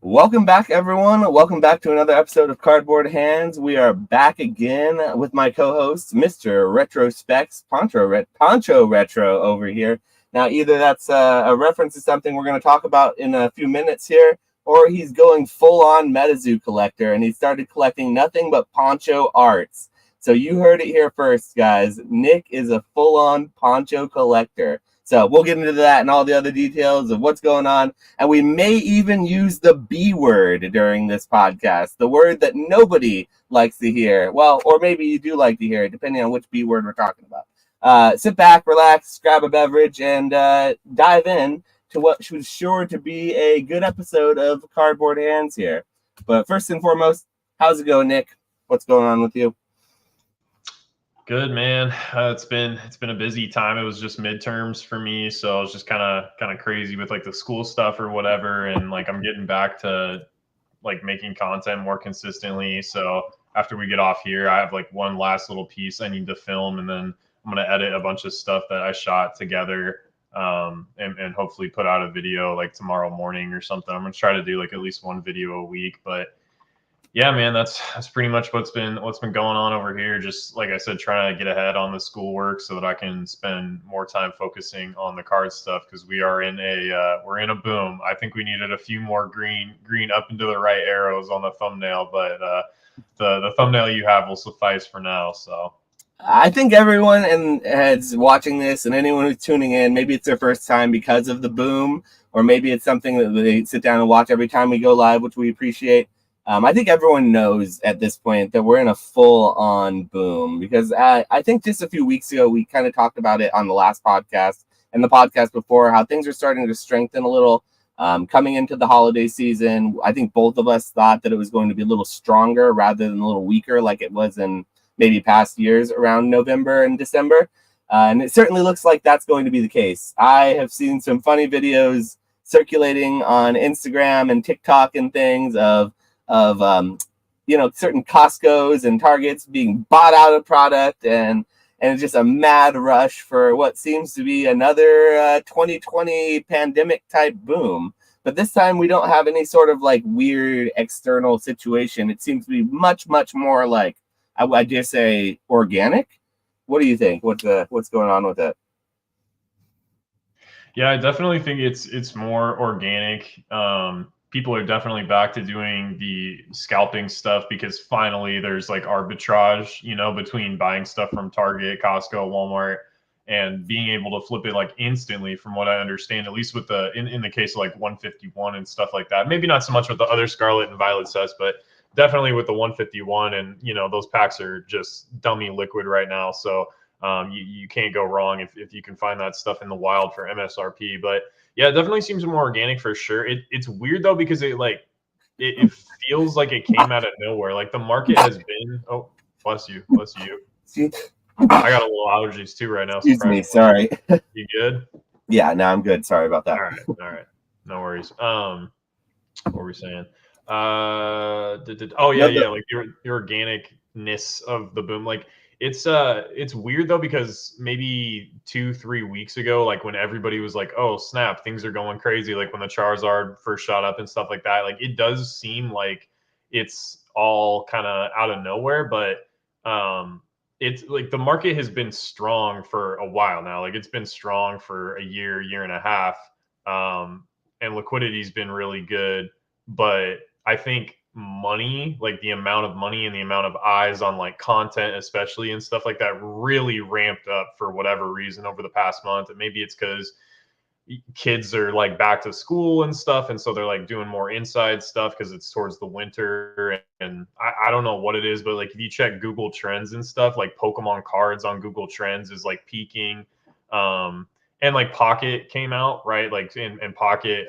Welcome back, everyone. Welcome back to another episode of Cardboard Hands. We are back again with my co-host, Mr. Retrospecs, Poncho Retro over here. Now, either that's a reference to something we're going to talk about in a few minutes here, or he's going full-on MetaZoo collector, and he started collecting nothing but Poncho arts. So you heard it here first, guys. Nick is a full-on Poncho collector. So we'll get into that and all the other details of what's going on. And we may even use the B word during this podcast, the word that nobody likes to hear. Well, or maybe you do like to hear it, depending on which B word we're talking about. Sit back, relax, grab a beverage, and dive in to what was sure to be a good episode of Cardboard Hands here. But first and foremost, how's it going, Nick? What's going on with you? Good, man. It's been a busy time. It was just midterms for me, so I was just kind of crazy with like the school stuff or whatever, and like I'm getting back to like making content more consistently. So after we get off here, I have like one last little piece I need to film, and then I'm gonna edit a bunch of stuff that I shot together, and hopefully put out a video like tomorrow morning or something. I'm gonna try to do like at least one video a week, but yeah, man, that's pretty much what's been going on over here. Just like I said, trying to get ahead on the schoolwork so that I can spend more time focusing on the card stuff because we are in we're in a boom. I think we needed a few more green up into the right arrows on the thumbnail, but the thumbnail you have will suffice for now. So I think everyone is watching this, and anyone who's tuning in, maybe it's their first time because of the boom, or maybe it's something that they sit down and watch every time we go live, which we appreciate. I think everyone knows at this point that we're in a full-on boom because I think just a few weeks ago we kind of talked about it on the last podcast and the podcast before, how things are starting to strengthen a little coming into the holiday season. I think both of us thought that it was going to be a little stronger rather than a little weaker like it was in maybe past years around November and December. And it certainly looks like that's going to be the case. I have seen some funny videos circulating on Instagram and TikTok and things of certain Costco's and Targets being bought out of product, and it's just a mad rush for what seems to be another 2020 pandemic type boom. But this time we don't have any sort of like weird external situation. It seems to be much more like, I dare say, organic. What do you think? What's going on with it? yeah, I definitely think it's more organic. People are definitely back to doing the scalping stuff because finally there's like arbitrage, between buying stuff from Target, Costco, Walmart, and being able to flip it like instantly, from what I understand, at least with the in the case of like 151 and stuff like that. Maybe not so much with the other Scarlet and Violet sets, but definitely with the 151. And those packs are just dummy liquid right now. So you can't go wrong if you can find that stuff in the wild for MSRP. But yeah, it definitely seems more organic for sure. It's weird though because it feels like it came out of nowhere. Like the market has been. Oh, bless you. I got a little allergies too right now. Excuse me, sorry. You good? Yeah, no, I'm good. Sorry about that. All right, no worries. What were we saying? Oh yeah, like the organicness of the boom. Like it's weird though because maybe 2-3 weeks ago, like when everybody was like, oh snap, things are going crazy, like when the Charizard first shot up and stuff like that, like it does seem like it's all kind of out of nowhere. But it's like the market has been strong for a while now. Like it's been strong for a year and a half, and liquidity's been really good. But I think money, like the amount of money and the amount of eyes on like content, especially and stuff like that, really ramped up for whatever reason over the past month. And maybe it's because kids are like back to school and stuff, and so they're like doing more inside stuff because it's towards the winter. And I don't know what it is, but like if you check Google Trends and stuff, like Pokemon cards on Google Trends is like peaking. And like Pocket came out, right? Like in Pocket,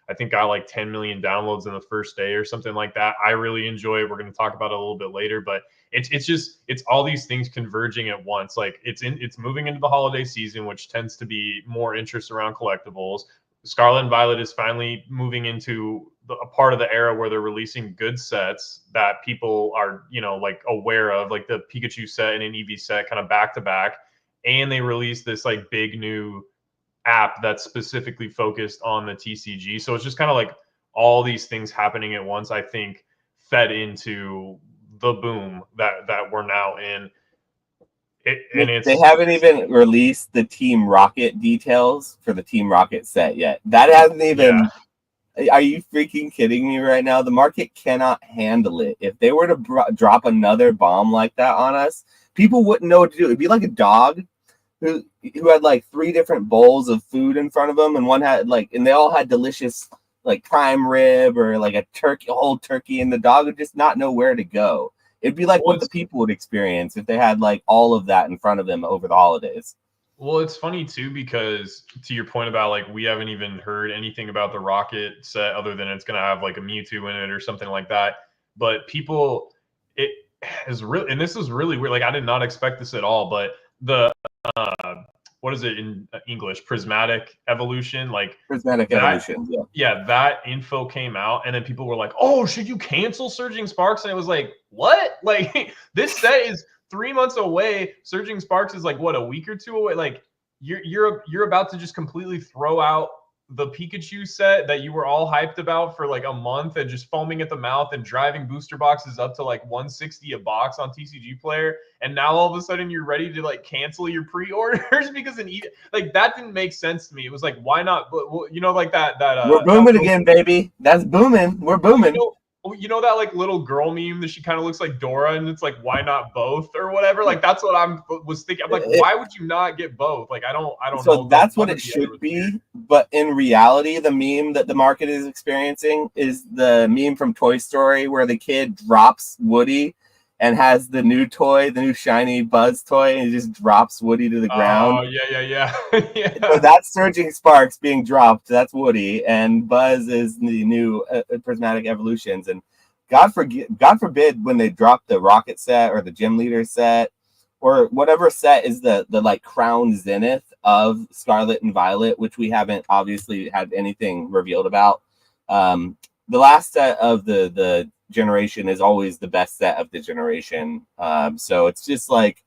I think got like 10 million downloads in the first day or something like that. I really enjoy it. We're going to talk about it a little bit later, but it's all these things converging at once. Like it's moving into the holiday season, which tends to be more interest around collectibles. Scarlet and Violet is finally moving into a part of the era where they're releasing good sets that people are, like aware of, like the Pikachu set and an Eevee set kind of back to back. And they released this like big new app that's specifically focused on the TCG. So it's just kind of like all these things happening at once, I think, fed into the boom that we're now in. And They haven't even released the Team Rocket details for the Team Rocket set yet. That hasn't even. Yeah. Are you freaking kidding me right now? The market cannot handle it. If they were to drop another bomb like that on us, people wouldn't know what to do. It'd be like a dog who had like 3 different bowls of food in front of them, and one had like, and they all had delicious like prime rib or like a whole turkey, and the dog would just not know where to go. It'd be like what the people would experience if they had like all of that in front of them over the holidays. Well, it's funny too, because to your point about like, we haven't even heard anything about the Rocket set other than it's going to have like a Mewtwo in it or something like that. But people, it is really, and this is really weird. Like, I did not expect this at all, but the, what is it in English? Prismatic evolution. Like prismatic evolution. Yeah. Yeah. That info came out, and then people were like, oh, should you cancel Surging Sparks? And it was like, what? Like, this set is 3 months away. Surging Sparks is like, what, a week or 2 away? Like, you're about to just completely throw out the Pikachu set that you were all hyped about for like a month, and just foaming at the mouth and driving booster boxes up to like 160 a box on TCG Player, and now all of a sudden you're ready to like cancel your pre-orders because like, that didn't make sense to me. It was like, why not? Well, you know, like that we're booming again, baby. That's booming. We're booming. You know that like little girl meme that she kind of looks like Dora, and it's like, why not both or whatever? Like, that's what I was thinking. I'm like, why would you not get both? Like, I don't know. So that's what it should be. But in reality, the meme that the market is experiencing is the meme from Toy Story where the kid drops Woody and has the new toy, the new shiny Buzz toy, and he just drops Woody to the ground. Oh, yeah. So that's Surging Sparks being dropped. That's Woody, and Buzz is the new prismatic evolutions. And God forbid when they drop the Rocket set or the Gym Leader set or whatever set is the like crown zenith of Scarlet and Violet, which we haven't obviously had anything revealed about. The last set of the generation is always the best set of the generation. So it's just like,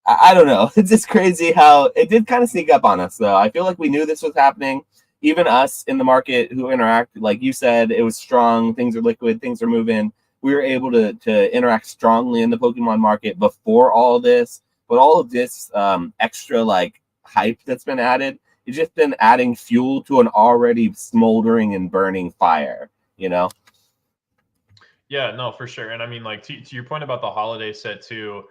I don't know. It's just crazy how it did kind of sneak up on us, though. I feel like we knew this was happening. Even us in the market who interact, like you said, it was strong. Things are liquid. Things are moving. We were able to interact strongly in the Pokemon market before all this. But all of this extra like hype that's been added, it's just been adding fuel to an already smoldering and burning fire, you know? Yeah, no, for sure. And I mean, like, to your point about the holiday set too,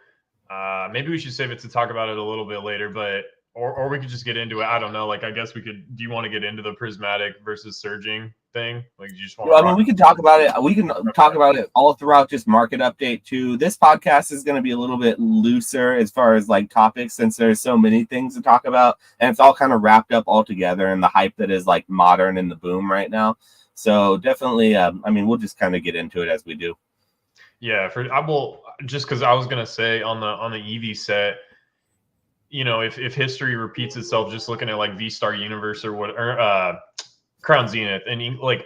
maybe we should save it to talk about it a little bit later, but or we could just get into it. I don't know. Like, I guess we could. Do you want to get into the prismatic versus surging thing? Like, you just want? Well, I mean, we can talk about it. We can talk about it all throughout just market update too. This podcast is going to be a little bit looser as far as like topics, since there's so many things to talk about, and it's all kind of wrapped up all together in the hype that is like modern and the boom right now. So definitely, I mean, we'll just kind of get into it as we do. Yeah, I will, just because I was gonna say on the Eevee set, you know, if history repeats itself, just looking at like V-Star Universe or what, or Crown Zenith, and like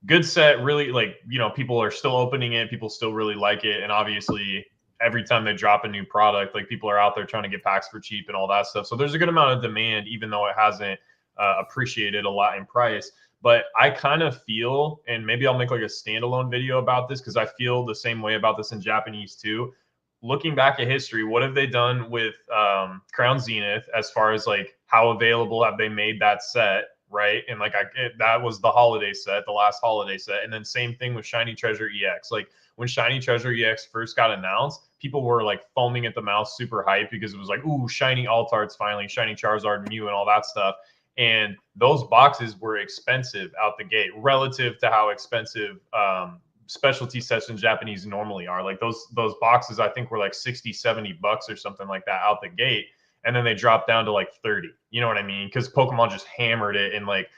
good set, really, like, you know, people are still opening it, people still really like it, and obviously every time they drop a new product, like, people are out there trying to get packs for cheap and all that stuff. So there's a good amount of demand, even though it hasn't appreciated a lot in price. But I kind of feel, and maybe I'll make like a standalone video about this, because I feel the same way about this in Japanese too. Looking back at history, what have they done with Crown Zenith as far as like how available have they made that set, right? And like that was the holiday set, the last holiday set. And then same thing with Shiny Treasure EX. Like, when Shiny Treasure EX first got announced, people were like foaming at the mouth, super hyped, because it was like, ooh, shiny Altards finally, shiny Charizard, Mew, and all that stuff. And those boxes were expensive out the gate relative to how expensive specialty sets in Japanese normally are. Like, those boxes, I think, were like 60, 70 bucks or something like that out the gate. And then they dropped down to like 30. You know what I mean? Because Pokemon just hammered it. And like,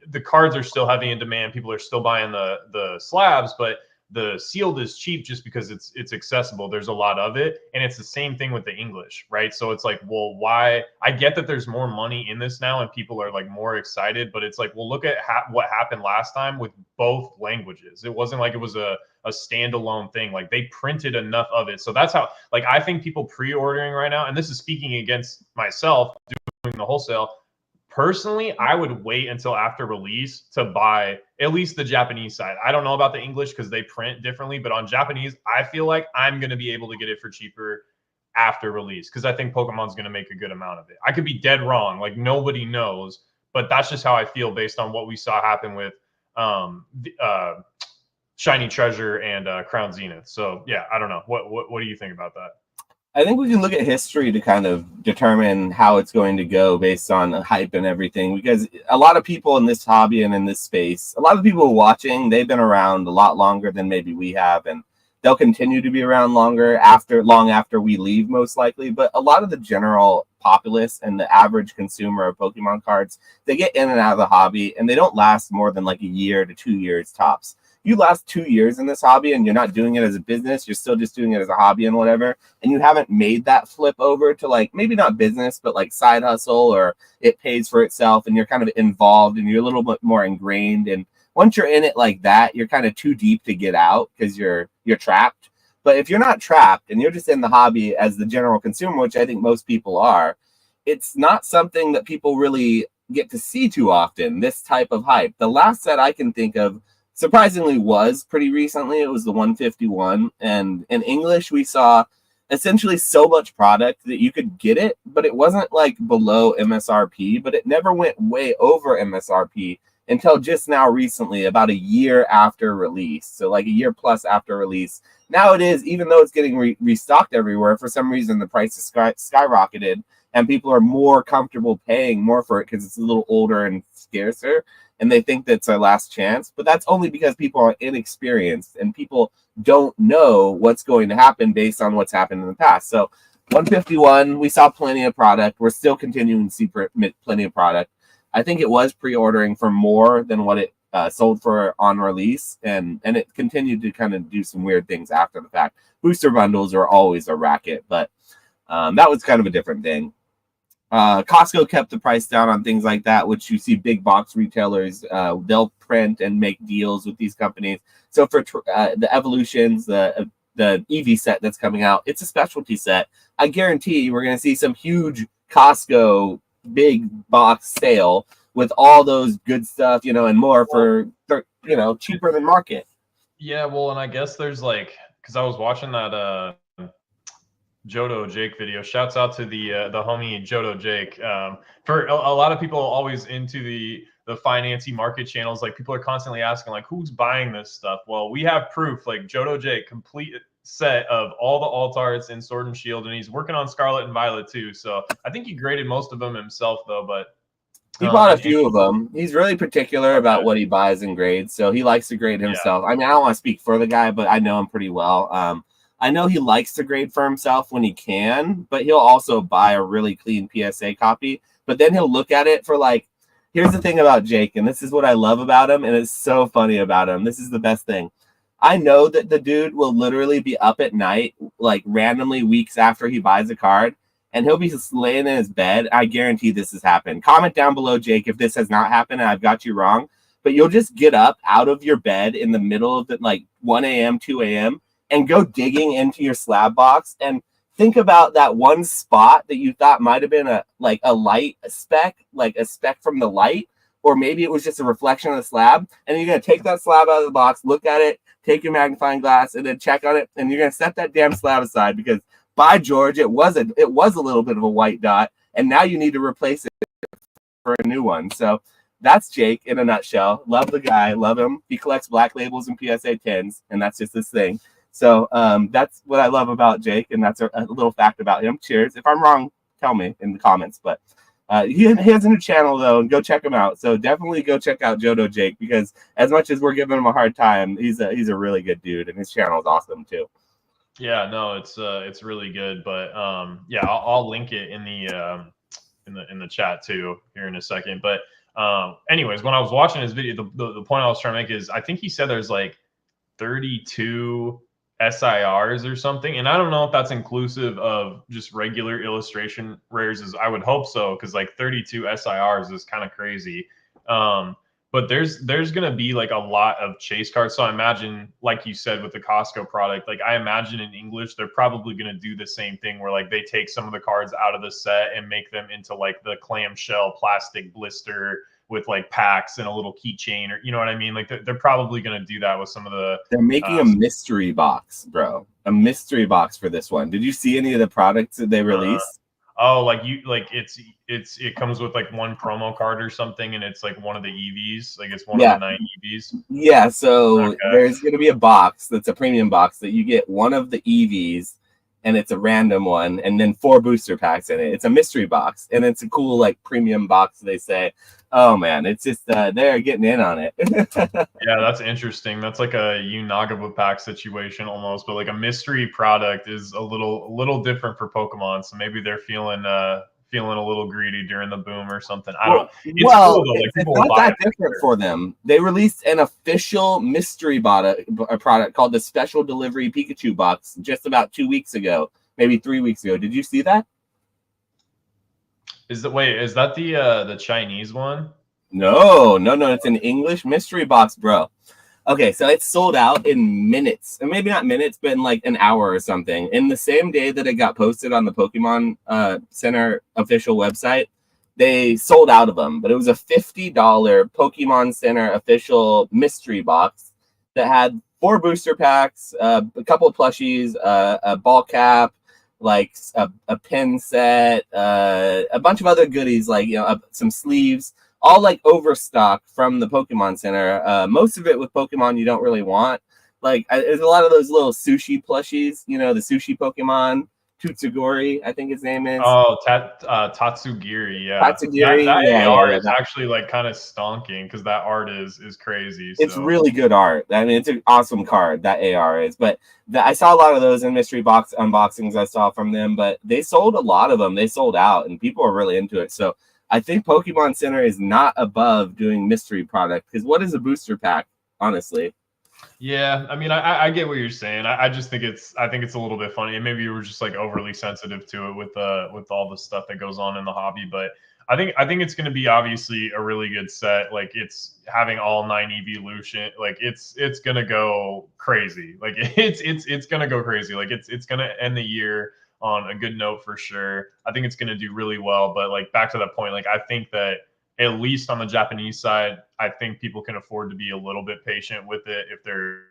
the cards are still heavy in demand. People are still buying the slabs, but the sealed is cheap just because it's accessible. There's a lot of it. And it's the same thing with the English, right? So it's like, well, why? I get that there's more money in this now and people are like more excited, but it's like, well, look at what happened last time with both languages. It wasn't like it was a standalone thing. Like, they printed enough of it. So that's how, like, I think people pre-ordering right now, and this is speaking against myself doing the wholesale, Personally, I would wait until after release to buy at least the Japanese side. I don't know about the English because they print differently, but on Japanese, I feel like I'm going to be able to get it for cheaper after release because I think Pokemon's going to make a good amount of it. I could be dead wrong. Like, nobody knows, but that's just how I feel based on what we saw happen with Shiny Treasure and Crown Zenith. So, yeah, I don't know. What do you think about that? I think we can look at history to kind of determine how it's going to go based on hype and everything, because a lot of people in this hobby and in this space, a lot of people watching, they've been around a lot longer than maybe we have, and they'll continue to be around long after we leave, most likely. But a lot of the general populace and the average consumer of Pokemon cards, they get in and out of the hobby, and they don't last more than like a year to 2 years tops. You last 2 years in this hobby and you're not doing it as a business, you're still just doing it as a hobby and whatever, and you haven't made that flip over to, like, maybe not business, but like side hustle, or it pays for itself and you're kind of involved and you're a little bit more ingrained. And once you're in it like that, you're kind of too deep to get out because you're trapped. But if you're not trapped and you're just in the hobby as the general consumer, which I think most people are, it's not something that people really get to see too often, this type of hype. The last set I can think of, surprisingly, was pretty recently. It was the 151, and in English we saw essentially so much product that you could get it, but it wasn't like below MSRP, but it never went way over MSRP until just now recently, about a year after release. So like a year plus after release. Now it is, even though it's getting restocked everywhere, for some reason the price is skyrocketed and people are more comfortable paying more for it because it's a little older and scarcer, and they think that's our last chance. But that's only because people are inexperienced and people don't know what's going to happen based on what's happened in the past. So 151, we saw plenty of product. We're still continuing to see plenty of product. I think it was pre-ordering for more than what it sold for on release, and it continued to kind of do some weird things after the fact. Booster bundles are always a racket, but that was kind of a different thing. Costco kept the price down on things like that, which you see big box retailers, they'll print and make deals with these companies. So for the evolutions, the Eevee set that's coming out, it's a specialty set. I guarantee we're going to see some huge Costco big box sale with all those good stuff, and more for, cheaper than market. Yeah, well, and I guess there's like, because I was watching that Jodo Jake video. Shouts out to the homie Jodo Jake. For a lot of people always into the financing market channels, like people are constantly asking like, who's buying this stuff? Well, we have proof. Like Jodo Jake, complete set of all the alt arts in Sword and Shield, and he's working on Scarlet and Violet too. So I think he graded most of them himself though, but he bought a few of them. He's really particular about what he buys and grades, so he likes to grade himself. Yeah. I mean, I don't want to speak for the guy, but I know him pretty well. I know he likes to grade for himself when he can, but he'll also buy a really clean PSA copy. But then he'll look at it for like, here's the thing about Jake, and this is what I love about him, and it's so funny about him. This is the best thing. I know that the dude will literally be up at night, like randomly weeks after he buys a card, and he'll be laying in his bed. I guarantee this has happened. Comment down below, Jake, if this has not happened and I've got you wrong. But you'll just get up out of your bed in the middle of the, like 1 a.m., 2 a.m., and go digging into your slab box and think about that one spot that you thought might have been a light speck, like a speck from the light, or maybe it was just a reflection of the slab. And you're going to take that slab out of the box, look at it, take your magnifying glass, and then check on it. And you're going to set that damn slab aside because, by George, it was a little bit of a white dot. And now you need to replace it for a new one. So that's Jake in a nutshell. Love the guy. Love him. He collects black labels and PSA 10s, and that's just his thing. So that's what I love about Jake, and that's a little fact about him. Cheers. If I'm wrong, tell me in the comments. But he has a new channel, though, and go check him out. So definitely go check out Jodo Jake, because as much as we're giving him a hard time, he's a really good dude, and his channel is awesome, too. Yeah, no, it's really good. But yeah, I'll link it in the chat, too, here in a second. But anyways, when I was watching his video, the point I was trying to make is I think he said there's like 32 SIRs or something, and I don't know if that's inclusive of just regular illustration rares. I would hope so, because like 32 SIRs is kind of crazy. But there's gonna be like a lot of chase cards. So I imagine, like you said, with the Costco product, like I imagine in English, they're probably gonna do the same thing where like they take some of the cards out of the set and make them into like the clamshell plastic blister with like packs and a little keychain, or you know what I mean? Like they're probably gonna do that with some of the. They're making a mystery box, bro. A mystery box for this one. Did you see any of the products that they released? Oh, like it comes with like one promo card or something, and it's like one of the EVs, like it's one of the 9 EVs. Yeah, so there's going to be a box that's a premium box that you get one of the EVs, and it's a random one, and then 4 booster packs in it. It's a mystery box, and it's a cool like premium box. They say, oh man, it's just they're getting in on it. Yeah, that's interesting. That's like a Unagaba pack situation almost, but like a mystery product is a little different for Pokemon. So maybe they're feeling a little greedy during the boom or something. I don't know. It's cool though. Like it's not that different for them. They released an official mystery product called the Special Delivery Pikachu box just about 2 weeks ago, maybe 3 weeks ago. Did you see that? Is that the Chinese one? No. It's an English mystery box, bro. Okay, so it's sold out in minutes, and maybe not minutes, but in like an hour or something. In the same day that it got posted on the Pokemon Center official website, they sold out of them. But it was a $50 Pokemon Center official mystery box that had 4 booster packs, a couple of plushies, a ball cap, like a pin set, a bunch of other goodies, like some sleeves. All like overstock from the Pokemon Center. Most of it with Pokemon you don't really want. Like there's a lot of those little sushi plushies, the sushi Pokemon, Tutsugori, I think his name is. Oh, Tatsugiri, yeah. Tatsugiri, that AR is actually like kind of stonking because that art is crazy. It's really good art. I mean, it's an awesome card, that AR is. But I saw a lot of those in mystery box unboxings I saw from them, but they sold a lot of them. They sold out, and people are really into it. So I think Pokemon Center is not above doing mystery product, because what is a booster pack, honestly? Yeah, I mean, I get what you're saying. I just think it's a little bit funny, and maybe you were just like overly sensitive to it with all the stuff that goes on in the hobby. But I think it's going to be obviously a really good set. Like it's having all 9 evolution. Like it's going to go crazy. Like it's going to go crazy. Like it's going to end the year on a good note for sure. I think it's going to do really well. But like back to that point, like I think that at least on the Japanese side, I think people can afford to be a little bit patient with it if they're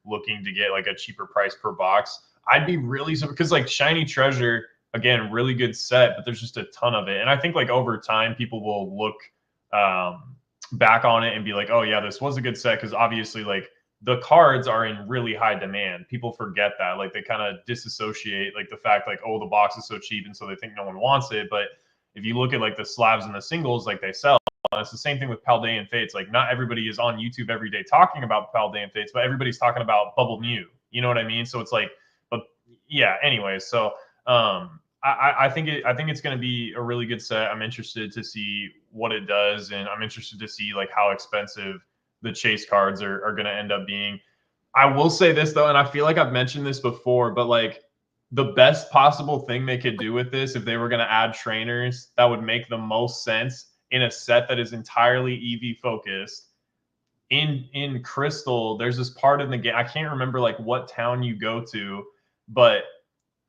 looking to get like a cheaper price per box. I'd be really, because like Shiny Treasure, again, really good set, but there's just a ton of it. And I think like over time, people will look back on it and be like, oh yeah, this was a good set. Because obviously like the cards are in really high demand. People forget that. Like they kind of disassociate like the fact like, oh, the box is so cheap and so they think no one wants it. But if you look at like the slabs and the singles, like they sell. And it's the same thing with Paldean Fates. Like not everybody is on YouTube every day talking about Paldean Fates, but everybody's talking about Bubble Mew. You know what I mean? So it's like, but yeah. Anyways, so I think it's going to be a really good set. I'm interested to see what it does, and I'm interested to see like how expensive the chase cards are going to end up being. I will say this though, and I feel like I've mentioned this before, but like the best possible thing they could do with this, if they were going to add trainers, that would make the most sense in a set that is entirely EV focused. In Crystal, there's this part in the game, I can't remember like what town you go to, but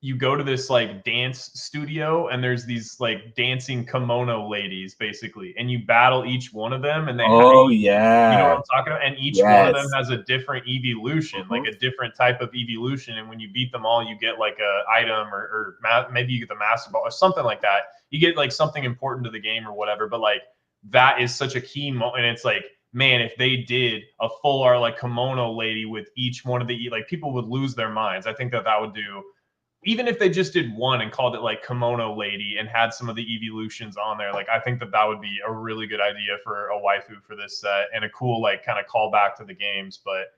you go to this like dance studio and there's these like dancing kimono ladies basically, and you battle each one of them, and they you know what I'm talking about, and each one of them has a different evolution, like a different type of evolution, and when you beat them all you get like a item or maybe you get the master ball or something like that. You get like something important to the game or whatever, but like that is such a key moment. And it's like, man, if they did a full art like kimono lady with each one of the, like people would lose their minds. I think that would do, even if they just did one and called it like Kimono Lady and had some of the evolutions on there, like I think that would be a really good idea for a waifu for this set and a cool like kind of callback to the games. But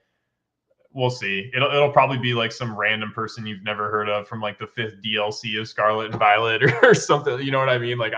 we'll see. It'll probably be like some random person you've never heard of from like the 5th DLC of Scarlet and Violet or something. You know what I mean? Like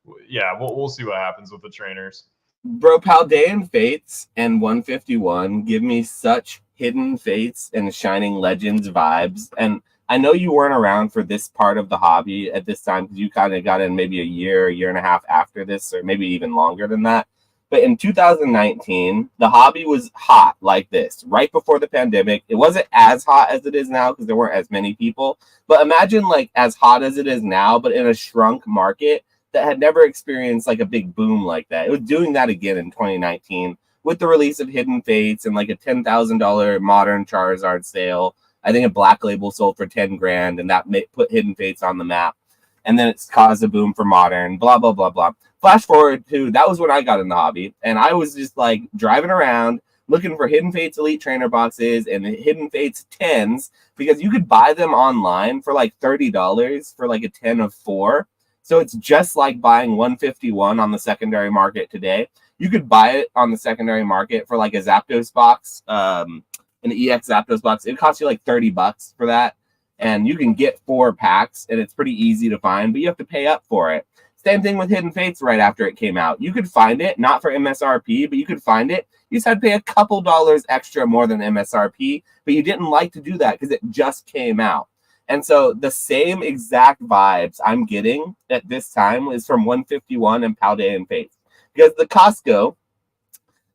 we'll see what happens with the trainers. Bro, Paldean Fates and 151 give me such Hidden Fates and Shining Legends vibes. And I know you weren't around for this part of the hobby at this time because you kind of got in maybe a year and a half after this, or maybe even longer than that. But in 2019, the hobby was hot like this, right before the pandemic. It wasn't as hot as it is now because there weren't as many people. But imagine like as hot as it is now, but in a shrunk market that had never experienced like a big boom like that. It was doing that again in 2019 with the release of Hidden Fates and like a $10,000 modern Charizard sale. I think a Black Label sold for 10 grand, and that put Hidden Fates on the map. And then it's caused a boom for modern, blah, blah, blah, blah. Flash forward to, that was when I got in the hobby, and I was just like driving around looking for Hidden Fates Elite Trainer boxes and Hidden Fates 10s, because you could buy them online for like $30 for like a 10 of 4. So it's just like buying 151 on the secondary market today. You could buy it on the secondary market for like a Zapdos box, an EX Zapdos box. It costs you like $30 for that. And you can get 4 packs, and it's pretty easy to find, but you have to pay up for it. Same thing with Hidden Fates right after it came out. You could find it, not for MSRP, but you could find it. You just had to pay a couple dollars extra more than MSRP, but you didn't like to do that because it just came out. And so the same exact vibes I'm getting at this time is from 151 and Paldean Fates. Because the Costco,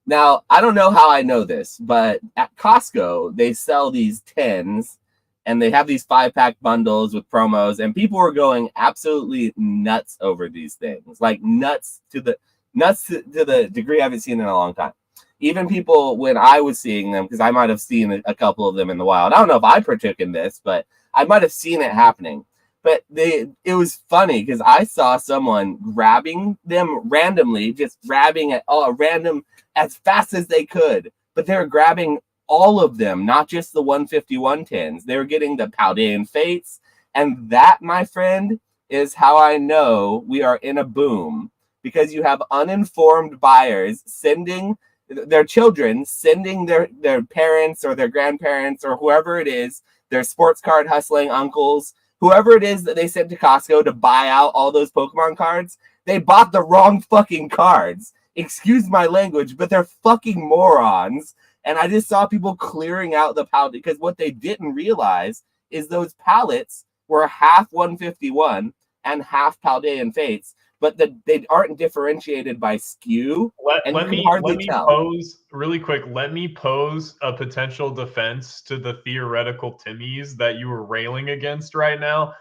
now I don't know how I know this, but at Costco, they sell these 10s, and they have these 5-pack bundles with promos, and people were going absolutely nuts over these things, like nuts to the degree I haven't seen in a long time. Even people, when I was seeing them, because I might have seen a couple of them in the wild. I don't know if I partook in this, but I might have seen it happening. But it was funny because I saw someone grabbing them randomly, just grabbing at random as fast as they could. But they're grabbing all of them, not just the 151 10s. They were getting the Paldean Fates. And that, my friend, is how I know we are in a boom. Because you have uninformed buyers sending their children, sending their parents or their grandparents or whoever it is, their sports card hustling uncles, whoever it is that they sent to Costco to buy out all those Pokemon cards. They bought the wrong fucking cards. Excuse my language, but they're fucking morons. And I just saw people clearing out the pallet, because what they didn't realize is those pallets were half 151 and half Paldean Fates, but they aren't differentiated by SKU, and you can hardly tell. Pose really quick. Let me pose a potential defense to the theoretical Timmies that you were railing against right now.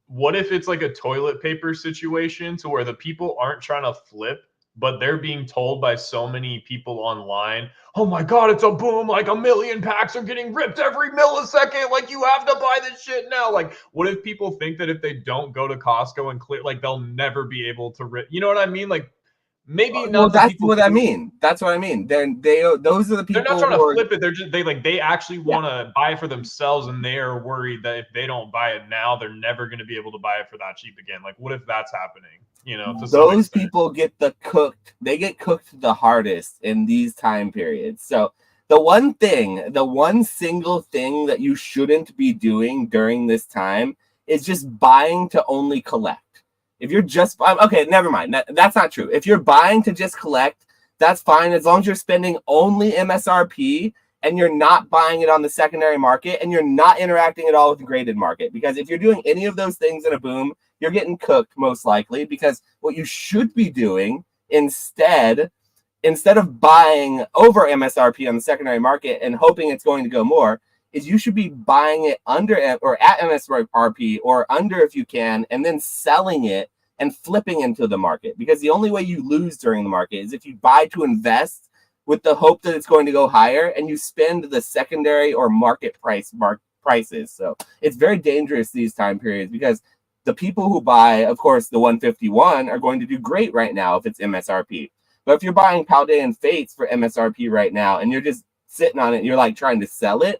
What if it's like a toilet paper situation to where the people aren't trying to flip, but they're being told by so many people online, oh my God, it's a boom. Like 1 million packs are getting ripped every millisecond. Like you have to buy this shit now. Like what if people think that if they don't go to Costco and clear, like they'll never be able to rip, you know what I mean? Like maybe not. Well, that's what I mean. That's what I mean. Those are the people. They're not trying to flip it. They're just they actually want to buy it for themselves, and they are worried that if they don't buy it now, they're never going to be able to buy it for that cheap again. Like, what if that's happening? You know, to those people get they get cooked the hardest in these time periods. So the one single thing that you shouldn't be doing during this time is just buying to only collect. If you're just okay, never mind. That's not true. If you're buying to just collect, that's fine as long as you're spending only MSRP and you're not buying it on the secondary market and you're not interacting at all with the graded market. Because if you're doing any of those things in a boom, you're getting cooked most likely, because what you should be doing instead of buying over MSRP on the secondary market and hoping it's going to go more, is you should be buying it under or at MSRP or under if you can, and then selling it and flipping into the market. Because the only way you lose during the market is if you buy to invest with the hope that it's going to go higher and you spend the secondary or market prices. So it's very dangerous these time periods, because the people who buy, of course, the 151 are going to do great right now if it's MSRP. But if you're buying Paldean Fates for MSRP right now and you're just sitting on it and you're like trying to sell it,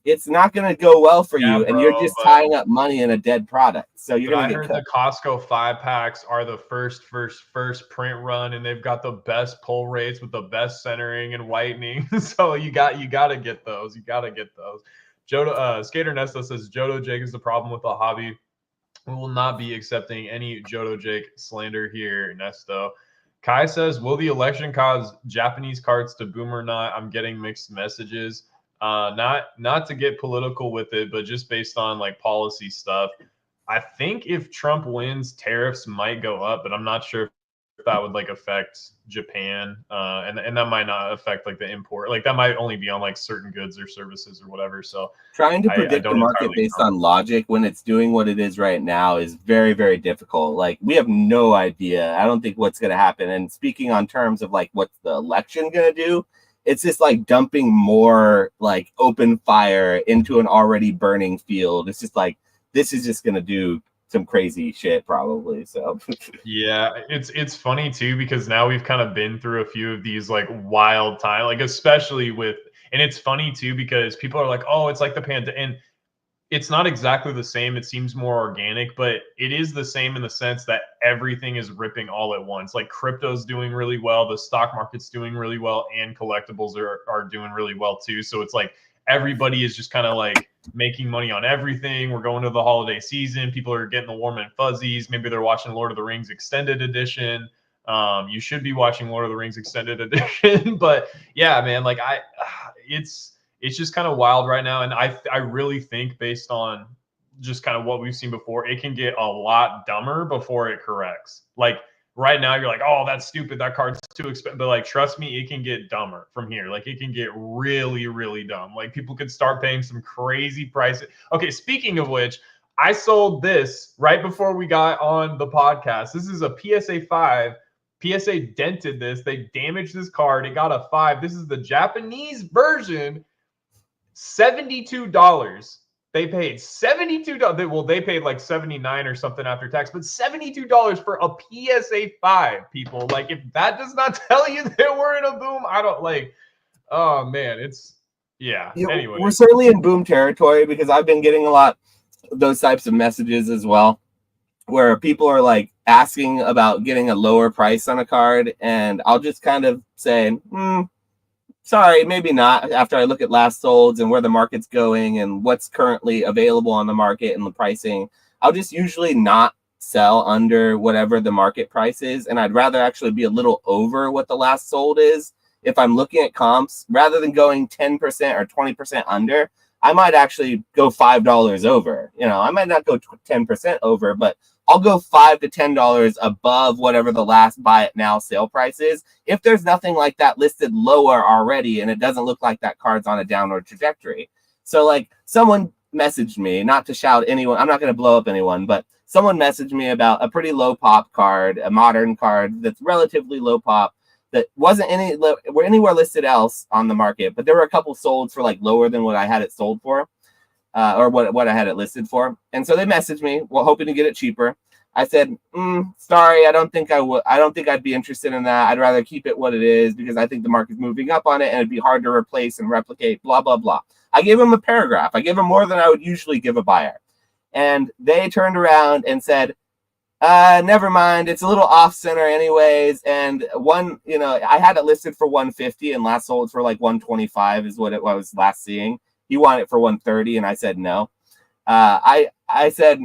it's not going to go well for you, and you're just tying up money in a dead product. So you're going to get cut. I heard the Costco 5-packs are the first print run, and they've got the best pull rates with the best centering and whitening. So you got to get those. You got to get those. Skater Nesta says Johto Jake is the problem with the hobby. We will not be accepting any Johto Jake slander here, Nesto. Kai says, will the election cause Japanese cards to boom or not? I'm getting mixed messages. Not to get political with it, but just based on like policy stuff. I think if Trump wins, tariffs might go up, but I'm not sure if that would like affect Japan, and that might not affect like the import. Like that might only be on like certain goods or services or whatever. So Trying to I predict the don't market entirely based know. on logic when it's doing what it is right now is very, very difficult. Like we have no idea. I don't think what's going to happen. And speaking on terms of like what's the election going to do, it's just like dumping more like open fire into an already burning field. It's just like this is just going to do some crazy shit probably. So Yeah, it's funny too because now we've kind of been through a few of these like wild time, like especially with, and it's funny too because people are like, oh, it's like the pandemic, and it's not exactly the same. It seems more organic, but it is the same in the sense that everything is ripping all at once. Like crypto's doing really well, the stock market's doing really well, and collectibles are doing really well too. So it's like everybody is just kind of like making money on everything. We're going to the holiday season. People are getting the warm and fuzzies. Maybe they're watching Lord of the Rings Extended Edition. You should be watching Lord of the Rings Extended Edition. But yeah, man, like it's just kind of wild right now. And I really think based on just kind of what we've seen before, it can get a lot dumber before it corrects. Like right now, you're like, oh, that's stupid. That card's too expensive. But like, trust me, it can get dumber from here. Like it can get really, really dumb. Like people could start paying some crazy prices. Okay, speaking of which, I sold this right before we got on the podcast. This is a PSA 5. PSA dented this. They damaged this card. It got a 5. This is the Japanese version. $72. They paid $72. Well, they paid like $79 or something after tax, but $72 for a PSA 5, people. Like, if that does not tell you that we're in a boom, I don't like, oh man, it's yeah. Anyway. we're certainly in boom territory because I've been getting a lot of those types of messages as well, where people are like asking about getting a lower price on a card, and I'll just kind of say, sorry, maybe not, after I look at last solds and where the market's going and what's currently available on the market and the pricing. I'll just usually not sell under whatever the market price is, and I'd rather actually be a little over what the last sold is. If I'm looking at comps, rather than going 10% or 20% under, I might actually go $5 over. You know, I might not go 10% over, but I'll go $5 to $10 above whatever the last buy it now sale price is. If there's nothing like that listed lower already, and it doesn't look like that card's on a downward trajectory. So like someone messaged me, not to shout anyone, I'm not going to blow up anyone, but someone messaged me about a pretty low pop card, a modern card that's relatively low pop, that wasn't anywhere listed else on the market, but there were a couple sold for like lower than what I had it sold for, or what I had it listed for. And so they messaged me, well, hoping to get it cheaper. I said, sorry, I don't think I would. I don't think I'd be interested in that. I'd rather keep it what it is because I think the market's moving up on it, and it'd be hard to replace and replicate. Blah blah blah. I gave them a paragraph. I gave them more than I would usually give a buyer, and they turned around and said, never mind, it's a little off center anyways. And I had it listed for 150 and last sold for like 125 is what it was last seeing. He wanted it for 130 and I said no. I said,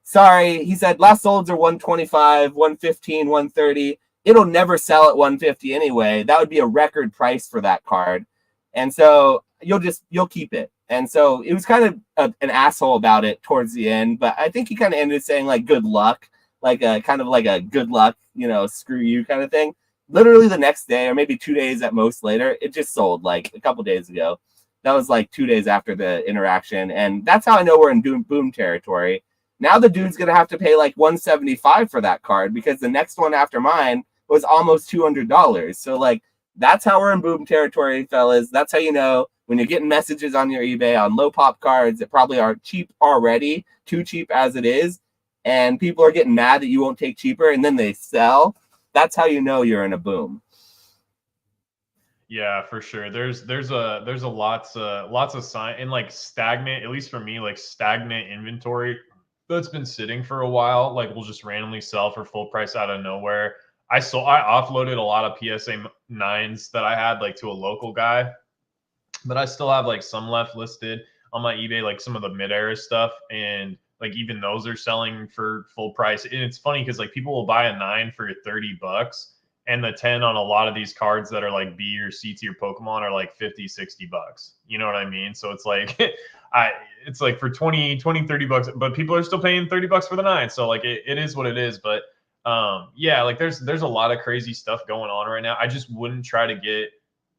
sorry. He said last solds are 125, 115, 130. It'll never sell at 150 anyway. That would be a record price for that card. And so you'll keep it. And so it was kind of an asshole about it towards the end, but I think he kind of ended saying like good luck, like a kind of like a good luck, screw you kind of thing. Literally the next day, or maybe 2 days at most later, it just sold like a couple days ago. That was like 2 days after the interaction, and that's how I know we're in boom territory. Now the dude's gonna have to pay like $175 for that card because the next one after mine was almost $200. So like that's how we're in boom territory, fellas. That's how you know when you're getting messages on your eBay on low pop cards that probably are cheap already, too cheap as it is, and people are getting mad that you won't take cheaper, and then they sell. That's how you know you're in a boom. Yeah, for sure. There's a lots of sign and like stagnant, at least for me, like stagnant inventory that's been sitting for a while. Like we'll just randomly sell for full price out of nowhere. I offloaded a lot of PSA 9s that I had like to a local guy, but I still have like some left listed on my eBay, like some of the mid-era stuff, and like even those are selling for full price. And it's funny because like people will buy a 9 for $30, and the 10 on a lot of these cards that are like B or C tier Pokemon are like $50-$60. You know what I mean? So it's like it's like for $20-$30, but people are still paying $30 for the 9. So like it is what it is. But Yeah, like there's a lot of crazy stuff going on right now. I just wouldn't try to get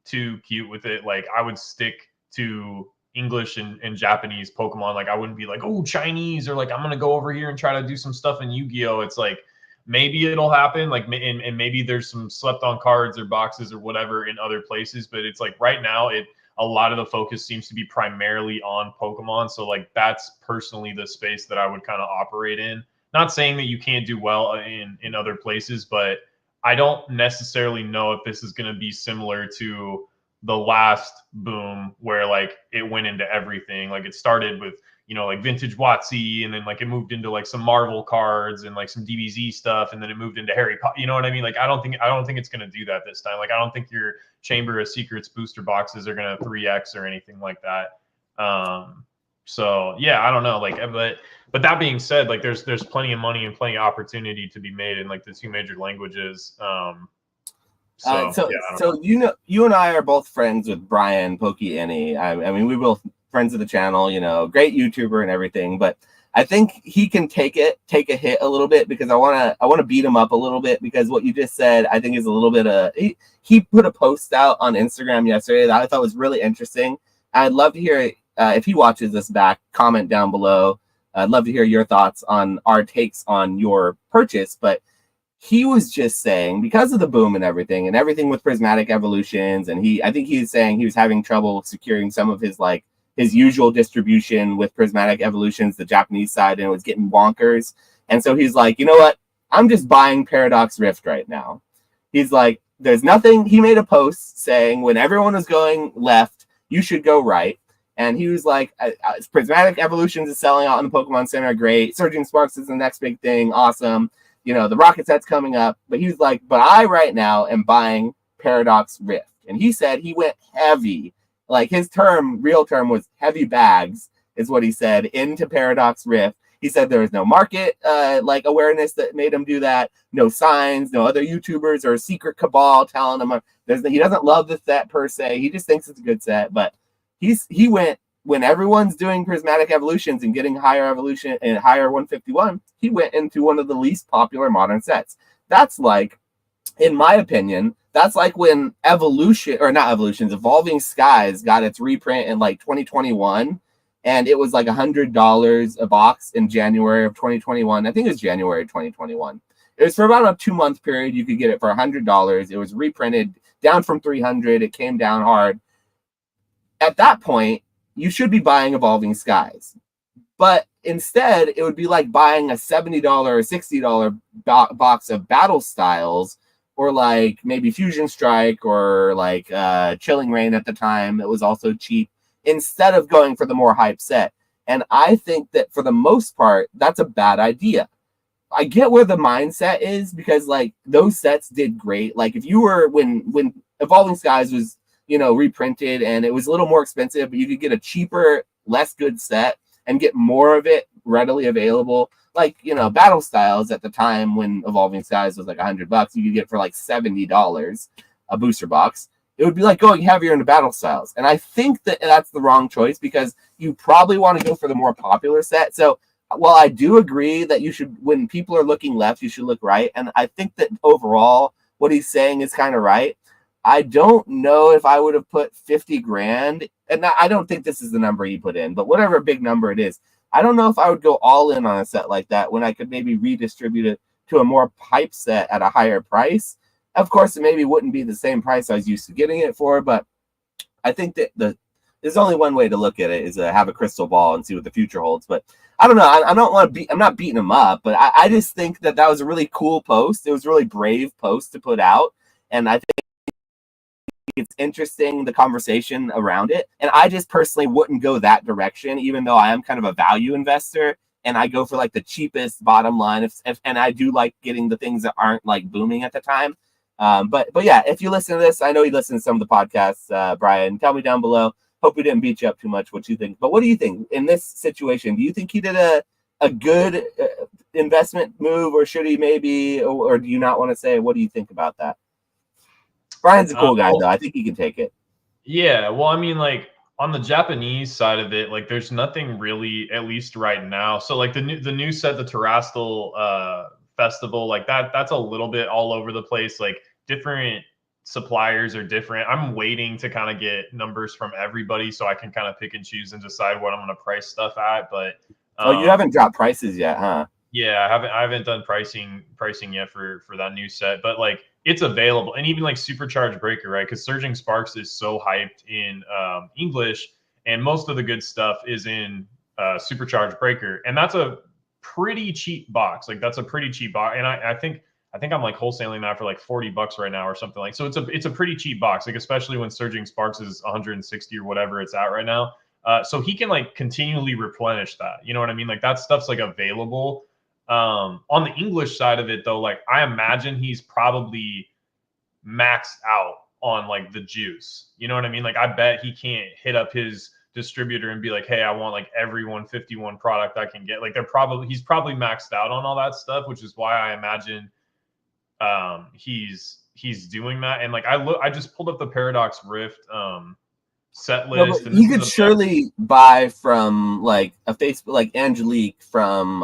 too cute with it. Like I would stick to English and Japanese Pokemon. Like I wouldn't be like, oh, Chinese, or like I'm gonna go over here and try to do some stuff in Yu-Gi-Oh. It's like maybe it'll happen, like and maybe there's some slept on cards or boxes or whatever in other places, but it's like right now a lot of the focus seems to be primarily on Pokemon. So like that's personally the space that I would kind of operate in. Not saying that you can't do well in other places, but I don't necessarily know if this is going to be similar to the last boom where like it went into everything. Like it started with, you know, like vintage Watsy, and then like it moved into like some Marvel cards and like some DBZ stuff, and then it moved into Harry Potter. You know what I mean? Like I don't think it's going to do that this time. Like I don't think your Chamber of Secrets booster boxes are going to 3x or anything like that. So yeah, I don't know. Like, but that being said, like there's plenty of money and plenty of opportunity to be made in like the two major languages. So You know, you and I are both friends with Brian Pokey Annie. I mean, we're both friends of the channel. You know, great YouTuber and everything. But I think he can take a hit a little bit, because I wanna beat him up a little bit, because what you just said I think is a little bit he put a post out on Instagram yesterday that I thought was really interesting. I'd love to hear if he watches this back. Comment down below. I'd love to hear your thoughts on our takes on your purchase. But he was just saying, because of the boom and everything with prismatic evolutions, and I think he was saying he was having trouble securing some of his usual distribution with prismatic evolutions, the Japanese side, and it was getting bonkers. And so he's like, you know what? I'm just buying Paradox Rift right now. He's like, there's nothing. He made a post saying when everyone was going left, you should go right. And he was like, prismatic evolutions is selling out in the Pokemon Center. Great. Surging Sparks is the next big thing. Awesome. You know, the Rocket Set's coming up. But he was like, but I right now am buying Paradox Rift. And he said he went heavy. Like his real term was heavy bags, is what he said, into Paradox Rift. He said there was no market awareness that made him do that. No signs, no other YouTubers or secret cabal telling him he doesn't love the set per se. He just thinks it's a good set. But he went, when everyone's doing prismatic evolutions and getting higher evolution and higher 151, he went into one of the least popular modern sets. That's like, in my opinion, that's like when Evolving Skies got its reprint in like 2021, and it was like $100 a box in January of 2021. I think it was January 2021. It was for about a 2-month period. You could get it for $100. It was reprinted down from 300. It came down hard. At that point, you should be buying Evolving Skies. But instead, it would be like buying a $70 or $60 box of Battle Styles, or like maybe Fusion Strike, or like Chilling Reign at the time. It was also cheap, instead of going for the more hype set. And I think that for the most part, that's a bad idea. I get where the mindset is, because like those sets did great. Like if you were, when Evolving Skies was, you know, reprinted, and it was a little more expensive, but you could get a cheaper, less good set and get more of it readily available. Like, you know, Battle Styles at the time when Evolving Skies was like $100, you could get for like $70 a booster box. It would be like going heavier into Battle Styles. And I think that that's the wrong choice, because you probably want to go for the more popular set. So while I do agree that you should, when people are looking left, you should look right. And I think that overall what he's saying is kind of right. I don't know if I would have put 50 grand, and I don't think this is the number he put in, but whatever big number it is, I don't know if I would go all in on a set like that when I could maybe redistribute it to a more hype set at a higher price. Of course, it maybe wouldn't be the same price I was used to getting it for, but I think that there's only one way to look at it, is to have a crystal ball and see what the future holds. But I don't know. I'm not beating him up, but I just think that was a really cool post. It was a really brave post to put out, and I think it's interesting, the conversation around it. And I just personally wouldn't go that direction, even though I am kind of a value investor, and I go for like the cheapest bottom line. And I do like getting the things that aren't like booming at the time. But yeah, if you listen to this, I know you listen to some of the podcasts, Brian, tell me down below. Hope we didn't beat you up too much, what you think. But what do you think in this situation? Do you think he did a good investment move, or should he maybe, or do you not want to say? What do you think about that? Brian's a cool guy, though. I think he can take it. Yeah, well, I mean, like on the Japanese side of it, like there's nothing really, at least right now. So like the new set, the Terastal festival, like that's a little bit all over the place. Like different suppliers are different. I'm waiting to kind of get numbers from everybody so I can kind of pick and choose and decide what I'm going to price stuff at. But Oh, you haven't dropped prices yet, huh? yeah, I haven't done pricing yet for that new set, but like it's available, and even like Supercharged Breaker, right? Because Surging Sparks is so hyped in English, and most of the good stuff is in Supercharged Breaker, and that's a pretty cheap box. Like that's a pretty cheap box, and I think I'm like wholesaling that for like $40 right now or something like. So it's a pretty cheap box, like especially when Surging Sparks is 160 or whatever it's at right now. So he can like continually replenish that. You know what I mean? Like that stuff's like available. On the English side of it, though, like I imagine he's probably maxed out on like the juice. You know what I mean? Like I bet he can't hit up his distributor and be like, "Hey, I want like every 151 product I can get." Like he's probably maxed out on all that stuff, which is why I imagine he's doing that. And like I just pulled up the Paradox Rift set No, but list, and he this is could a surely buy from like a Facebook, like Angelique from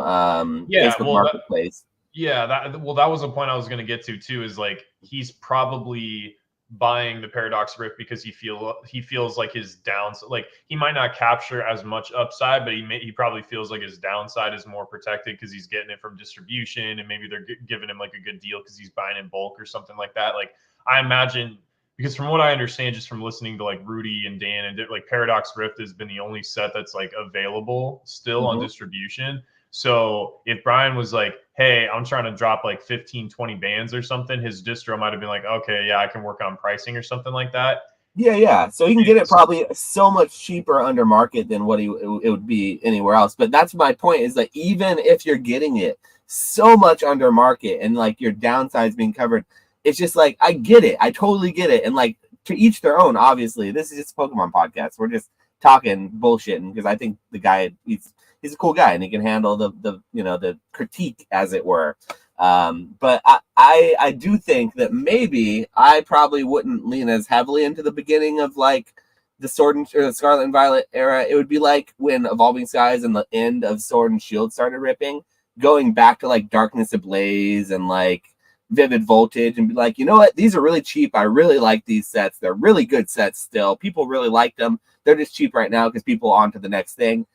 yeah, Facebook well Marketplace. yeah, that was a point I was going to get to too. Is like he's probably buying the Paradox Rift because he feels like his downside, like he might not capture as much upside, but he probably feels like his downside is more protected because he's getting it from distribution, and maybe they're giving him like a good deal because he's buying in bulk or something like that. Like I imagine, because from what I understand, just from listening to like Rudy and Dan, and like Paradox Rift has been the only set that's like available still on distribution. So if Brian was like, "Hey, I'm trying to drop like 15, 20 bands or something," his distro might have been like, "Okay, yeah, I can work on pricing or something like that." Yeah. So he can get it probably so much cheaper under market than what it would be anywhere else. But that's my point, is that even if you're getting it so much under market and like your downside's being covered, it's just like, I get it. I totally get it. And like, to each their own, obviously. This is just a Pokemon podcast. We're just talking bullshitting because I think the guy, he's a cool guy and he can handle the critique, as it were. But I do think that maybe I probably wouldn't lean as heavily into the beginning of like the the Scarlet and Violet era. It would be like when Evolving Skies and the end of Sword and Shield started ripping, going back to like Darkness Ablaze and like Vivid Voltage, and be like, you know what, these are really cheap. I really like these sets. They're really good sets still. People really like them. They're just cheap right now because people are on to the next thing.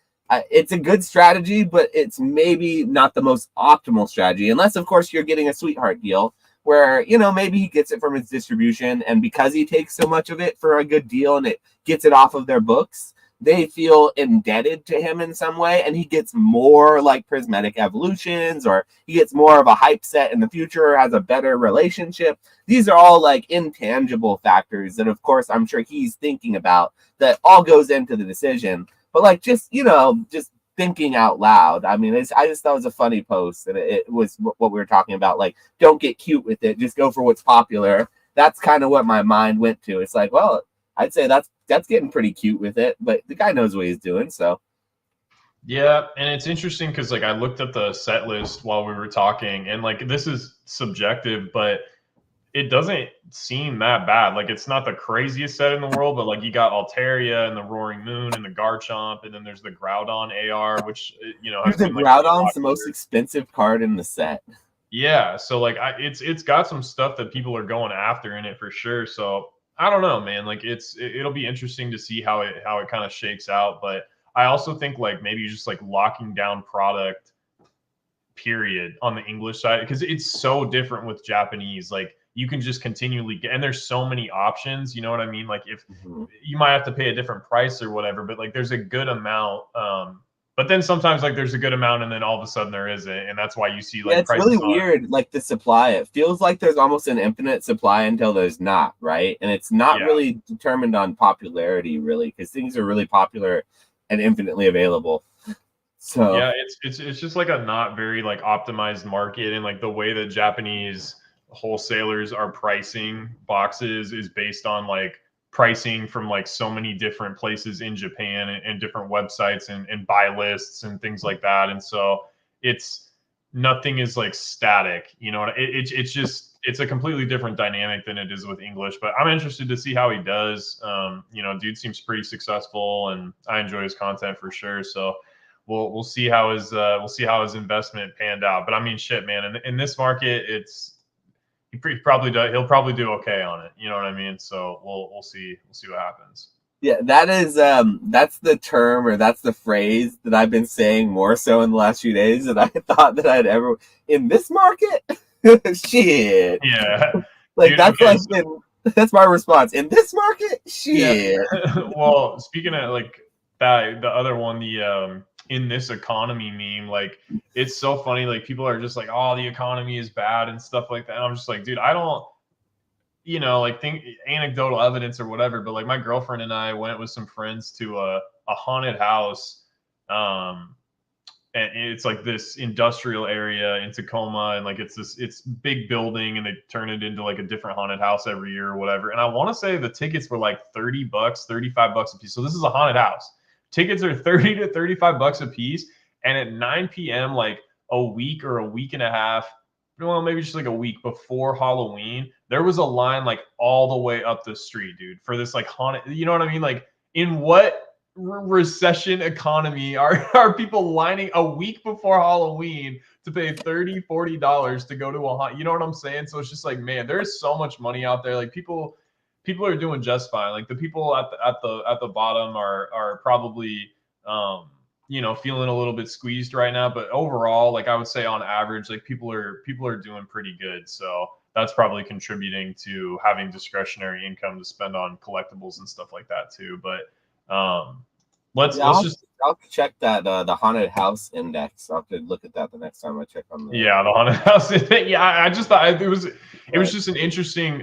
It's a good strategy, but it's maybe not the most optimal strategy, unless, of course, you're getting a sweetheart deal where, maybe he gets it from his distribution, and because he takes so much of it for a good deal and it gets it off of their books, they feel indebted to him in some way, and he gets more like Prismatic Evolutions, or he gets more of a hype set in the future, or has a better relationship. These are all like intangible factors that, of course, I'm sure he's thinking about, that all goes into the decision. But like, just thinking out loud. I mean, I just thought it was a funny post, and it was what we were talking about. Like, don't get cute with it. Just go for what's popular. That's kind of what my mind went to. It's like, well, I'd say that's getting pretty cute with it, but the guy knows what he's doing. So yeah, and it's interesting because like I looked at the set list while we were talking, and like this is subjective, but it doesn't seem that bad. Like it's not the craziest set in the world, but like you got Altaria and the Roaring Moon and the Garchomp, and then there's the Groudon AR, which has the been like really Groudon's the popular. most expensive card in the set. Yeah, so like it's got some stuff that people are going after in it for sure. So I don't know, man. Like it'll be interesting to see how it kind of shakes out. But I also think like maybe just like locking down product period on the English side, because it's so different with Japanese. Like you can just continually get, and there's so many options. You know what I mean? Like if you might have to pay a different price or whatever, but like there's a good amount. But then sometimes like there's a good amount, and then all of a sudden there isn't, and that's why you see like Yeah, it's prices really on. weird. Like the supply, it feels like there's almost an infinite supply until there's not, right? And it's not really determined on popularity, really, because things are really popular and infinitely available. So yeah, it's just like a not very like optimized market, and like the way that Japanese wholesalers are pricing boxes is based on like pricing from like so many different places in Japan, and different websites, and buy lists and things like that. And so it's nothing is like static, it's just it's a completely different dynamic than it is with English. But I'm interested to see how he does. Dude seems pretty successful, and I enjoy his content for sure. So we'll see how his investment panned out. But I mean, shit, man, in this market, he'll probably do okay on it. You know what I mean? So we'll see what happens. Yeah, that is that's the term, or that's the phrase that I've been saying more so in the last few days than I thought that I'd ever in this market. Shit. Yeah. Like Dude, that's okay, that's my response. In this market? Shit. yeah. Well, speaking of like that, the other one, the in this economy meme, like it's so funny. Like people are just like, oh, the economy is bad and stuff like that. And I'm just like, dude, I don't, like think anecdotal evidence or whatever, but like my girlfriend and I went with some friends to a haunted house. And it's like this industrial area in Tacoma, and like it's big building, and they turn it into like a different haunted house every year or whatever. And I want to say the tickets were like $30, $35 a piece. So this is a haunted house. Tickets are $30 to $35 a piece. And at 9 p.m., like a week or a week and a half, well, maybe just like a week before Halloween, there was a line like all the way up the street, dude, for this like haunted. You know what I mean? Like in what recession economy are people lining a week before Halloween to pay $30-$40 to go to a haunt? You know what I'm saying? So it's just like, man, there's so much money out there. Like people are doing just fine. Like the people at the bottom are probably feeling a little bit squeezed right now, but overall, like I would say on average, like people are doing pretty good. So that's probably contributing to having discretionary income to spend on collectibles and stuff like that too. But let's just I'll check that the haunted house index. I'll have to look at that the next time I check on the the haunted house. Yeah, I just thought it was just an interesting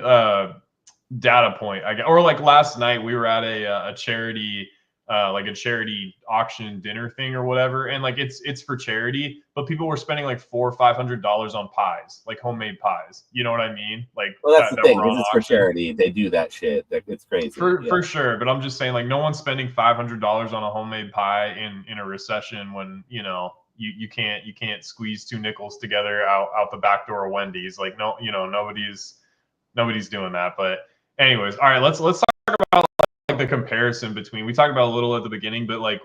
data point. Or like last night we were at a charity like a charity auction dinner thing or whatever, and like it's for charity, but people were spending like $400 or $500 on pies, like homemade pies. You know what I mean? Like well, that's the thing. were This on is for auction. charity. They do that shit. It's crazy. For sure, but I'm just saying, like, no one's spending $500 on a homemade pie in a recession when you can't squeeze two nickels together out the back door of Wendy's. Like, no, nobody's doing that. But anyways, all right, let's talk about like the comparison between, we talked about a little at the beginning, but like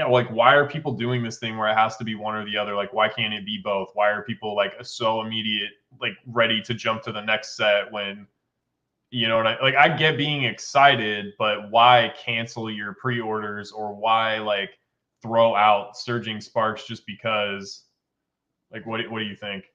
like why are people doing this thing where it has to be one or the other? Like, why can't it be both? Why are people like so immediate, like ready to jump to the next set when, I get being excited, but why cancel your pre-orders, or why like throw out Surging Sparks just because? Like, what do you think?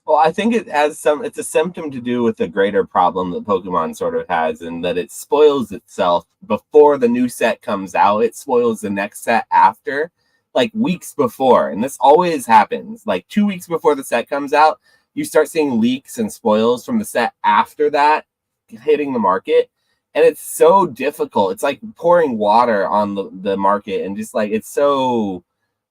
Well, I think it's a symptom to do with the greater problem that Pokemon sort of has, in that it spoils itself before the new set comes out. It spoils the next set after, like weeks before. And this always happens. Like 2 weeks before the set comes out, you start seeing leaks and spoils from the set after that hitting the market. And it's so difficult. It's like pouring water on the market, and just like it's so...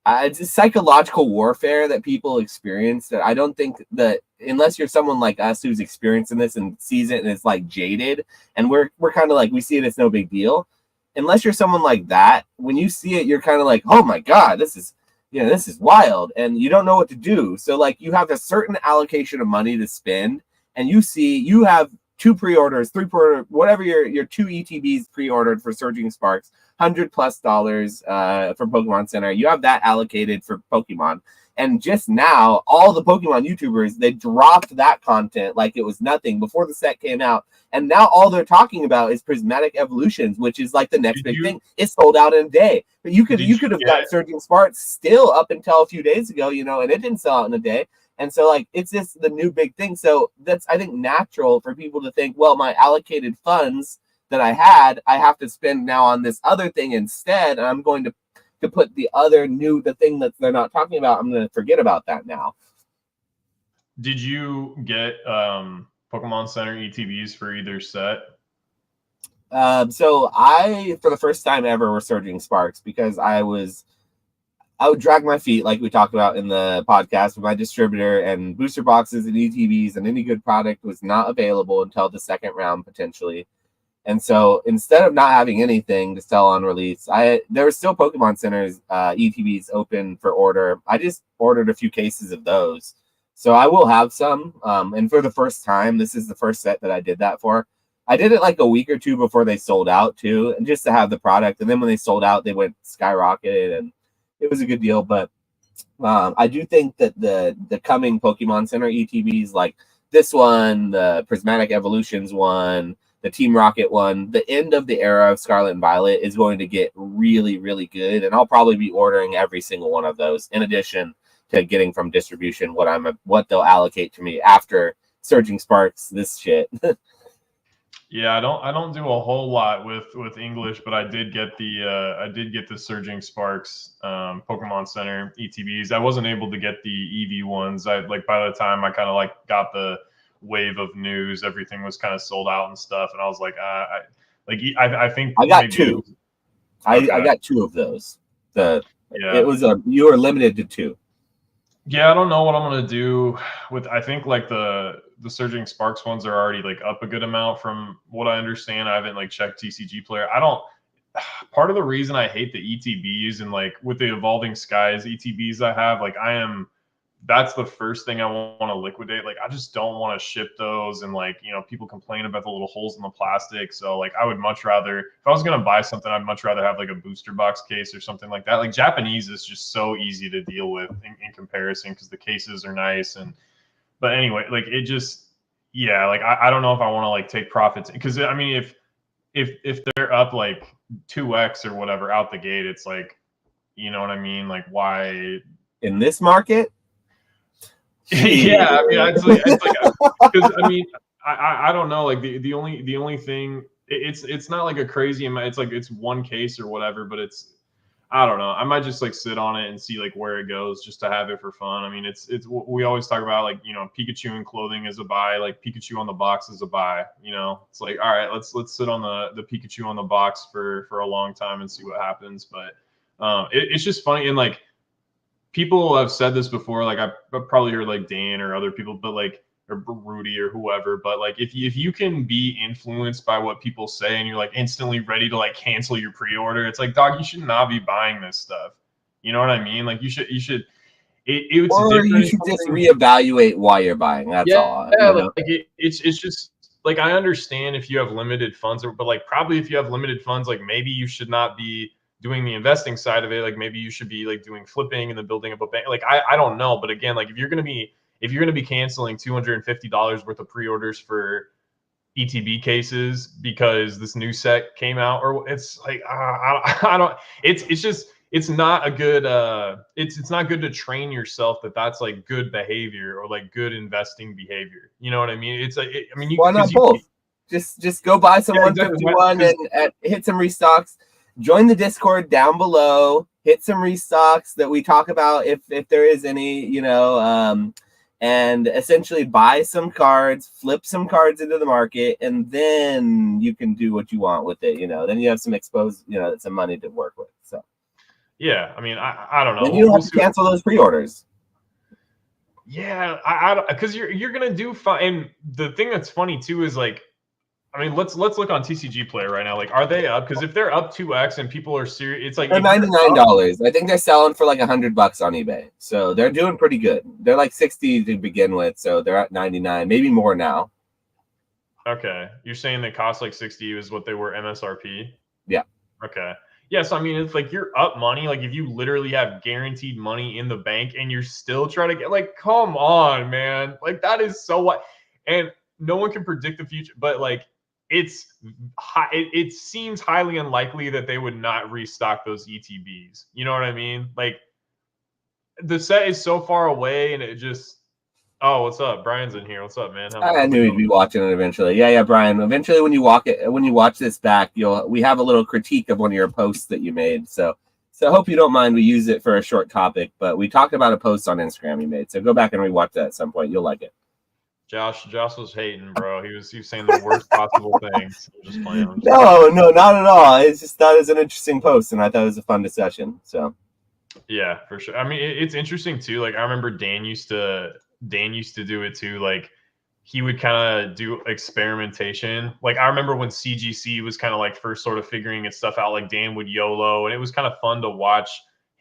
it's a psychological warfare that people experience that I don't think that, unless you're someone like us who's experiencing this and sees it and is like jaded, and we're kind of like, we see it as no big deal. Unless you're someone like that, when you see it, you're kind of like, oh my God, this is wild, and you don't know what to do. So like you have a certain allocation of money to spend, and you have 2 pre-orders, 3 pre-orders, whatever your 2 ETBs pre-ordered for Surging Sparks, $100+ from Pokemon Center. You have that allocated for Pokemon. And just now, all the Pokemon YouTubers, they dropped that content like it was nothing before the set came out. And now all they're talking about is Prismatic Evolutions, which is like the next big thing. It's sold out in a day. But you could have got Surging Sparks still up until a few days ago, and it didn't sell out in a day. And so, like, it's just the new big thing. So that's, I think, natural for people to think, well, my allocated funds that I have to spend now on this other thing instead. And I'm going to put the thing that they're not talking about, I'm going to forget about that now. Did you get Pokemon Center ETBs for either set? So I, for the first time ever, were Surging Sparks, because I would drag my feet, like we talked about in the podcast, with my distributor, and booster boxes and ETBs and any good product was not available until the second round, potentially. And so instead of not having anything to sell on release, there were still Pokemon Center's ETBs open for order. I just ordered a few cases of those. So I will have some. And for the first time, this is the first set that I did that for. I did it like a week or two before they sold out too, and just to have the product. And then when they sold out, they went skyrocketed. And it was a good deal. But I do think that the coming Pokemon Center ETBs, like this one, the Prismatic Evolutions one, the Team Rocket one, the end of the era of Scarlet and Violet is going to get really, really good, and I'll probably be ordering every single one of those in addition to getting from distribution what they'll allocate to me after Surging Sparks this shit. Yeah, I don't do a whole lot with English, but I did get the Surging Sparks Pokemon Center ETBs. I wasn't able to get the Eevee ones. I like by the time I kind of like got the wave of news, everything was kind of sold out and stuff, and I was like, I think I got maybe two. I got two of those. It was you were limited to two. Yeah, I don't know what I'm gonna do with. I think like the Surging Sparks ones are already like up a good amount from what I understand. I haven't like checked TCG Player. I don't. Part of the reason I hate the ETBs and like with the Evolving Skies ETBs I have, like that's the first thing I want to liquidate. Like, I just don't want to ship those. And like, people complain about the little holes in the plastic. So like, I would much rather, if I was going to buy something, I'd much rather have like a booster box case or something like that. Like Japanese is just so easy to deal with in comparison because the cases are nice. But anyway, like it just, yeah, like I don't know if I want to like take profits because I mean, if they're up like 2x or whatever out the gate, it's like, you know what I mean? Like why in this market? Yeah, I mean, it's like because I mean, I don't know. Like the only thing it's not like a crazy amount. It's like it's one case or whatever, but it's I don't know. I might just like sit on it and see like where it goes just to have it for fun. I mean, it's we always talk about like Pikachu in clothing is a buy, like Pikachu on the box is a buy. It's like all right, let's sit on the Pikachu on the box for a long time and see what happens. But it's just funny and like. People have said this before, like I've probably heard like Dan or other people, but like or Rudy or whoever, but like if you can be influenced by what people say and you're like instantly ready to like cancel your pre-order, it's like dog, you should not be buying this stuff. You know what I mean? Like you should it's or different. You should just reevaluate why you're buying. That's all. Yeah, like it's just like I understand if you have limited funds, but like probably if you have limited funds, like maybe you should not be doing the investing side of it. Like maybe you should be like doing flipping and then building up a bank. Like I don't know, but again, like if you're gonna be canceling $250 worth of pre-orders for ETB cases because this new set came out, or it's like I don't. It's just it's not a good. It's not good to train yourself that's like good behavior or like good investing behavior. You know what I mean? It's like I mean, why not both? Just go buy some 151 and hit some restocks. Join the Discord down below. Hit some restocks that we talk about if there is any, and essentially buy some cards, flip some cards into the market, and then you can do what you want with it. Then you have some exposed, some money to work with. So yeah, I mean, I don't know. And you don't have to cancel those pre-orders. Yeah, I because you're gonna do fine. And the thing that's funny too is like. I mean, let's look on TCG Player right now. Like, are they up? Because if they're up 2x and people are serious, it's like they're $99. I think they're selling for like $100 on eBay, so they're doing pretty good. They're like 60 to begin with, so they're at 99, maybe more now. Okay, you're saying they cost like 60 is what they were MSRP? Yeah. Okay. Yeah, so I mean, it's like you're up money. Like if you literally have guaranteed money in the bank and you're still trying to get like, come on, man. Like that is so what, and no one can predict the future, but like. It seems highly unlikely that they would not restock those ETBs. You know what I mean? Like the set is so far away, and it just. Oh, what's up? Brian's in here. What's up, man? I knew he'd be watching it eventually. Yeah, Brian. Eventually, when you watch this back, we have a little critique of one of your posts that you made. So I hope you don't mind. We use it for a short topic, but we talked about a post on Instagram you made. So go back and rewatch that at some point. You'll like it. Josh was hating, bro. He was saying the worst possible things. I'm just playing. No, not at all. It's just that is an interesting post, and I thought it was a fun discussion. So, yeah, for sure. I mean, it's interesting too. Like I remember Dan used to do it too. Like he would kind of do experimentation. Like I remember when CGC was kind of like first sort of figuring its stuff out. Like Dan would YOLO, and it was kind of fun to watch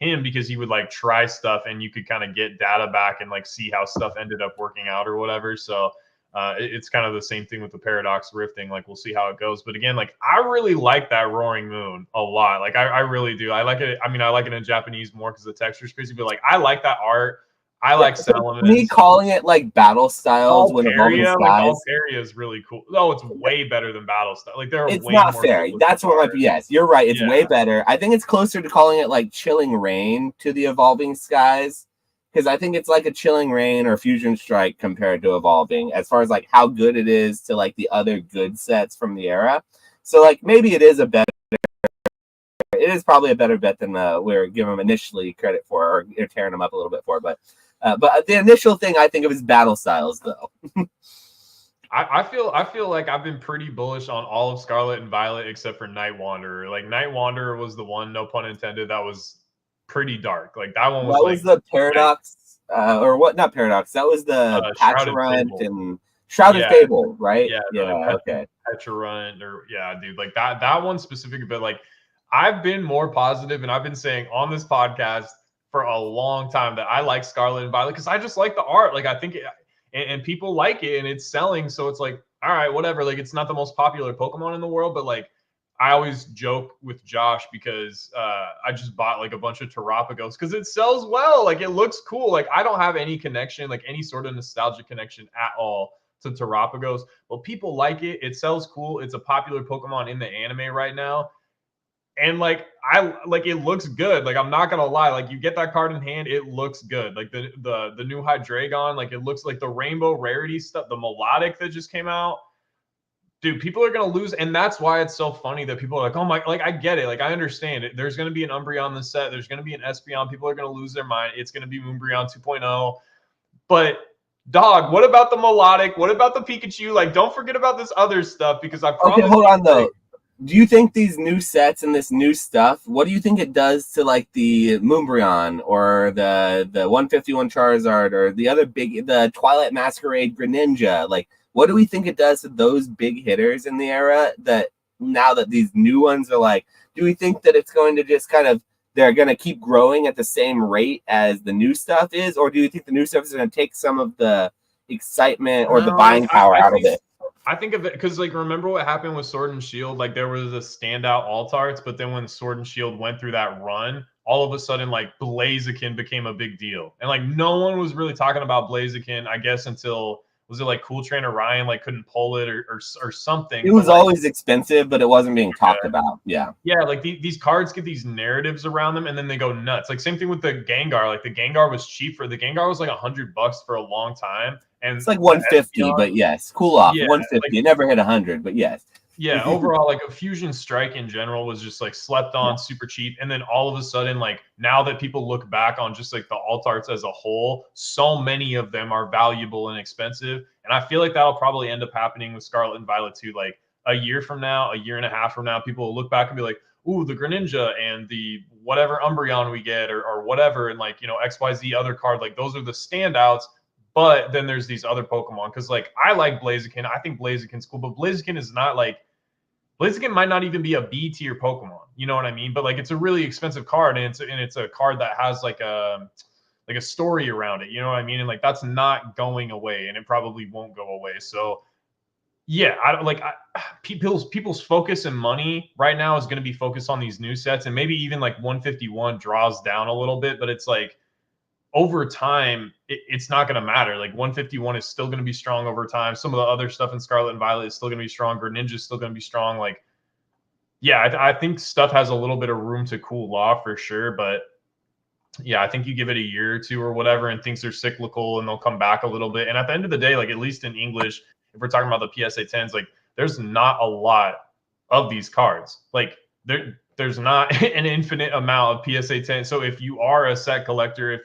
him because he would like try stuff and you could kind of get data back and like see how stuff ended up working out or whatever. So It's kind of the same thing with the Paradox Rifting. Like, we'll see how it goes. But again, like, I really like that Roaring Moon a lot. Like, I really do. I like it. I mean, I like it in Japanese more because the texture is crazy. But like, I like that art. I like Salamence. Me calling it like battle styles when evolving skies. Like Valkyria is really cool. No, it's way better than battle style. Like, there are it's way not more fair. That's what might be. Yes, you're right. It's way better. I think it's closer to calling it like Chilling Rain to the evolving skies, because I think it's like a Chilling Rain or Fusion Strike compared to evolving, as far as like how good it is to like the other good sets from the era. So like maybe it is a better. It is probably a better bet than we were giving them initially credit for, or tearing them up a little bit for. But the initial thing I think of is battle styles, though. I feel like I've been pretty bullish on all of Scarlet and Violet except for Night Wanderer. Like, Night Wanderer was the one, no pun intended, that was pretty dark. Like, that one was that was the Paradox, or what? Not Paradox. That was the Patcharunt and Shrouded Fable, right? Okay. Patcharunt, or dude, like that one specific. But like, I've been more positive, and I've been saying on this podcast for a long time that I like Scarlet and Violet because I just like the art. Like, I think and people like it and it's selling. So it's like, all right, whatever. Like, it's not the most popular Pokemon in the world, but like, I always joke with Josh because I just bought like a bunch of Terapagos because it sells well. Like, it looks cool. Like, I don't have any connection, like any sort of nostalgia connection at all to Terapagos. Well, people like it. It sells cool. It's a popular Pokemon in the anime right now. And like, it looks good. Like, I'm not gonna lie. Like, you get that card in hand, it looks good. Like the new Hydreigon, like, it looks like the rainbow rarity stuff, the melodic that just came out. Dude, people are gonna lose, and that's why it's so funny that people are like, oh my, like, I get it. Like, I understand it. There's gonna be an Umbreon in the set, there's gonna be an Espeon, people are gonna lose their mind. It's gonna be Moonbreon 2.0. But dog, what about the melodic? What about the Pikachu? Like, don't forget about this other stuff because I promise. Okay, hold on though. Do you think these new sets and this new stuff, what do you think it does to like the Moonbreon or the 151 Charizard or the Twilight Masquerade Greninja? Like, what do we think it does to those big hitters in the era that now that these new ones are like, do we think that it's going to just kind of, they're going to keep growing at the same rate as the new stuff is? Or do you think the new stuff is going to take some of the excitement or the buying power out of it? I think of it because, like, remember what happened with Sword and Shield? Like, there was a standout Altarts, but then when Sword and Shield went through that run, all of a sudden, like, Blaziken became a big deal. And, like, no one was really talking about Blaziken, I guess, until, was it, like, Cool Trainer Ryan, like, couldn't pull it or something? It was always expensive, but it wasn't being talked about. Yeah. Yeah, like, these cards get these narratives around them, and then they go nuts. Like, same thing with the Gengar. Like, the Gengar was cheap the Gengar was, like, $100 for a long time. And it's like 150, but yes, cool off. 150. Like, it never hit 100, but yes. Yeah, overall, like, a Fusion Strike in general was just like slept on, super cheap. And then all of a sudden, like, now that people look back on just like the Altarts as a whole, so many of them are valuable and expensive. And I feel like that'll probably end up happening with Scarlet and Violet too. Like, a year from now, a year and a half from now, people will look back and be like, ooh, the Greninja and the whatever Umbreon we get or whatever. And like, you know, XYZ other card, like, those are the standouts. But then there's these other Pokemon because, like, I like Blaziken. I think Blaziken's cool, but Blaziken is not like, Blaziken might not even be a B tier Pokemon. You know what I mean? But like, it's a really expensive card, and it's a card that has like a story around it. You know what I mean? And like, that's not going away, and it probably won't go away. So yeah, people's focus and money right now is going to be focused on these new sets, and maybe even like 151 draws down a little bit, but it's like, over time, it's not going to matter. Like, 151 is still going to be strong over time. Some of the other stuff in Scarlet and Violet is still going to be strong. Greninja is still going to be strong. Like, yeah, I think stuff has a little bit of room to cool off for sure. But yeah, I think you give it a year or two or whatever, and things are cyclical and they'll come back a little bit. And at the end of the day, like, at least in English, if we're talking about the PSA 10s, like, there's not a lot of these cards. Like, there's not an infinite amount of PSA 10. So if you are a set collector,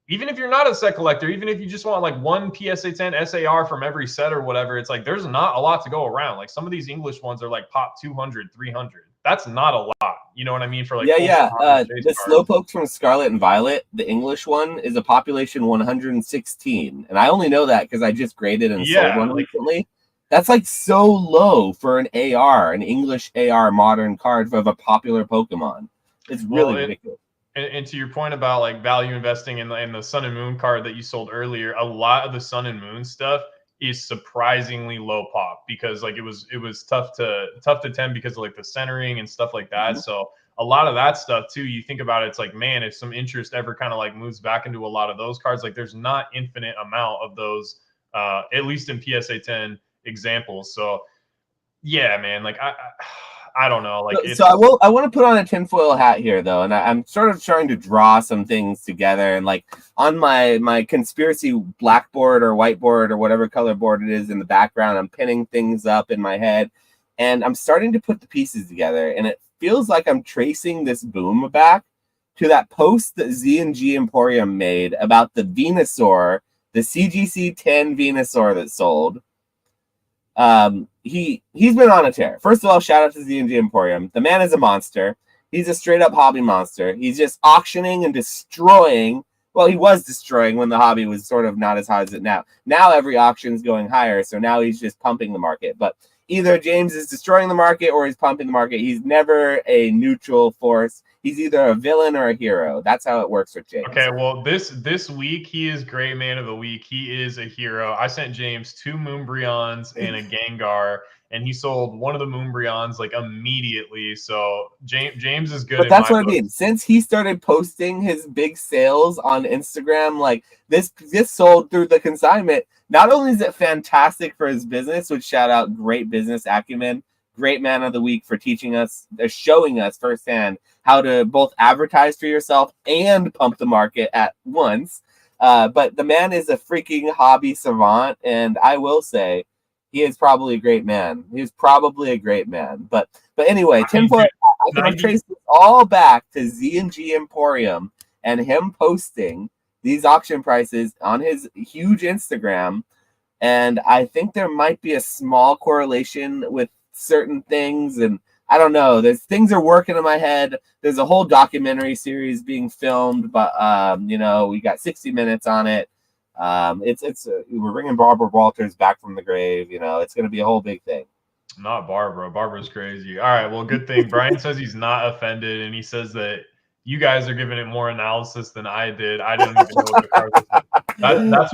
even if you're not a set collector, even if you just want like one PSA 10 SAR from every set or whatever, it's like, there's not a lot to go around. Like, some of these English ones are like pop 200, 300. That's not a lot. You know what I mean? For like, the Slowpoke from Scarlet and Violet, the English one, is a population 116. And I only know that because I just graded and sold one recently. That's like so low for an AR, an English AR modern card of a popular Pokemon. It's really ridiculous. And to your point about like value investing in the Sun and Moon card that you sold earlier, a lot of the Sun and Moon stuff is surprisingly low pop, because like it was tough to 10 because of like the centering and stuff like that. So a lot of that stuff too, you think about it, it's like, man, if some interest ever kind of like moves back into a lot of those cards, like there's not infinite amount of those, at least in PSA 10 examples. So yeah, man, like I don't know, like So I want to put on a tinfoil hat here though, and I'm sort of trying to draw some things together, and like on my conspiracy blackboard or whiteboard or whatever color board it is in the background, I'm pinning things up in my head, and I'm starting to put the pieces together, and it feels like I'm tracing this boom back to that post that Z&G Emporium made about the Venusaur, the CGC 10 Venusaur that sold. He's been on a tear. First of all, shout out to Z&G Emporium. The man is a monster. He's a straight up hobby monster. He's just auctioning and destroying. Well, he was destroying when the hobby was sort of not as high as it now. Now every auction is going higher, so now he's just pumping the market. But either James is destroying the market or he's pumping the market. He's never a neutral force. He's either a villain or a hero. That's how it works with James. Okay, well, this week he is Great Man of the Week. He is a hero. I sent James 2 Moonbreons and a Gengar, and he sold one of the Moonbreons like immediately. So James is good. But that's what I mean. Since he started posting his big sales on Instagram, like this sold through the consignment. Not only is it fantastic for his business, which shout out, great business acumen, Great Man of the Week for teaching us, showing us firsthand how to both advertise for yourself and pump the market at once. But the man is a freaking hobby savant, and I will say he is probably a great man. He's probably a great man. But anyway, tinfoil, I can trace this all back to Z&G Emporium and him posting these auction prices on his huge Instagram. And I think there might be a small correlation with certain things, and I don't know. There's things are working in my head. There's a whole documentary series being filmed, but we got 60 minutes on it. We're bringing Barbara Walters back from the grave. It's going to be a whole big thing. Not Barbara. Barbara's crazy. All right, well, good thing. Brian says he's not offended, and he says that you guys are giving it more analysis than I did. I didn't even know what the card was. That's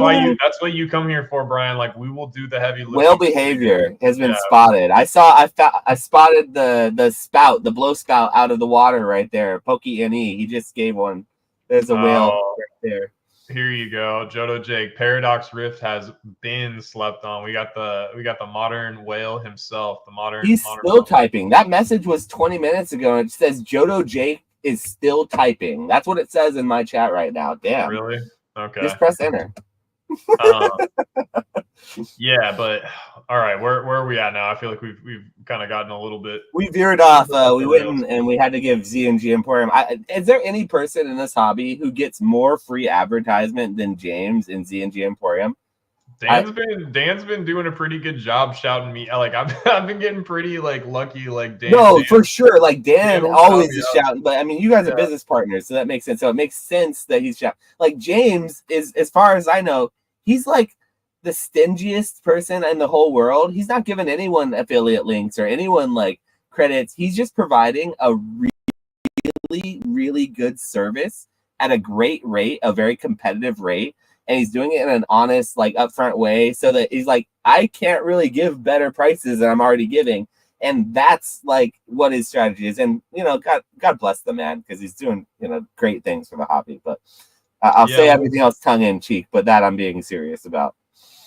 why you come here for, Brian. Like, we will do the heavy lifting. Whale behavior has been spotted. I spotted the spout, the blow spout out of the water right there. Pokey NE. He just gave one. There's a whale right there. Here you go, Jodo Jake. Paradox Rift has been slept on. We got the modern whale himself. He's still typing. That message was 20 minutes ago, and it says Jodo Jake is still typing. That's what it says in my chat right now. Damn. Really? Okay. Just press enter. Yeah, but all right, where are we at now? I feel like we've kind of gotten a little bit. We veered off. We went and we had to give Z&G Emporium. Is there any person in this hobby who gets more free advertisement than James in Z&G Emporium? Dan's been doing a pretty good job shouting me. Like I've been getting pretty like lucky. Like Dan. No, for sure. Like Dan always is shouting. But I mean, you guys are business partners, so that makes sense. So it makes sense that he's shouting. Like James is, as far as I know, he's like the stingiest person in the whole world. He's not giving anyone affiliate links or anyone like credits. He's just providing a really, really good service at a great rate, a very competitive rate. And he's doing it in an honest, like upfront way, so that he's like, I can't really give better prices than I'm already giving. And that's like what his strategy is. And, God bless the man, because he's doing, great things for the hobby. But I'll say everything else tongue in cheek, but that I'm being serious about.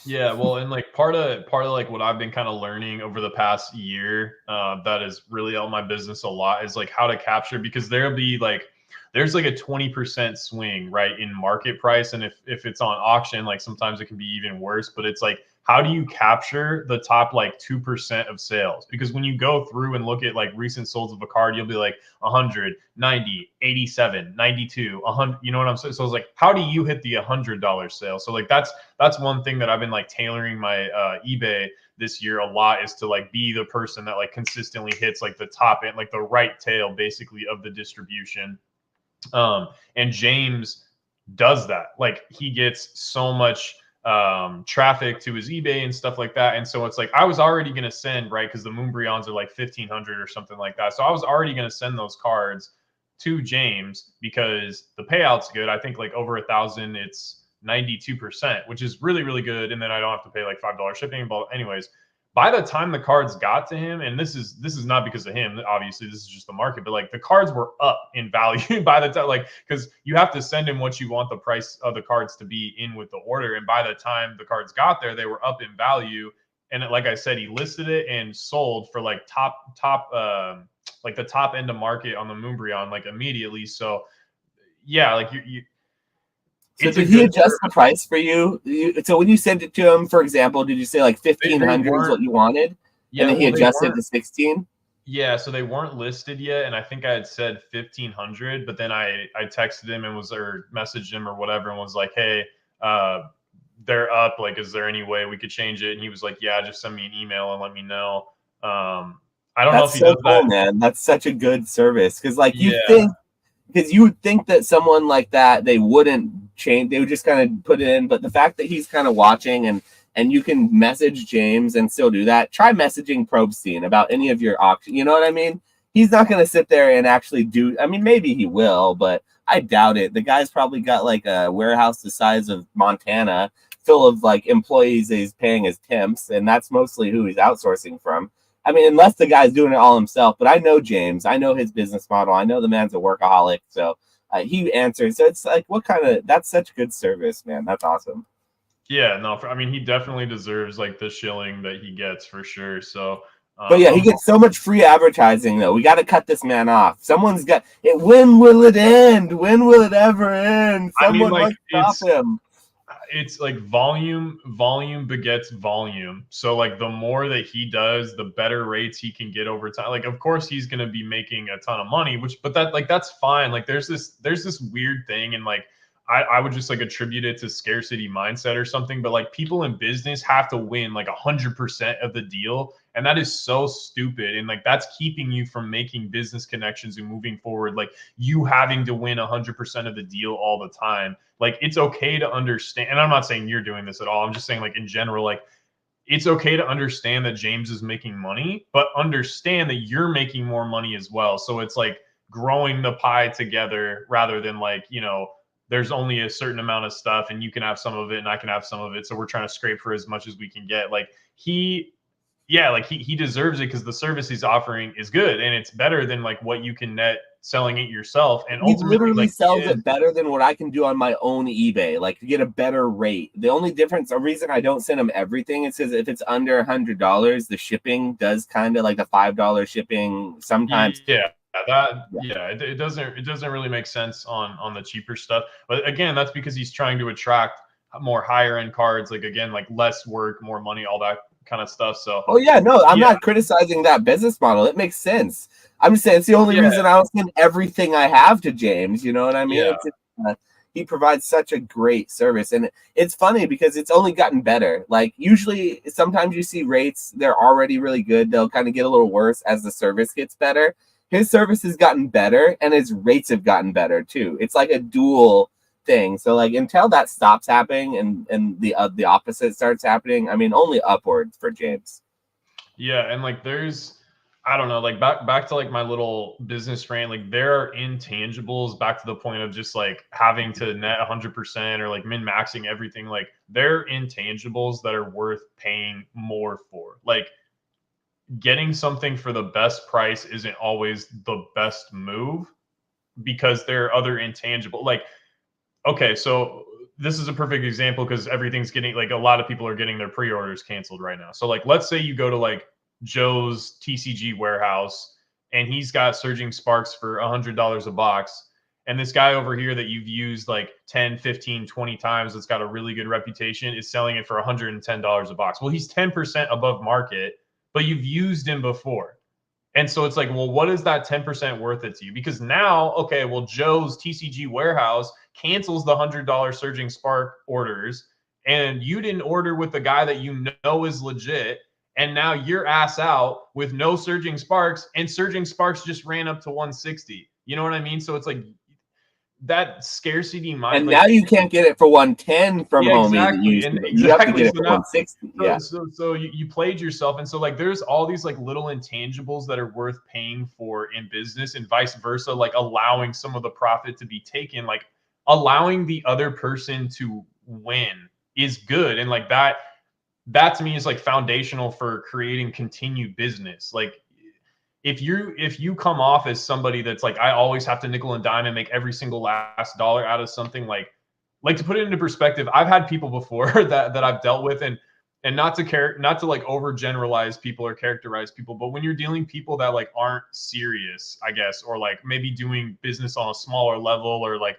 Yeah, well, and like part of like what I've been kind of learning over the past year, that has really helped my business a lot, is like how to capture, because there's like a 20% swing, right, in market price. And if it's on auction, like sometimes it can be even worse, but it's like, how do you capture the top like 2% of sales? Because when you go through and look at like recent solds of a card, you'll be like 100, 90, 87, 92, 100, you know what I'm saying? So it's like, how do you hit the $100 sale? So like, that's one thing that I've been like tailoring my eBay this year a lot, is to like be the person that like consistently hits like the top end, like the right tail basically of the distribution. And James does that. Like he gets so much traffic to his eBay and stuff like that. And so it's like, I was already going to send, right, because the Moonbreons are like 1,500 or something like that. So I was already going to send those cards to James because the payout's good. I think like over 1,000, it's 92%, which is really, really good. And then I don't have to pay like $5 shipping. But anyways, by the time the cards got to him, and this is not because of him, obviously, this is just the market, but like the cards were up in value by the time, like, because you have to send him what you want the price of the cards to be in with the order. And by the time the cards got there, they were up in value. And like I said, he listed it and sold for like like the top end of market on the Moonbreon, like immediately. So yeah, like you So it's a did he good adjust the service. price for you? So when you sent it to him, for example, did you say like They 1,500 is weren't. what you wanted, and Yeah, then he well, they adjusted weren't. to 16? Yeah, so they weren't listed yet, and I think I had said 1,500, but then I texted him and was or messaged him or whatever and was like, hey, uh, they're up. Like, is there any way we could change it? And he was like, yeah, just send me an email and let me know. I don't know if That's he so does cool, that. man. That's such a good service because, like, Yeah, you would think that someone like that they wouldn't change, they would just kind of put it in. But the fact that he's kind of watching and you can message James and still do that. Try messaging Probstein about any of your auction. You know what I mean? He's not going to sit there and actually do. I mean, maybe he will, but I doubt it. The guy's probably got like a warehouse the size of Montana, full of like employees that he's paying as temps, and that's mostly who he's outsourcing from. I mean, unless the guy's doing it all himself. But I know James. I know his business model. I know the man's a workaholic. So he answers. So it's like, what kind of? That's such good service, man. That's awesome. yeah, no, I mean, he definitely deserves like the shilling that he gets for sure. So But yeah, he I'm gets so much free advertising though. We got to cut this man off. Someone's got it. When will it end? When will it ever end? I mean, Someone like must stop him. it's like volume begets volume. So like the more that he does, the better rates he can get over time. Like of course he's going to be making a ton of money, which but that like that's fine. Like there's this weird thing, and like I would just like attribute it to scarcity mindset or something. But like people in business have to win like 100% of the deal, and that is so stupid. And like that's keeping you from making business connections and moving forward. Like you having to win 100% of the deal all the time. Like it's okay to understand, and I'm not saying you're doing this at all. I'm just saying like in general, like it's okay to understand that James is making money, but understand that you're making more money as well. So it's like growing the pie together rather than like, there's only a certain amount of stuff and you can have some of it and I can have some of it. So we're trying to scrape for as much as we can get. Like he deserves it because the service he's offering is good and it's better than like what you can net selling it yourself. And He ultimately, literally like he sells is. it better than what I can do on my own eBay, like to get a better rate. The only difference, a reason I don't send him everything, is because if it's under $100, the shipping does kind of like the $5 shipping sometimes. Yeah, it doesn't really make sense on the cheaper stuff. But again, that's because he's trying to attract more higher end cards, like again, like less work, more money, all that kind of stuff. So Oh yeah, no, I'm yeah, not criticizing that business model. It makes sense. I'm just saying it's the only yeah, reason I don't send everything I have to James. You know what I mean? yeah, It's just, he provides such a great service, and it's funny because it's only gotten better. Like usually, sometimes you see rates they're already really good. They'll kind of get a little worse as the service gets better. His service has gotten better, and his rates have gotten better too. It's like a dual thing. So like until that stops happening and the opposite starts happening, I mean only upwards for James. yeah. And like I don't know, like back to like my little business rant, like there are intangibles back to the point of just like having to net 100% or like min maxing everything. Like there are intangibles that are worth paying more for. Like getting something for the best price isn't always the best move because there are other intangible like okay, so this is a perfect example because everything's getting like a lot of people are getting their pre-orders canceled right now. So like let's say you go to like Joe's TCG warehouse and he's got surging sparks for $100 a box, and this guy over here that you've used like 10, 15, 20 times that's got a really good reputation is selling it for $110 a box. Well, he's 10% above market, but you've used him before. And so it's like, well, what is that 10% worth it to you? Because now, okay, well, Joe's TCG warehouse cancels the $100 Surging Spark orders, and you didn't order with the guy that you know is legit. And now you're ass out with no Surging Sparks, and Surging Sparks just ran up to 160. You know what I mean? So it's like that scarcity mind, And like now you can't get it for 110 from yeah, homie that exactly. you And you have to exactly. get it So for now 160. so Yeah. so you played yourself. And so like there's all these like little intangibles that are worth paying for in business and vice versa, like allowing some of the profit to be taken, like allowing the other person to win is good. And like that to me is like foundational for creating continued business. Like if you come off as somebody that's like, I always have to nickel and dime and make every single last dollar out of something, like to put it into perspective, I've had people before that I've dealt with, and not to like overgeneralize people or characterize people, but when you're dealing people that like aren't serious, I guess, or like maybe doing business on a smaller level, or like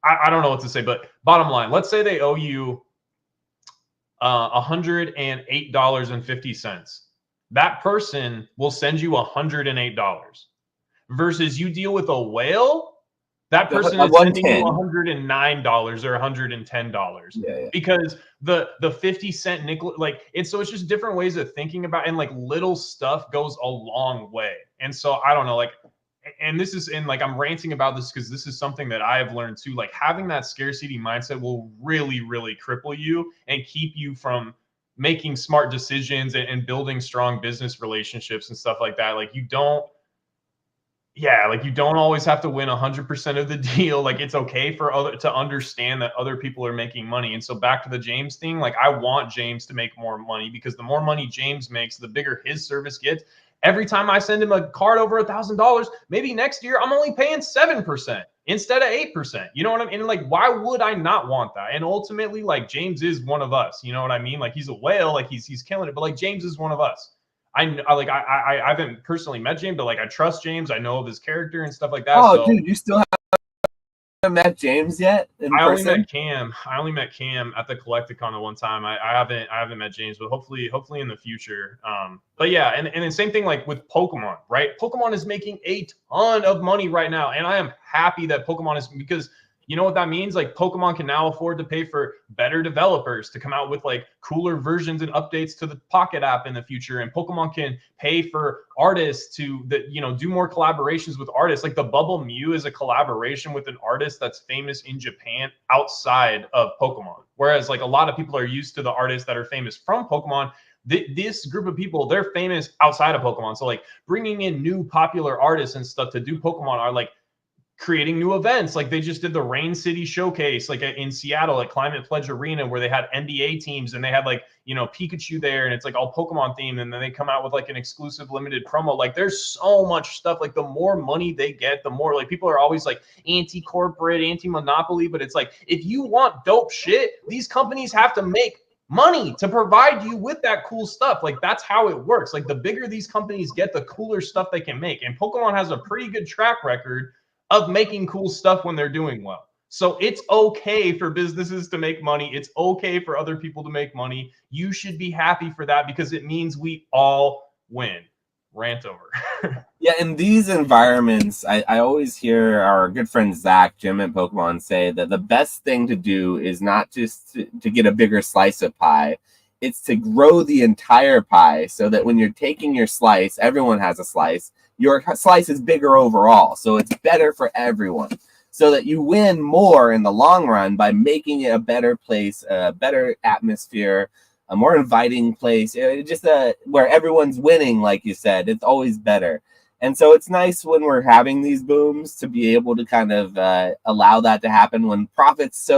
I don't know what to say, but bottom line, let's say they owe you $108.50. That person will send you $108 versus you deal with a whale. That person is sending you $109 or $110 because the 50-cent nickel, like it's just different ways of thinking about it, and like little stuff goes a long way. And so I don't know, like, and this is in like, I'm ranting about this because this is something that I have learned too. Like having that scarcity mindset will really, really cripple you and keep you from making smart decisions and building strong business relationships and stuff like that. Like you don't always have to win 100% of the deal. Like it's okay to understand that other people are making money. And so back to the James thing, like I want James to make more money, because the more money James makes, the bigger his service gets. Every time I send him a card over $1,000, maybe next year I'm only paying 7% instead of 8%. You know what I mean? Like, why would I not want that? And ultimately, like James is one of us. You know what I mean? Like he's a whale, like he's killing it, but like James is one of us. I haven't personally met James, but like I trust James. I know of his character and stuff like that. Oh, so, dude, you still haven't met James yet in person? I only met Cam at the Collecticon the one time. I haven't met James, but hopefully in the future. But yeah, and the same thing like with Pokemon, right? Pokemon is making a ton of money right now, and I am happy that Pokemon is, because you know what that means? Like Pokemon can now afford to pay for better developers to come out with like cooler versions and updates to the Pocket app in the future. And Pokemon can pay for artists to do more collaborations with artists. Like the Bubble Mew is a collaboration with an artist that's famous in Japan outside of Pokemon. Whereas like a lot of people are used to the artists that are famous from Pokemon. This group of people, they're famous outside of Pokemon. So like bringing in new popular artists and stuff to do Pokemon are like creating new events. Like they just did the Rain City Showcase like in Seattle at Climate Pledge Arena, where they had NBA teams and they had like Pikachu there, and it's like all Pokemon themed, and then they come out with like an exclusive limited promo. Like there's so much stuff. Like the more money they get, the more, like, people are always like anti-corporate, anti-monopoly, but it's like, if you want dope shit, these companies have to make money to provide you with that cool stuff. Like that's how it works. Like the bigger these companies get, the cooler stuff they can make, and Pokemon has a pretty good track record of making cool stuff when they're doing well. So it's okay for businesses to make money. It's okay for other people to make money. You should be happy for that, because it means we all win. Rant over. Yeah, in these environments, I always hear our good friend Zach, Jim at Pokemon, say that the best thing to do is not just to get a bigger slice of pie. It's to grow the entire pie so that when you're taking your slice, everyone has a slice. Your slice is bigger overall, so it's better for everyone, so that you win more in the long run by making it a better place, a better atmosphere, a more inviting place, just where everyone's winning. Like you said, it's always better. And so it's nice when we're having these booms to be able to kind of allow that to happen when profits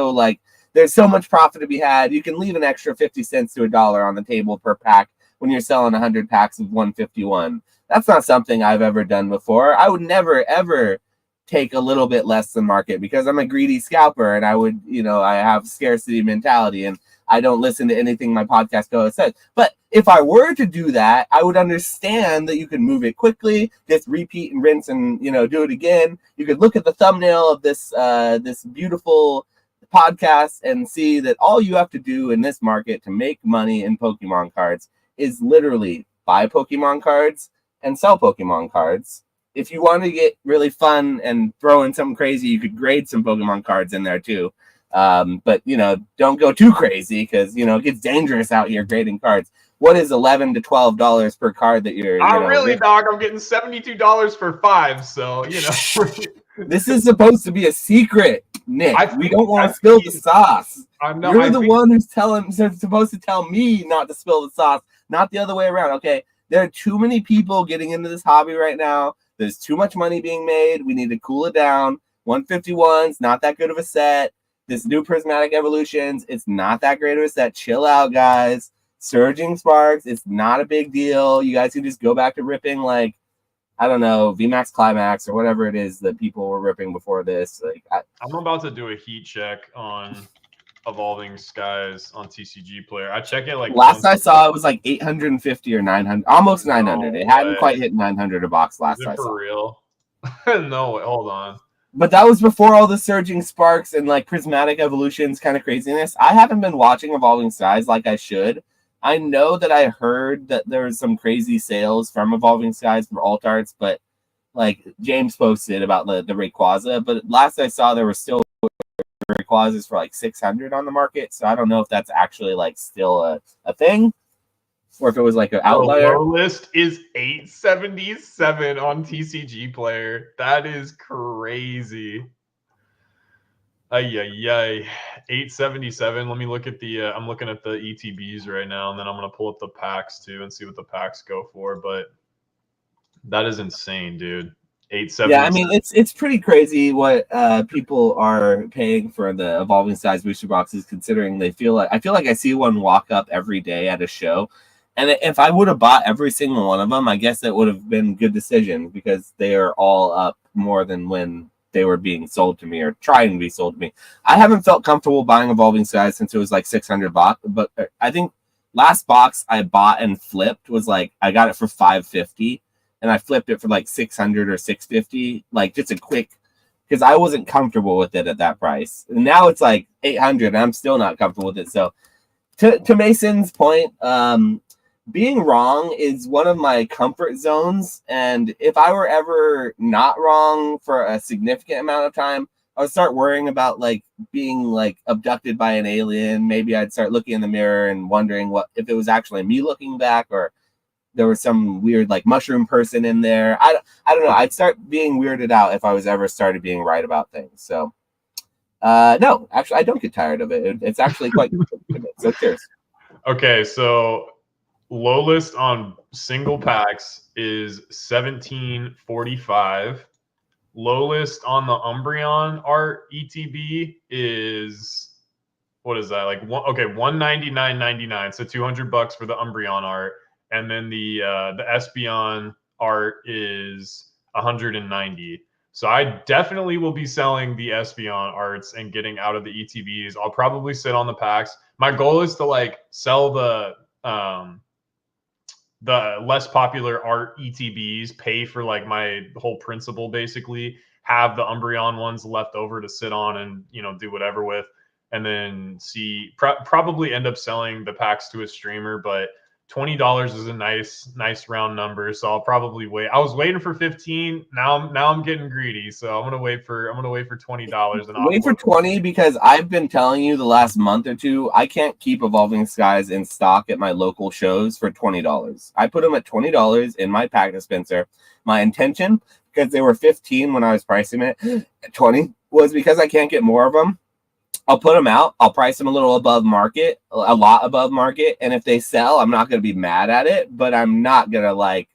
there's so much profit to be had. You can leave an extra 50 cents to $1 on the table per pack when you're selling 100 packs of 151. That's not something I've ever done before. I would never, ever take a little bit less than market, because I'm a greedy scalper, and I have scarcity mentality, and I don't listen to anything my podcast co-host says. But if I were to do that, I would understand that you can move it quickly, just repeat and rinse and, do it again. You could look at the thumbnail of this beautiful podcast and see that all you have to do in this market to make money in Pokemon cards is literally buy Pokemon cards and sell Pokemon cards. If you want to get really fun and throw in something crazy, you could grade some Pokemon cards in there too. But don't go too crazy, because it gets dangerous out here grading cards. What is $11 to $12 per card that you're? Dog, I'm getting $72 for 5. So this is supposed to be a secret, Nick. We don't want to spill the sauce. You're the one who's supposed to tell me not to spill the sauce, not the other way around. Okay, there are too many people getting into this hobby right now. There's too much money being made. We need to cool it down. 151's not that good of a set. this new prismatic evolutions, it's not that great of a set. Chill out, guys. Surging Sparks, it's not a big deal. You guys can just go back to ripping, like, I don't know, VMAX Climax or whatever it is that people were ripping before this. Like, I'm about to do a heat check on Evolving Skies on TCG Player. I check it like last I saw, it was like 850 or 900, almost 900. No It hadn't way. quite hit 900 a box last Is I it for saw. real? No way. Hold on. But that was before all the Surging Sparks and like Prismatic Evolutions kind of craziness. I haven't been watching Evolving Skies like I should. I know that I heard that there was some crazy sales from Evolving Skies for alt arts, but like James posted about the Rayquaza. But last I saw, there were still Rayquazas for like 600 on the market. So I don't know if that's actually like still a thing, or if it was like an outlier. The low list is 877 on TCG Player. That is crazy. Ay, 877. Let me look at the I'm looking at the ETBs right now, and then I'm gonna pull up the packs too and see what the packs go for. But that is insane, dude. 877. Yeah, I mean it's pretty crazy what people are paying for the Evolving Size booster boxes, considering I feel like I see one walk up every day at a show. And if I would have bought every single one of them, I guess that would have been a good decision, because they are all up more than when they were being sold to me or trying to be sold to me. I haven't felt comfortable buying Evolving Skies since it was like 600 bucks, but I think last box I bought and flipped was like, I got it for 550 and I flipped it for like 600 or 650, like just a quick, because I wasn't comfortable with it at that price. And now it's like 800 and I'm still not comfortable with it. So to Mason's point, being wrong is one of my comfort zones. And if I were ever not wrong for a significant amount of time, I would start worrying about like being like abducted by an alien. Maybe I'd start looking in the mirror and wondering what if it was actually me looking back, or there was some weird like mushroom person in there. I don't know. I'd start being weirded out if I was ever started being right about things. So no, actually I don't get tired of it. It's actually quite good. So cheers. Okay, so low list on single packs is 1745. Low list on the Umbreon art ETB is, what is that? Like $199.99. So $200 for the Umbreon art, and then the Espeon art is 190. So I definitely will be selling the Espeon arts and getting out of the ETBs. I'll probably sit on the packs. My goal is to like sell the less popular art ETBs, pay for like my whole principal, basically have the Umbreon ones left over to sit on and, you know, do whatever with, and then see probably end up selling the packs to a streamer. But $20 is a nice round number, so I'll probably wait. I was waiting for 15. Now I'm getting greedy, so I'm gonna wait for $20 and wait for 20, because I've been telling you the last month or two I can't keep Evolving Skies in stock at my local shows for $20. I put them at $20 in my pack dispenser. My intention, because they were 15 when I was pricing it at 20, was because I can't get more of them. I'll put them out. I'll price them a little above market, a lot above market. And if they sell, I'm not going to be mad at it, but I'm not going to like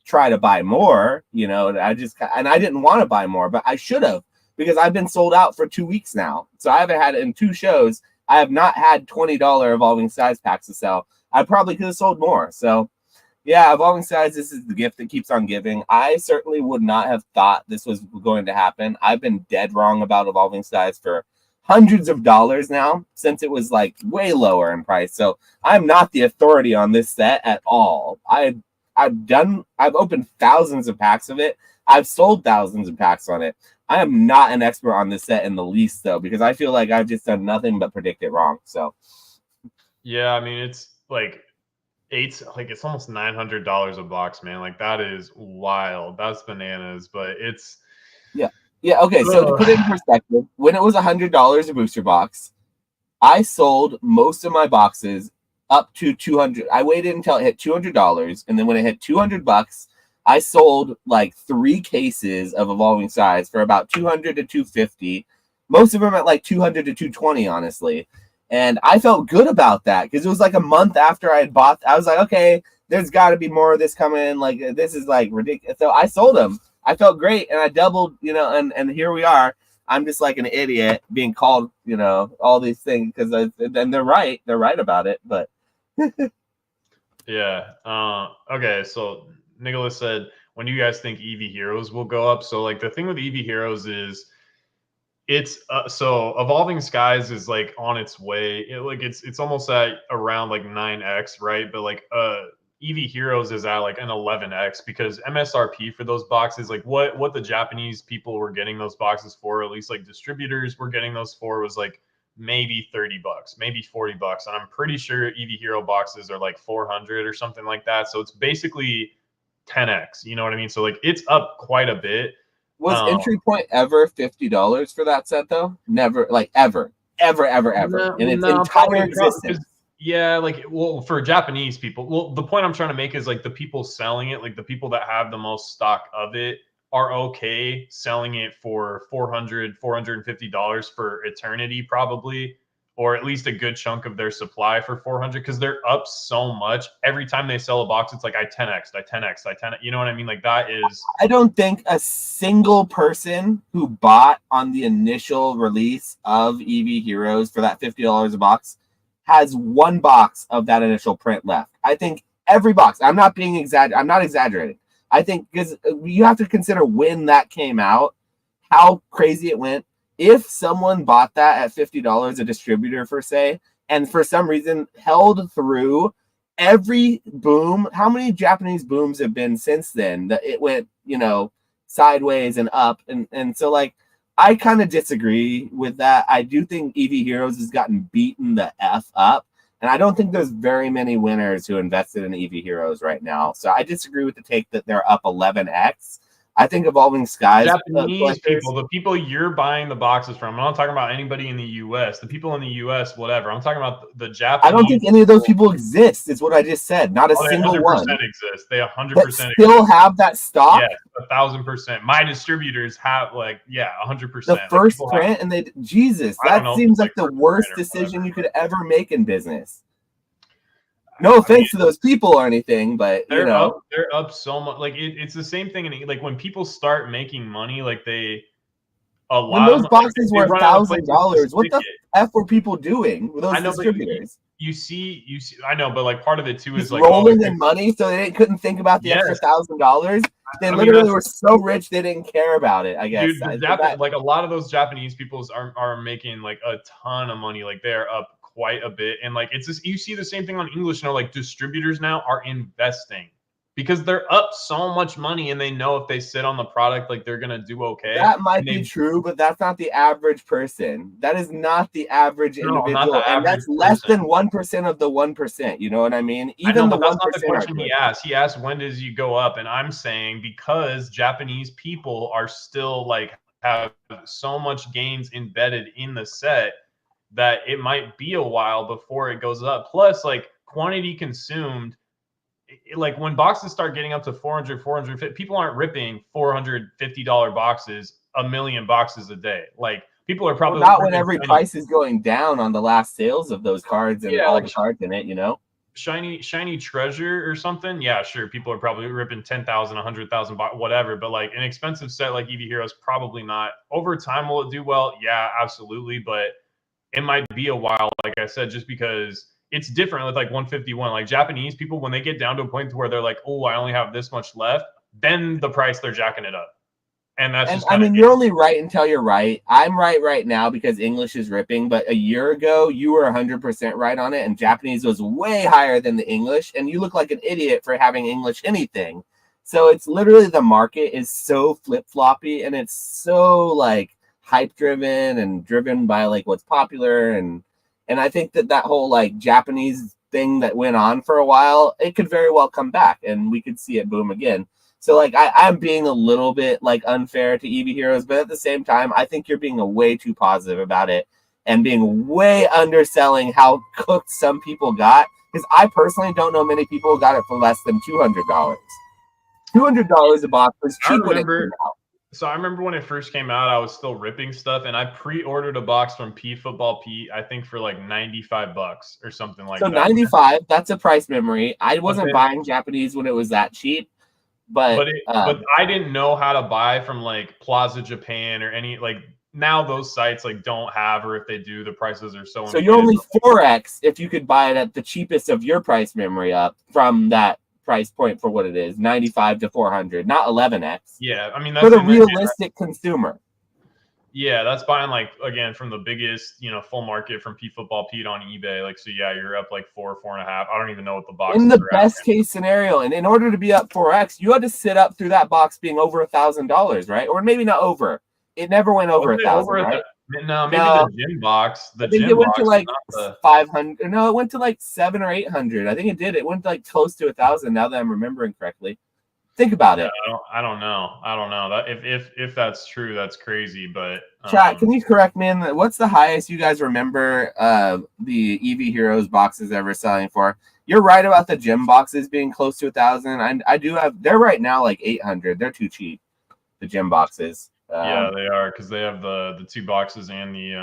try to buy more, you know. I didn't want to buy more, but I should have, because I've been sold out for 2 weeks now. So I haven't had it in 2 shows. I have not had $20 Evolving Size packs to sell. I probably could have sold more. So yeah, Evolving Size, this is the gift that keeps on giving. I certainly would not have thought this was going to happen. I've been dead wrong about Evolving Size for hundreds of dollars now, since it was like way lower in price. So I'm not the authority on this set at all. I've opened thousands of packs of it. I've sold thousands of packs on it. I am not an expert on this set in the least, though, because I feel like I've just done nothing but predict it wrong. So yeah, I mean, it's like it's almost $900 a box, man. Like, that is wild. That's bananas, but it's yeah, okay, so to put it in perspective, when it was $100 a booster box, I sold most of my boxes up to 200. I waited until it hit $200, and then when it hit $200, I sold like 3 cases of Evolving Size for about 200 to 250. Most of them at like 200 to 220, honestly. And I felt good about that, because it was like a month after I had bought. I was like, okay, there's got to be more of this coming. Like, this is like ridiculous. So I sold them. I felt great, and I doubled, you know, and here we are. I'm just like an idiot being called, all these things because then they're right. They're right about it. But yeah. Okay. So Nicholas said, when do you guys think Eevee Heroes will go up? So like the thing with Eevee Heroes is it's so Evolving Skies is like on its way. It's almost at around like 9x, right? But like Eevee Heroes is at like an 11x because MSRP for those boxes, like what the Japanese people were getting those boxes for, at least like distributors were getting those for, was like maybe $30, maybe $40, and I'm pretty sure Eevee Hero boxes are like 400 or something like that. So it's basically 10x. You know what I mean? So like it's up quite a bit. was entry point ever $50 for that set though? Never, like ever in its entire existence. Yeah, like well, for Japanese people, well, the point I'm trying to make is like the people selling it, like the people that have the most stock of it, are okay selling it for $450 for eternity, probably, or at least a good chunk of their supply for 400, because they're up so much. Every time they sell a box, it's like I 10x, I 10x, I 10. You know what I mean? Like that is. I don't think a single person who bought on the initial release of Eevee Heroes for that $50 a box has one box of that initial print left. I think every box. I'm not exaggerating. I think because you have to consider when that came out, how crazy it went. If someone bought that at $50, a distributor for say, and for some reason held through every boom, how many Japanese booms have been since then that it went, sideways and up. And so like, I kind of disagree with that. I do think Eevee Heroes has gotten beaten the F up. And I don't think there's very many winners who invested in Eevee Heroes right now. So I disagree with the take that they're up 11x. I think Evolving Skies, Japanese people, the people you're buying the boxes from. I'm not talking about anybody in the U.S. The people in the U.S., whatever. I'm talking about the Japanese. I don't think any of those people exist. Is what I just said. Not a single one. They 100% exist. They 100% exist. Still have that stock. Yes, 1,000%. My distributors have 100%. The first print, and that seems like the worst decision you could ever make in business. No offense to those people or anything, but they're up so much. Like it's the same thing. Like when people start making money, like when those boxes were $1,000, what the F were people doing with those distributors? You see. I know, but like part of it too is like rolling in money, so they couldn't think about the extra $1,000. They literally were so rich they didn't care about it. I guess. Dude, like a lot of those Japanese people are making like a ton of money. Like they're up quite a bit, and like it's just, you see the same thing on English. Like distributors now are investing because they're up so much money, and they know if they sit on the product, like they're gonna do okay. That might be true, but that's not the average person. That is not the average individual, and that's less than 1% of the 1%. You know what I mean? Even the 1%. That's not the question he asked. He asked, when does you go up? And I'm saying because Japanese people are still have so much gains embedded in the set that it might be a while before it goes up. Plus, like quantity consumed, like when boxes start getting up to 400, 450, people aren't ripping $450 boxes, a million boxes a day. Like people are probably not when every price is going down on the last sales of those cards and all the cards in it, Shiny treasure or something. Yeah, sure. People are probably ripping 10,000, 100,000, whatever. But like an expensive set like Eevee Heroes, probably not. Over time, will it do well? Yeah, absolutely. But it might be a while, like I said, just because it's different with like 151. Like Japanese people, when they get down to a point where they're like, oh, I only have this much left, then the price, they're jacking it up. And that's you're only right until you're right. I'm right now because English is ripping, but a year ago you were 100% right on it, and Japanese was way higher than the English, and you look like an idiot for having English anything. So it's literally the market is so flip-floppy, and it's so like hype driven and driven by like what's popular, and I think that whole like Japanese thing that went on for a while, it could very well come back and we could see it boom again. So like I'm being a little bit like unfair to Eevee Heroes, but at the same time, I think you're being way too positive about it and being way underselling how cooked some people got. Because I personally don't know many people who got it for less than $200. $200 a box was cheap when it came out. So I remember when it first came out, I was still ripping stuff, and I pre-ordered a box from P Football Pete, I think for like $95 or something like that. So 95, that's a price memory. I wasn't buying Japanese when it was that cheap, but I didn't know how to buy from like Plaza Japan or any like now those sites like don't have, or if they do, the prices are so So you're inflated. only 4x if you could buy it at the cheapest of your price memory up from that price point for what it is, 95 to 400, not 11x. Yeah, I mean For that's the realistic consumer. Yeah, that's buying like again from the biggest, full market from P Football Pete on eBay. Like, so yeah, you're up like 4.5. I don't even know what the boxes In the are at. best case scenario, and in order to be up 4x, you had to sit up through that box being over $1,000, right? Or maybe not over. It never went over 1,000, right? No, maybe No, the gym box. The I think gym it went box, to like not 500. No, it went to like 700 or 800. I think it did. It went like close to 1,000. Now that I'm remembering correctly, think about it. I don't know. I don't know that if that's true, that's crazy. But Chat, can you correct me? What's the highest you guys remember the Eevee Heroes boxes ever selling for? You're right about the gym boxes being close to 1,000. I do have. They're right now like 800. They're too cheap. The gym boxes. Yeah, they are, because they have the 2 boxes and the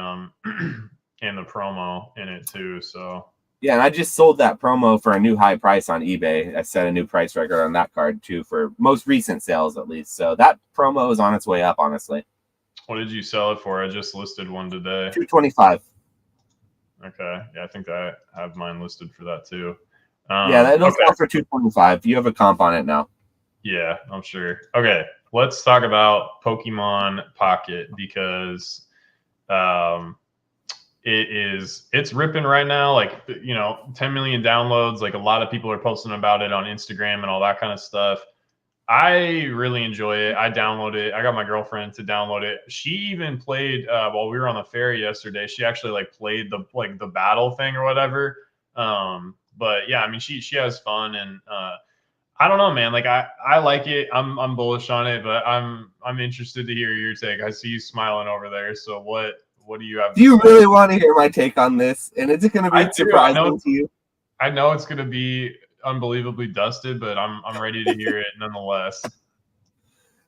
and the promo in it too. So yeah, and I just sold that promo for a new high price on eBay. I set a new price record on that card too for most recent sales at least. So that promo is on its way up, honestly. What did you sell it for? I just listed one today. 225. Okay, yeah, I think I have mine listed for that too. Yeah, it'll sell for 225. You have a comp on it now. Yeah, I'm sure. Okay, let's talk about Pokemon Pocket, because it's ripping right now. Like 10 million downloads. Like a lot of people are posting about it on Instagram and all that kind of stuff. I really enjoy it. I download it. I got my girlfriend to download it. She even played while we were on the ferry yesterday. She actually like played the battle thing or whatever. But yeah, I mean she has fun, and I don't know, man. Like I like it. I'm bullish on it, but I'm interested to hear your take. I see you smiling over there. So what do you have? Do you really want to hear my take on this? And is it going to be surprising to you? I know it's going to be unbelievably dusted, but I'm ready to hear it nonetheless.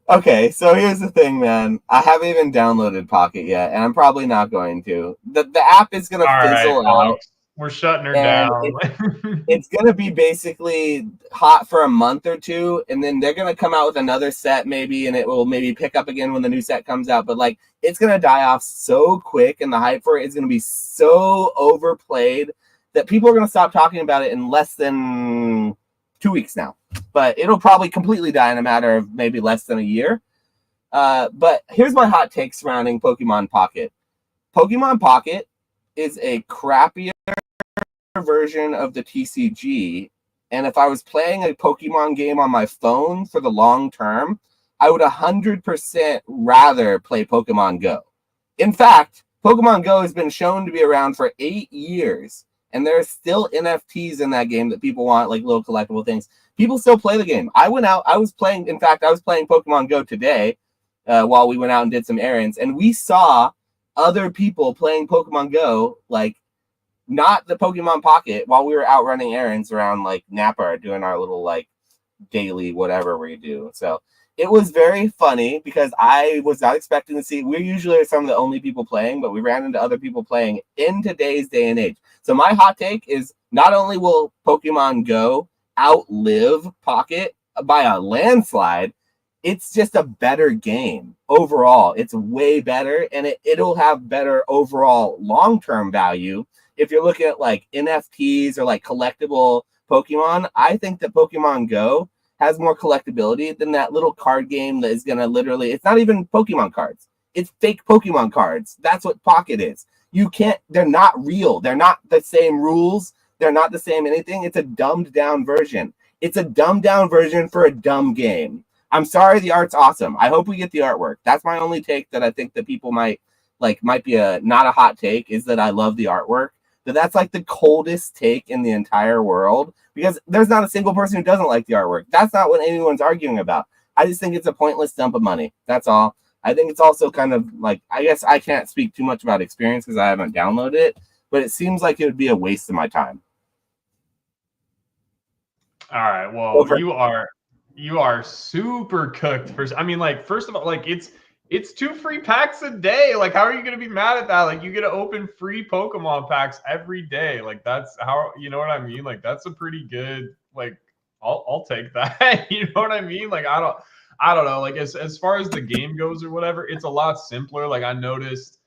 Okay, so here's the thing, man. I haven't even downloaded Pocket yet, and I'm probably not going to. The app is going to fizzle out. We're shutting her down. It's going to be basically hot for a month or two, and then they're going to come out with another set maybe, and it will maybe pick up again when the new set comes out. But like, it's going to die off so quick, and the hype for it is going to be so overplayed that people are going to stop talking about it in less than 2 weeks now. But it'll probably completely die in a matter of maybe less than a year. But here's my hot take surrounding Pokemon Pocket. Pokemon Pocket is a crappier version of the TCG, and if I was playing a Pokemon game on my phone for the long term, I would 100% rather play Pokemon Go. In fact, Pokemon Go has been shown to be around for 8 years, and there are still NFTs in that game that people want, like little collectible things. People still play the game. I was playing Pokemon Go today while we went out and did some errands, and we saw other people playing Pokemon Go, like not the Pokemon Pocket, while we were out running errands around like Napa, doing our little like daily whatever we do. So it was very funny because I was not expecting to see. We usually are some of the only people playing, but we ran into other people playing in today's day and age. So my hot take is not only will Pokemon Go outlive Pocket by a landslide, it's just a better game overall. It's way better, and it'll have better overall long-term value. If you're looking at like NFTs or like collectible Pokemon, I think that Pokemon Go has more collectability than that little card game that is going to literally, it's not even Pokemon cards. It's fake Pokemon cards. That's what Pocket is. They're not real. They're not the same rules. They're not the same anything. It's a dumbed down version. It's a dumbed down version for a dumb game. I'm sorry, the art's awesome. I hope we get the artwork. That's my only take that I think that people might be not a hot take, is that I love the artwork. That's like the coldest take in the entire world, because there's not a single person who doesn't like the artwork. That's not what anyone's arguing about. I just think it's a pointless dump of money. That's all. I think it's also kind of like, I guess I can't speak too much about experience because I haven't downloaded it, but it seems like it would be a waste of my time. All right. Well, you are super cooked. I mean, like, first of all, like it's 2 free packs a day. Like, how are you going to be mad at that? Like, you get to open free Pokemon packs every day. Like, that's how, you know what I mean? Like, that's a pretty good, like, I'll take that. You know what I mean? Like, I don't know. Like as far as the game goes or whatever, it's a lot simpler. Like I noticed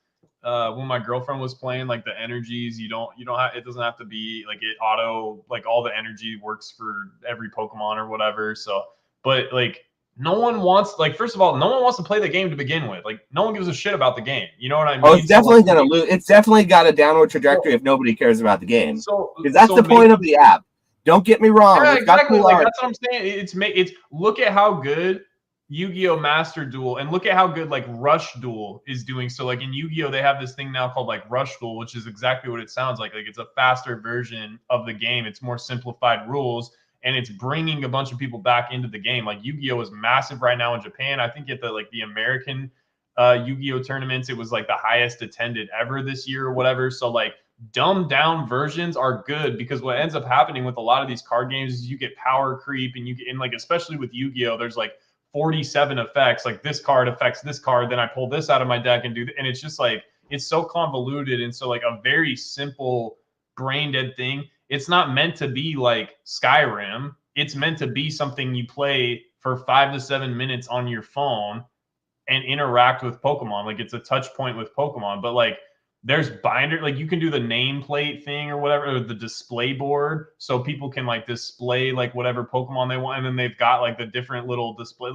when my girlfriend was playing, like the energies, you don't have, it doesn't have to be like it auto, like all the energy works for every Pokemon or whatever. So, but like no one wants, like, first of all, no one wants to play the game to begin with. Like no one gives a shit about the game. You know what I Oh, it's mean? So definitely like, gonna lose. It's definitely got a downward trajectory if nobody cares about the game. so Because that's the maybe, point of the app. Don't get me wrong. yeah, It's got exactly. cool Like art. that's what I'm saying. It's look at how good Yu-Gi-Oh! Master Duel and look at how good like Rush Duel is doing. So like in Yu-Gi-Oh! They have this thing now called like Rush Duel, which is exactly what it sounds like. Like it's a faster version of the game. It's more simplified rules and it's bringing a bunch of people back into the game. Like Yu-Gi-Oh! Is massive right now in Japan. I think at the like the American Yu-Gi-Oh! Tournaments, it was like the highest attended ever this year or whatever. So like dumbed down versions are good because what ends up happening with a lot of these card games is you get power creep and you get, and like especially with Yu-Gi-Oh, there's like 47 effects, like this card affects this card, then I pull this out of my deck and and it's just like it's so convoluted and so like a very simple brain dead thing. It's not meant to be like Skyrim. It's meant to be something you play for 5 to 7 minutes on your phone and interact with Pokemon. Like it's a touch point with Pokemon, but like there's binder, like you can do the nameplate thing or whatever, or the display board, so people can like display like whatever Pokemon they want, and then they've got like the different little display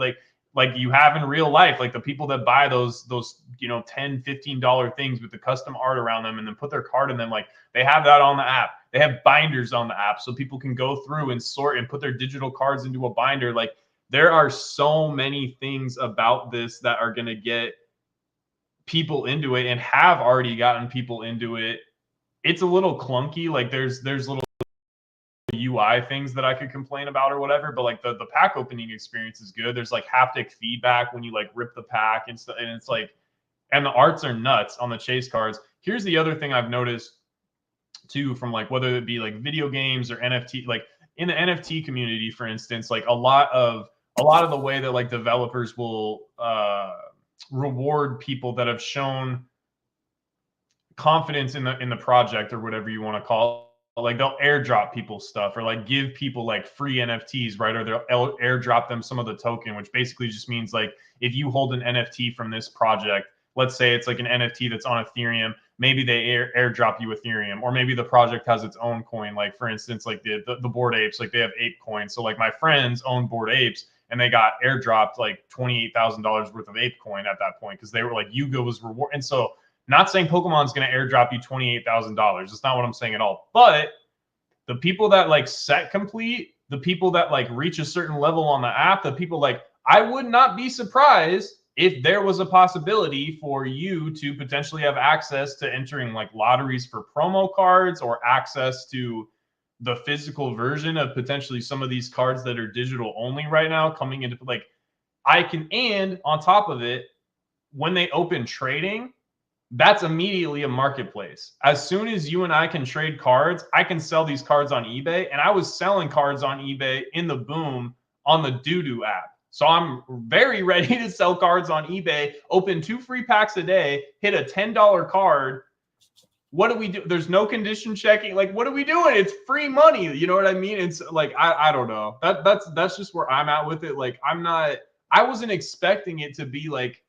like you have in real life, like the people that buy those $10-15 things with the custom art around them and then put their card in them, like they have that on the app. They have binders on the app so people can go through and sort and put their digital cards into a binder. Like there are so many things about this that are going to get people into it and have already gotten people into it. It's a little clunky. Like there's little UI things that I could complain about or whatever, but like the pack opening experience is good. There's like haptic feedback when you like rip the pack and stuff, and it's like, and the arts are nuts on the chase cards. Here's the other thing I've noticed too, from like whether it be like video games or NFT, like in the NFT community, for instance, like a lot of the way that like developers will reward people that have shown confidence in the project or whatever you want to call it. Like they'll airdrop people stuff or like give people like free NFTs, right? Or they'll airdrop them some of the token, which basically just means like if you hold an NFT from this project, let's say it's like an NFT that's on Ethereum, maybe they airdrop you Ethereum, or maybe the project has its own coin. Like for instance, like the Bored Apes, like they have ape coin. So like my friends own Bored Apes and they got airdropped like $28,000 worth of ape coin at that point because they were like Yuga was reward. And so not saying Pokemon's going to airdrop you $28,000. That's not what I'm saying at all. But the people that like set complete, the people that like reach a certain level on the app, the people like, I would not be surprised if there was a possibility for you to potentially have access to entering like lotteries for promo cards or access to the physical version of potentially some of these cards that are digital only right now coming into like and on top of it, when they open trading, that's immediately a marketplace. As soon as you and I can trade cards, I can sell these cards on eBay. And I was selling cards on eBay in the boom on the Doodoo app. So I'm very ready to sell cards on eBay, open 2 free packs a day, hit a $10 card. What do we do? There's no condition checking. Like, what are we doing? It's free money. You know what I mean? It's like, I don't know. That's just where I'm at with it. Like, I wasn't expecting it to be like,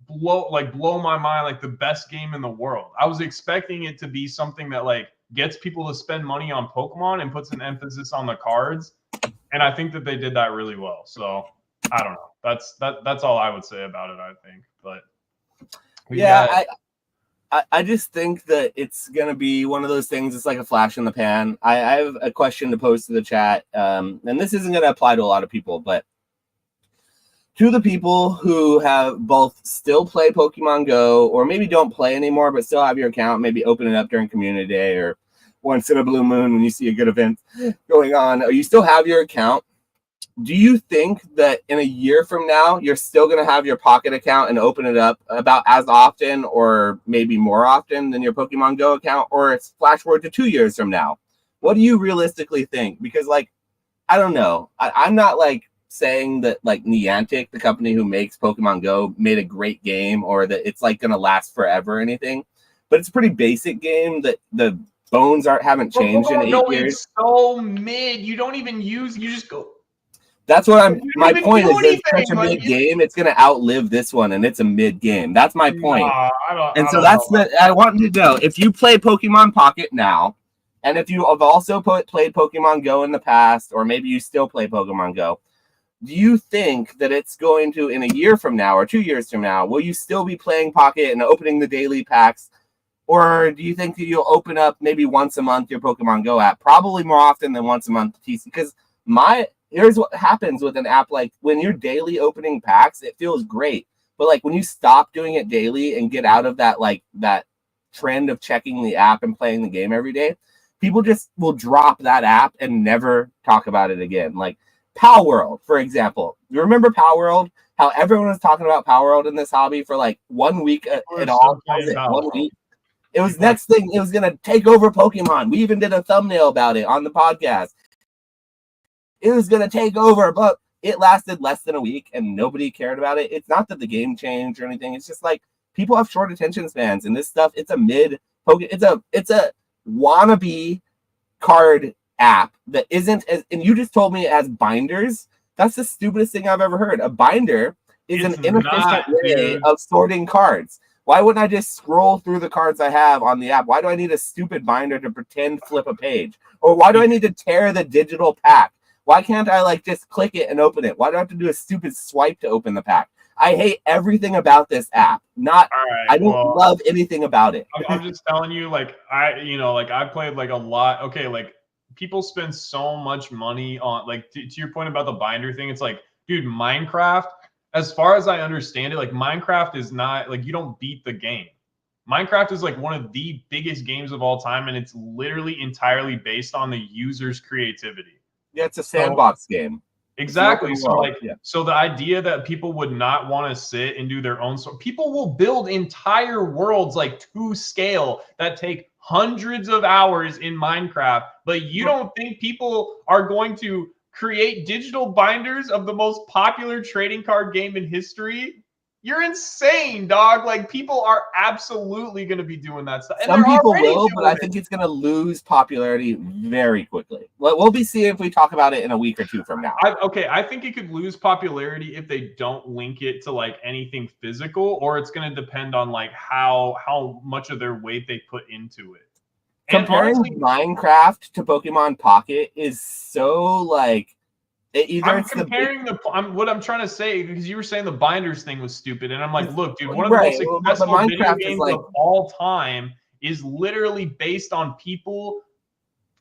blow my mind, like the best game in the world. I was expecting it to be something that like gets people to spend money on Pokemon and puts an emphasis on the cards, and I think that they did that really well. So I don't know. That's all I would say about it, I think. But I just think that it's going to be one of those things. It's like a flash in the pan. I have a question to pose to the chat, and this isn't going to apply to a lot of people, but to the people who have both still play Pokemon Go or maybe don't play anymore but still have your account, maybe open it up during community day or once in a blue moon when you see a good event going on, or you still have your account. Do you think that in a year from now you're still going to have your Pocket account and open it up about as often or maybe more often than your Pokemon Go account, or it's flash forward to 2 years from now? What do you realistically think? Because like, I don't know. I'm not like saying that like Niantic, the company who makes Pokemon Go, made a great game or that it's like gonna last forever or anything, but it's a pretty basic game that the bones haven't changed in 8 years. It's so mid. You don't even use. You just go. That's what I'm. You My didn't even point do is, it's such anything. a Like, mid game. It's going to outlive this one, and it's a mid game. That's my point. nah, And I so don't know. I want you to know, if you play Pokemon Pocket now, and if you have also played Pokemon Go in the past, or maybe you still play Pokemon Go, do you think that it's going to, in a year from now or 2 years from now, will you still be playing Pocket and opening the daily packs? Or do you think that you'll open up maybe once a month your Pokemon Go app? Probably more often than once a month TC. Because here's what happens with an app like when you're daily opening packs, it feels great. But like when you stop doing it daily and get out of that trend of checking the app and playing the game every day, people just will drop that app and never talk about it again. Like Power World, for example. You remember Power World? How everyone was talking about Power World in this hobby for like 1 week at all. Was it 1 week? It was next thing. It was gonna take over Pokemon. We even did a thumbnail about it on the podcast. It was gonna take over, but it lasted less than a week and nobody cared about it. It's not that the game changed or anything. It's just like people have short attention spans, and this stuff, it's a mid Pokemon. It's a wannabe card app that isn't as. And you just told me it has binders. That's the stupidest thing I've ever heard. A binder is an inefficient way of sorting cards. Why wouldn't I just scroll through the cards I have on the app? Why do I need a stupid binder to pretend flip a page? Or why do I need to tear the digital pack? Why can't I like just click it and open it? Why do I have to do a stupid swipe to open the pack? I hate everything about this app. I don't love anything about it. I'm just telling you, like I played like a lot. Okay, like people spend so much money on like to your point about the binder thing. It's like, dude, Minecraft, as far as I understand it, like Minecraft is not like you don't beat the game. Minecraft is like one of the biggest games of all time, and it's literally entirely based on the user's creativity. Yeah, it's a sandbox game. Exactly. So the idea that people would not want to sit and do their own, so people will build entire worlds like to scale that take hundreds of hours in Minecraft, but you don't think people are going to create digital binders of the most popular trading card game in history? You're insane, dog. Like people are absolutely going to be doing that stuff. And some people will, but I think it's going to lose popularity very quickly. We'll be seeing if we talk about it in a week or two from now. I think it could lose popularity if they don't link it to like anything physical, or it's going to depend on like how much of their weight they put into it. Comparing Minecraft to Pokemon Pocket is so like. What I'm trying to say, because you were saying the binders thing was stupid, and I'm like, look, dude, one of the most successful video games of all time is literally based on people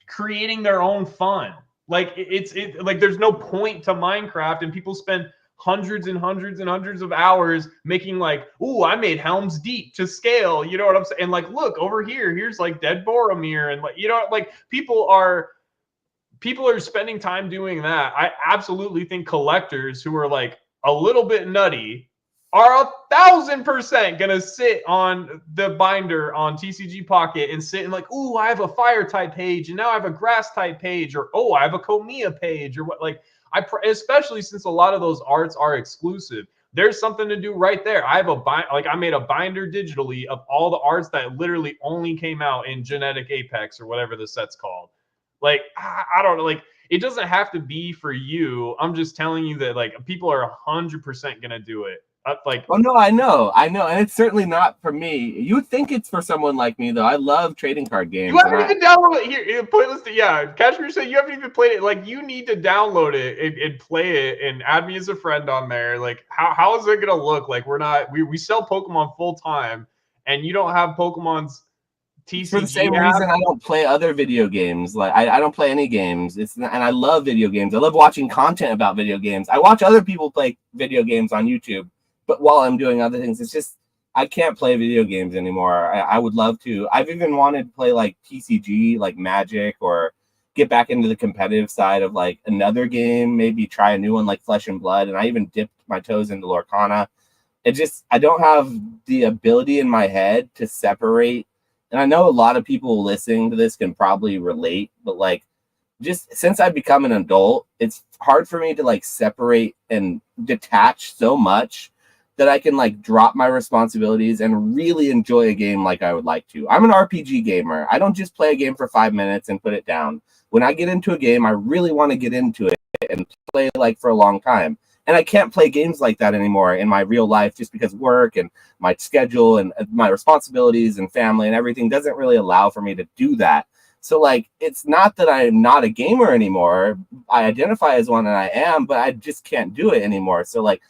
creating their own fun. Like it's like there's no point to Minecraft, and people spend hundreds and hundreds and hundreds of hours making like, oh, I made Helm's Deep to scale. You know what I'm saying? And like, look over here, here's like Dead Boromir, and like, you know, like people are spending time doing that. I absolutely think collectors who are like a little bit nutty are 1,000% gonna sit on the binder on TCG Pocket and sit and like, oh, I have a fire type page, and now I have a grass type page, or oh, I have a Komiya page, or what. Like especially since a lot of those arts are exclusive. There's something to do right there. I made a binder digitally of all the arts that literally only came out in Genetic Apex or whatever the set's called. Like, I don't know. Like, it doesn't have to be for you. I'm just telling you that, like, people are 100% going to do it. Oh, no, I know. And it's certainly not for me. You would think it's for someone like me, though. I love trading card games. You haven't even downloaded it. Here, playlist. Yeah, Cashmere said you haven't even played it. Like, you need to download it and play it and add me as a friend on there. Like, how is it going to look? Like, we sell Pokemon full time, and you don't have Pokemon's TCG for the same reason I don't play other video games. Like I don't play any games. And I love video games. I love watching content about video games. I watch other people play video games on YouTube, but while I'm doing other things, it's just I can't play video games anymore. I would love to. I've even wanted to play like TCG, like Magic, or get back into the competitive side of like another game. Maybe try a new one like Flesh and Blood. And I even dipped my toes into Lorcana. I don't have the ability in my head to separate. And I know a lot of people listening to this can probably relate, but like, just since I've become an adult, it's hard for me to like separate and detach so much that I can like drop my responsibilities and really enjoy a game like I would like to. I'm an RPG gamer. I don't just play a game for 5 minutes and put it down. When I get into a game, I really want to get into it and play like for a long time. And I can't play games like that anymore in my real life just because work and my schedule and my responsibilities and family and everything doesn't really allow for me to do that. So like, it's not that I'm not a gamer anymore. I identify as one and I am, but I just can't do it anymore. So like,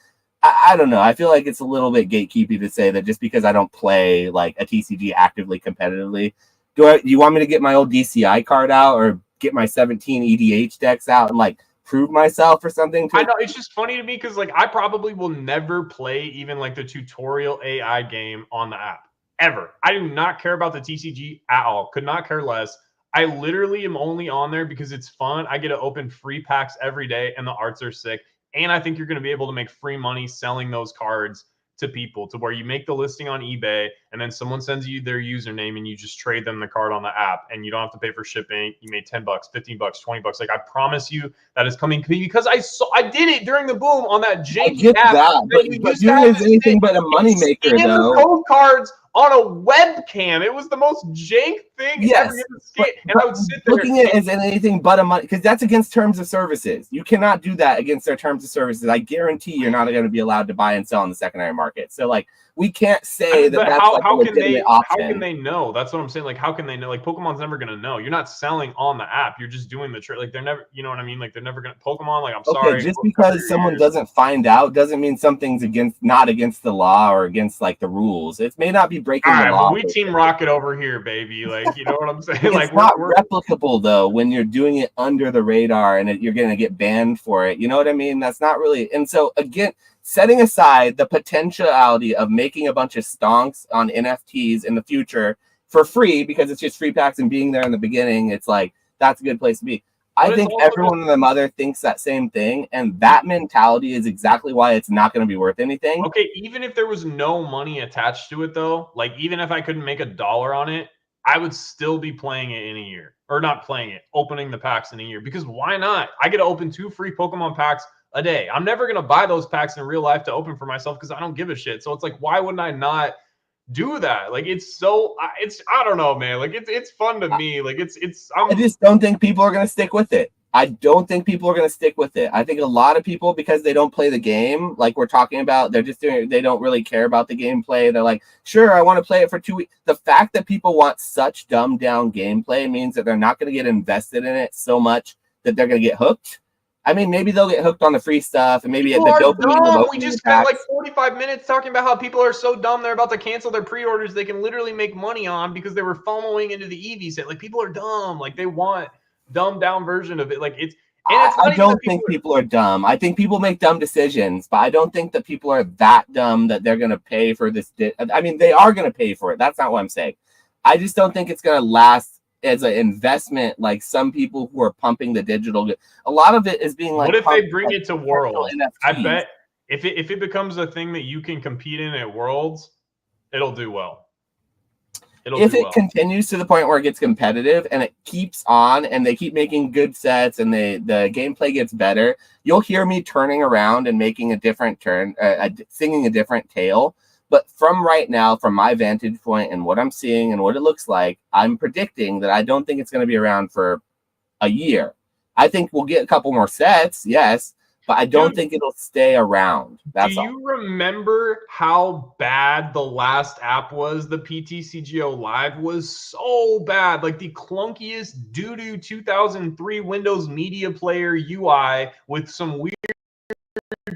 I don't know. I feel like it's a little bit gatekeepy to say that just because I don't play like a TCG actively competitively, do you want me to get my old DCI card out or get my 17 EDH decks out and like prove myself or something? I know, it's just funny to me because like I probably will never play even like the tutorial AI game on the app ever. I do not care about the TCG at all. Could not care less. I literally am only on there because it's fun. I get to open free packs every day and the arts are sick. And I think you're going to be able to make free money selling those cards to people, to where you make the listing on eBay and then someone sends you their username and you just trade them the card on the app and you don't have to pay for shipping. You made $10, $15, $20. Like, I promise you that is coming because I did it during the boom on that janky app that you used to doing have is anything but a moneymaker though. the code cards on a webcam. It was the most jank thing ever. And I would sit there looking at it as anything but a money, because that's against terms of services. You cannot do that against their terms of services. I guarantee you're not going to be allowed to buy and sell in the secondary market. So like, we can't say that that's like a legitimate option. How can they know? That's what I'm saying. Like, how can they know? Like, Pokemon's never going to know. You're not selling on the app. You're just doing the trade. Like, they're never, you know what I mean? Like, they're never going to Pokemon. Like, I'm sorry. Just because someone doesn't find out doesn't mean something's not against the law or against like the rules. It may not be breaking the law. But we Team Rocket over here, baby. Like, you know what I'm saying? It's like, not replicable though when you're doing it under the radar and you're going to get banned for it. You know what I mean? That's not really. And so again, setting aside the potentiality of making a bunch of stonks on NFTs in the future for free because it's just free packs and being there in the beginning, it's like that's a good place to be. But I think everyone and their mother thinks that same thing, and that mentality is exactly why it's not going to be worth anything. Okay, even if there was no money attached to it, though, like even if I couldn't make $1 on it, I would still be playing it in a year. Or not playing it, opening the packs in a year. Because why not? I get to open 2 free Pokemon packs a day. I'm never going to buy those packs in real life to open for myself because I don't give a shit. So it's like, why wouldn't I not do that? Like, I don't know, man. Like, it's fun to me. Like, I just don't think people are going to stick with it. I don't think people are going to stick with it. I think a lot of people, because they don't play the game, like we're talking about, they're just doing it. They don't really care about the gameplay. They're like, sure, I want to play it for 2 weeks. The fact that people want such dumbed down gameplay means that they're not going to get invested in it so much that they're going to get hooked. I mean, maybe they'll get hooked on the free stuff and maybe people at the dopamine. We just spent like 45 minutes talking about how people are so dumb they're about to cancel their pre-orders they can literally make money on because they were FOMOing into the Eevee set. Like, people are dumb. Like, they want dumbed down version of it. Like, I don't think people are dumb. I think people make dumb decisions, but I don't think that people are that dumb that they're going to pay for this. I mean, they are going to pay for it. That's not what I'm saying. I just don't think it's going to last as an investment like some people who are pumping the digital. A lot of it is being like, what if they bring it to Worlds? I bet if it becomes a thing that you can compete in at Worlds, it'll do well. If it continues to the point where it gets competitive and it keeps on and they keep making good sets and the gameplay gets better, you'll hear me turning around and making a different turn, singing a different tale. But from right now, from my vantage point and what I'm seeing and what it looks like, I'm predicting that I don't think it's going to be around for a year. I think we'll get a couple more sets, yes, but I don't think it'll stay around. That's all. Do you remember how bad the last app was? The PTCGO Live was so bad. Like, the clunkiest doo-doo 2003 Windows Media Player UI with some weird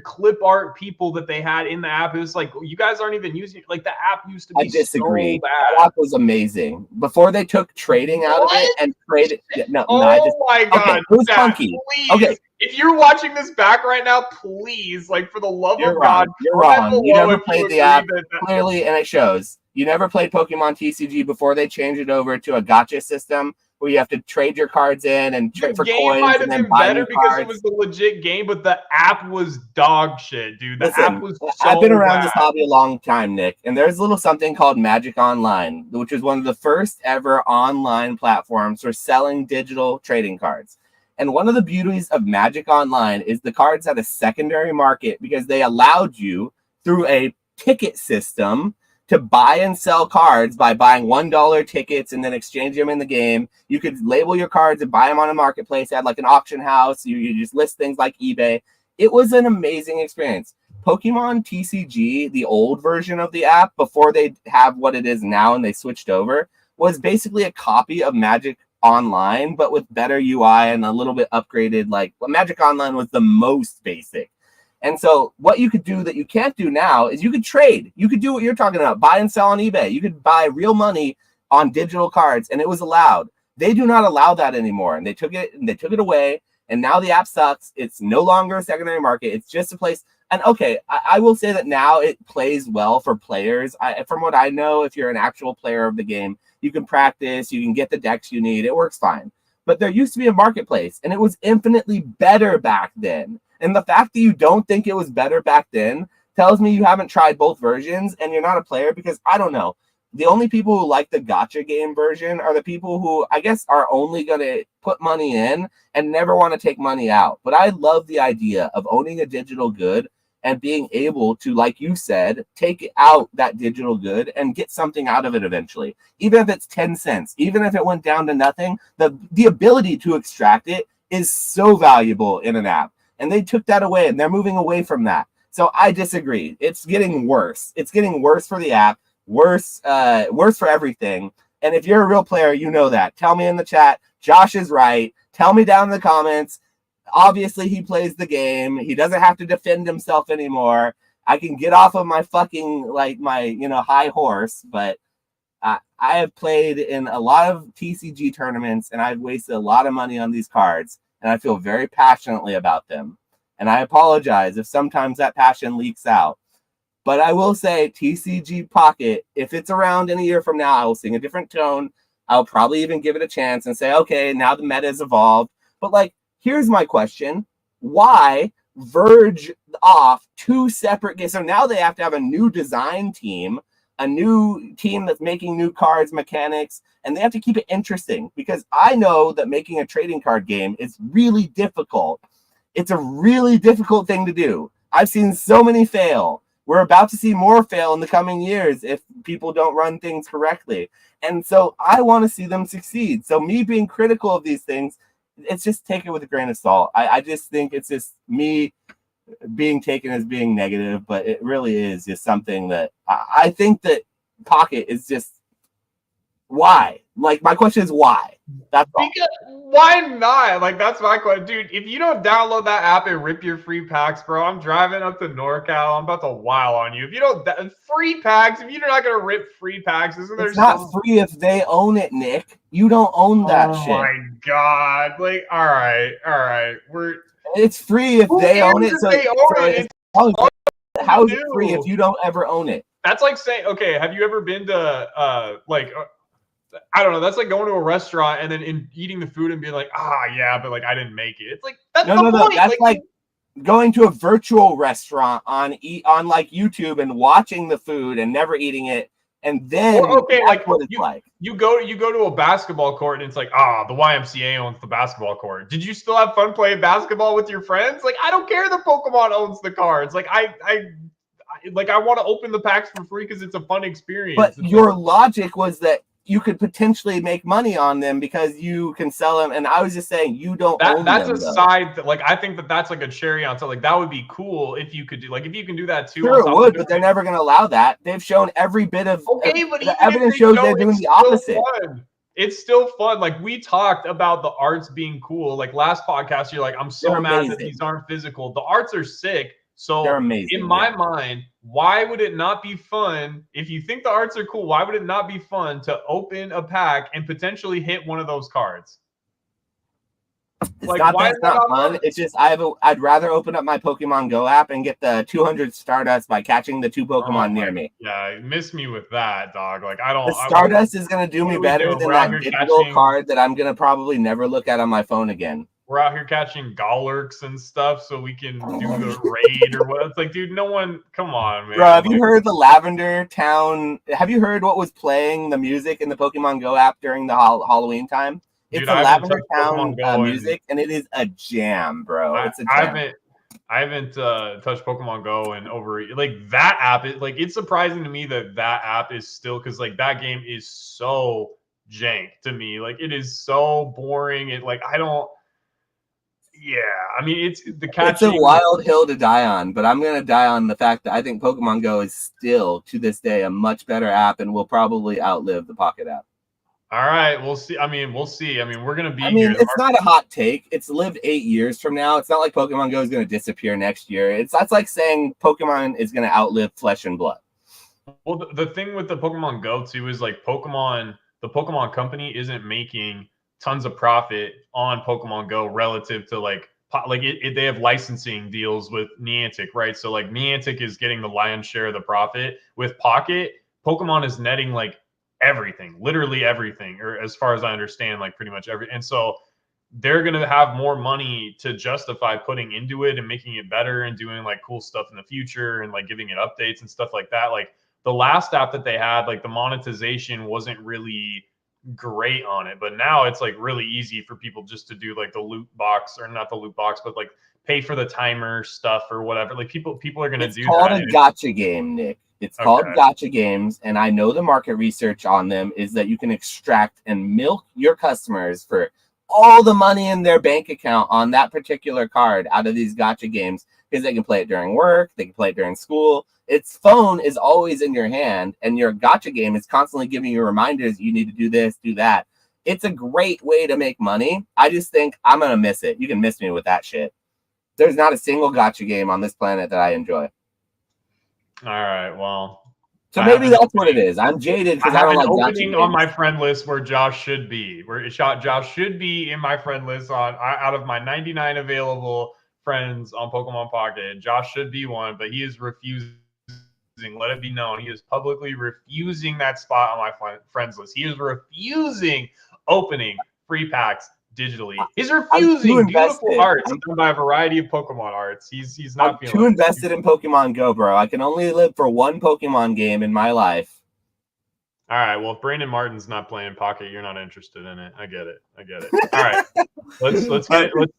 clip art people that they had in the app. It was like, you guys aren't even using it. Like, the app used to be so bad. The app was amazing before they took trading out of it and traded. No, my God, okay, it was funky. Please. Okay, if you're watching this back right now, please, like, for the love of God, you're wrong. You never played the app clearly, and it shows. You never played Pokemon TCG before they changed it over to a gacha system where you have to trade your cards in and trade for coins and then buy new because cards. It was the legit game, but the app was dog shit, dude. The app was so I've been around bad. this hobby a long time, Nick, and there's a little something called Magic Online, which is one of the first ever online platforms for selling digital trading cards. And one of the beauties of Magic Online is the cards had a secondary market because they allowed you through a ticket system to buy and sell cards by buying $1 tickets and then exchange them in the game. You could label your cards and buy them on a marketplace. It had like an auction house. You just list things like eBay. It was an amazing experience. Pokemon TCG, the old version of the app, before they have what it is now and they switched over, was basically a copy of Magic Online, but with better UI and a little bit upgraded. Like Magic Online was the most basic. And so what you could do that you can't do now is you could trade. You could do what you're talking about, buy and sell on eBay. You could buy real money on digital cards, and it was allowed. They do not allow that anymore, and they took it away, and now the app sucks. It's no longer a secondary market. It's just a place. And okay, I will say that now it plays well for players. From what I know, if you're an actual player of the game, you can practice, you can get the decks you need. It works fine. But there used to be a marketplace, and it was infinitely better back then. And the fact that you don't think it was better back then tells me you haven't tried both versions and you're not a player, because I don't know. The only people who like the gacha game version are the people who I guess are only going to put money in and never want to take money out. But I love the idea of owning a digital good and being able to, like you said, take out that digital good and get something out of it eventually. Even if it's 10 cents, even if it went down to nothing, the ability to extract it is so valuable in an app. And they took that away, and they're moving away from that. So I disagree. It's getting worse. It's getting worse for the app, worse for everything. And if you're a real player, you know that. Tell me in the chat. Josh is right. Tell me down in the comments. Obviously, he plays the game. He doesn't have to defend himself anymore. I can get off of my fucking, like, my, high horse. But I have played in a lot of TCG tournaments, and I've wasted a lot of money on these cards. And I feel very passionately about them. And I apologize if sometimes that passion leaks out. But I will say TCG Pocket, if it's around in a year from now, I will sing a different tone. I'll probably even give it a chance and say, okay, now the meta has evolved. But like, here's my question. Why verge off two separate games? So now they have to have a new design team, a new team that's making new cards, mechanics, and they have to keep it interesting, because I know that making a trading card game is really difficult. It's a really difficult thing to do. I've seen so many fail. We're about to see more fail in the coming years if people don't run things correctly. And so I want to see them succeed. So me being critical of these things, it's just take it with a grain of salt. I just think it's just me being taken as being negative, but it really is just something that I think that Pocket is just, why? Like, my question is why? That's all. Because why not? Like, that's my question, dude. If you don't download that app and rip your free packs, bro, I'm driving up to NorCal. I'm about to wow on you. If you don't free packs, if you're not gonna rip free packs, isn't there? It's not free if they own it, Nick. You don't own that shit. Oh my god! Like, all right, It's free if they own it. How is it free if you don't ever own it? That's like saying, okay, have you ever been to I don't know. That's like going to a restaurant and then eating the food and being like, yeah, but like I didn't make it. It's like that's the point. That's like going to a virtual restaurant on like YouTube and watching the food and never eating it, and then like what it's like. You go to a basketball court and it's like, the YMCA owns the basketball court. Did you still have fun playing basketball with your friends? Like, I don't care. The Pokemon owns the cards. Like I want to open the packs for free because it's a fun experience. But your logic was that you could potentially make money on them because you can sell them. And I was just saying, you don't own that's them, a side that, like, I think that's like a cherry on top. Like, that would be cool if you could do, like, if you can do that too. Sure, it would, but they're never going to allow that. They've shown every bit of but the evidence shows they're doing the opposite. It's still fun. Like, we talked about the arts being cool. Like, last podcast, you're like, I'm so mad that these aren't physical. The arts are sick. So they're amazing, in my mind, why would it not be fun? If you think the arts are cool, why would it not be fun to open a pack and potentially hit one of those cards? It's not fun. It's just I'd rather open up my Pokemon Go app and get the 200 Stardust by catching the 2 Pokemon near me. Yeah, miss me with that, dog. Like, I don't. The Stardust is gonna do me better than that digital card that I'm gonna probably never look at on my phone again. We're out here catching Galurks and stuff so we can do the raid or what. It's like, dude, no one. Come on, man. Bro, have you heard the Lavender Town? Have you heard what was playing the music in the Pokemon Go app during the Halloween time? It's the Lavender Town music, and it is a jam, bro. It's a jam. I haven't touched Pokemon Go and over like that app. It's surprising to me that that app is still because like that game is so jank to me. Like it is so boring. It like I don't. Yeah, I mean it's the It's a catching. wild hill to die on, but I'm going to die on the fact that I think Pokemon Go is still, to this day, a much better app and will probably outlive the Pocket app. All right, we'll see. I mean, we'll see. I mean, we're gonna I be mean, here. it's not a hot take. It's lived 8 years from now. It's not like Pokemon Go is going to disappear next year. That's like saying Pokemon is going to outlive Flesh and Blood. Well, the thing with the Pokemon Go too is like the Pokemon company isn't making tons of profit on Pokemon Go relative to they have licensing deals with Niantic, right? So like Niantic is getting the lion's share of the profit. With Pocket, Pokemon is netting like everything, literally everything, or as far as I understand, like pretty much every. And so they're going to have more money to justify putting into it and making it better and doing like cool stuff in the future and like giving it updates and stuff like that. Like the last app that they had, like the monetization wasn't really great on it, but now it's like really easy for people just to do like the loot box, or not the loot box, but like pay for the timer stuff or whatever. Like people are going to It's do called that. a gotcha game, Nick. It's called Okay. gotcha games, and I know the market research on them is that you can extract and milk your customers for all the money in their bank account on that particular card out of these gotcha games because they can play it during work, they can play it during school. Its phone is always in your hand, and your gotcha game is constantly giving you reminders you need to do this, do that. It's a great way to make money. I just think I'm going to miss it. You can miss me with that shit. There's not a single gotcha game on this planet that I enjoy. All right. Well, So maybe that's what it is. I'm jaded I because I have don't an like gotcha opening on games. my friend list where Josh should be. Josh should be in my friend list on out of my 99 available friends on Pokemon Pocket. Josh should be one, but he is refusing. Let it be known, he is publicly refusing that spot on my friends list. He is refusing opening free packs digitally. He's I'm too refusing beautiful invested. arts done by a variety of Pokemon arts. He's I'm not too feeling it. invested in Pokemon Go, bro. I can only live for one Pokemon game in my life. All right. Well, if Brandon Martin's not playing Pocket, you're not interested in it. I get it. I get it. All right. Let's get it.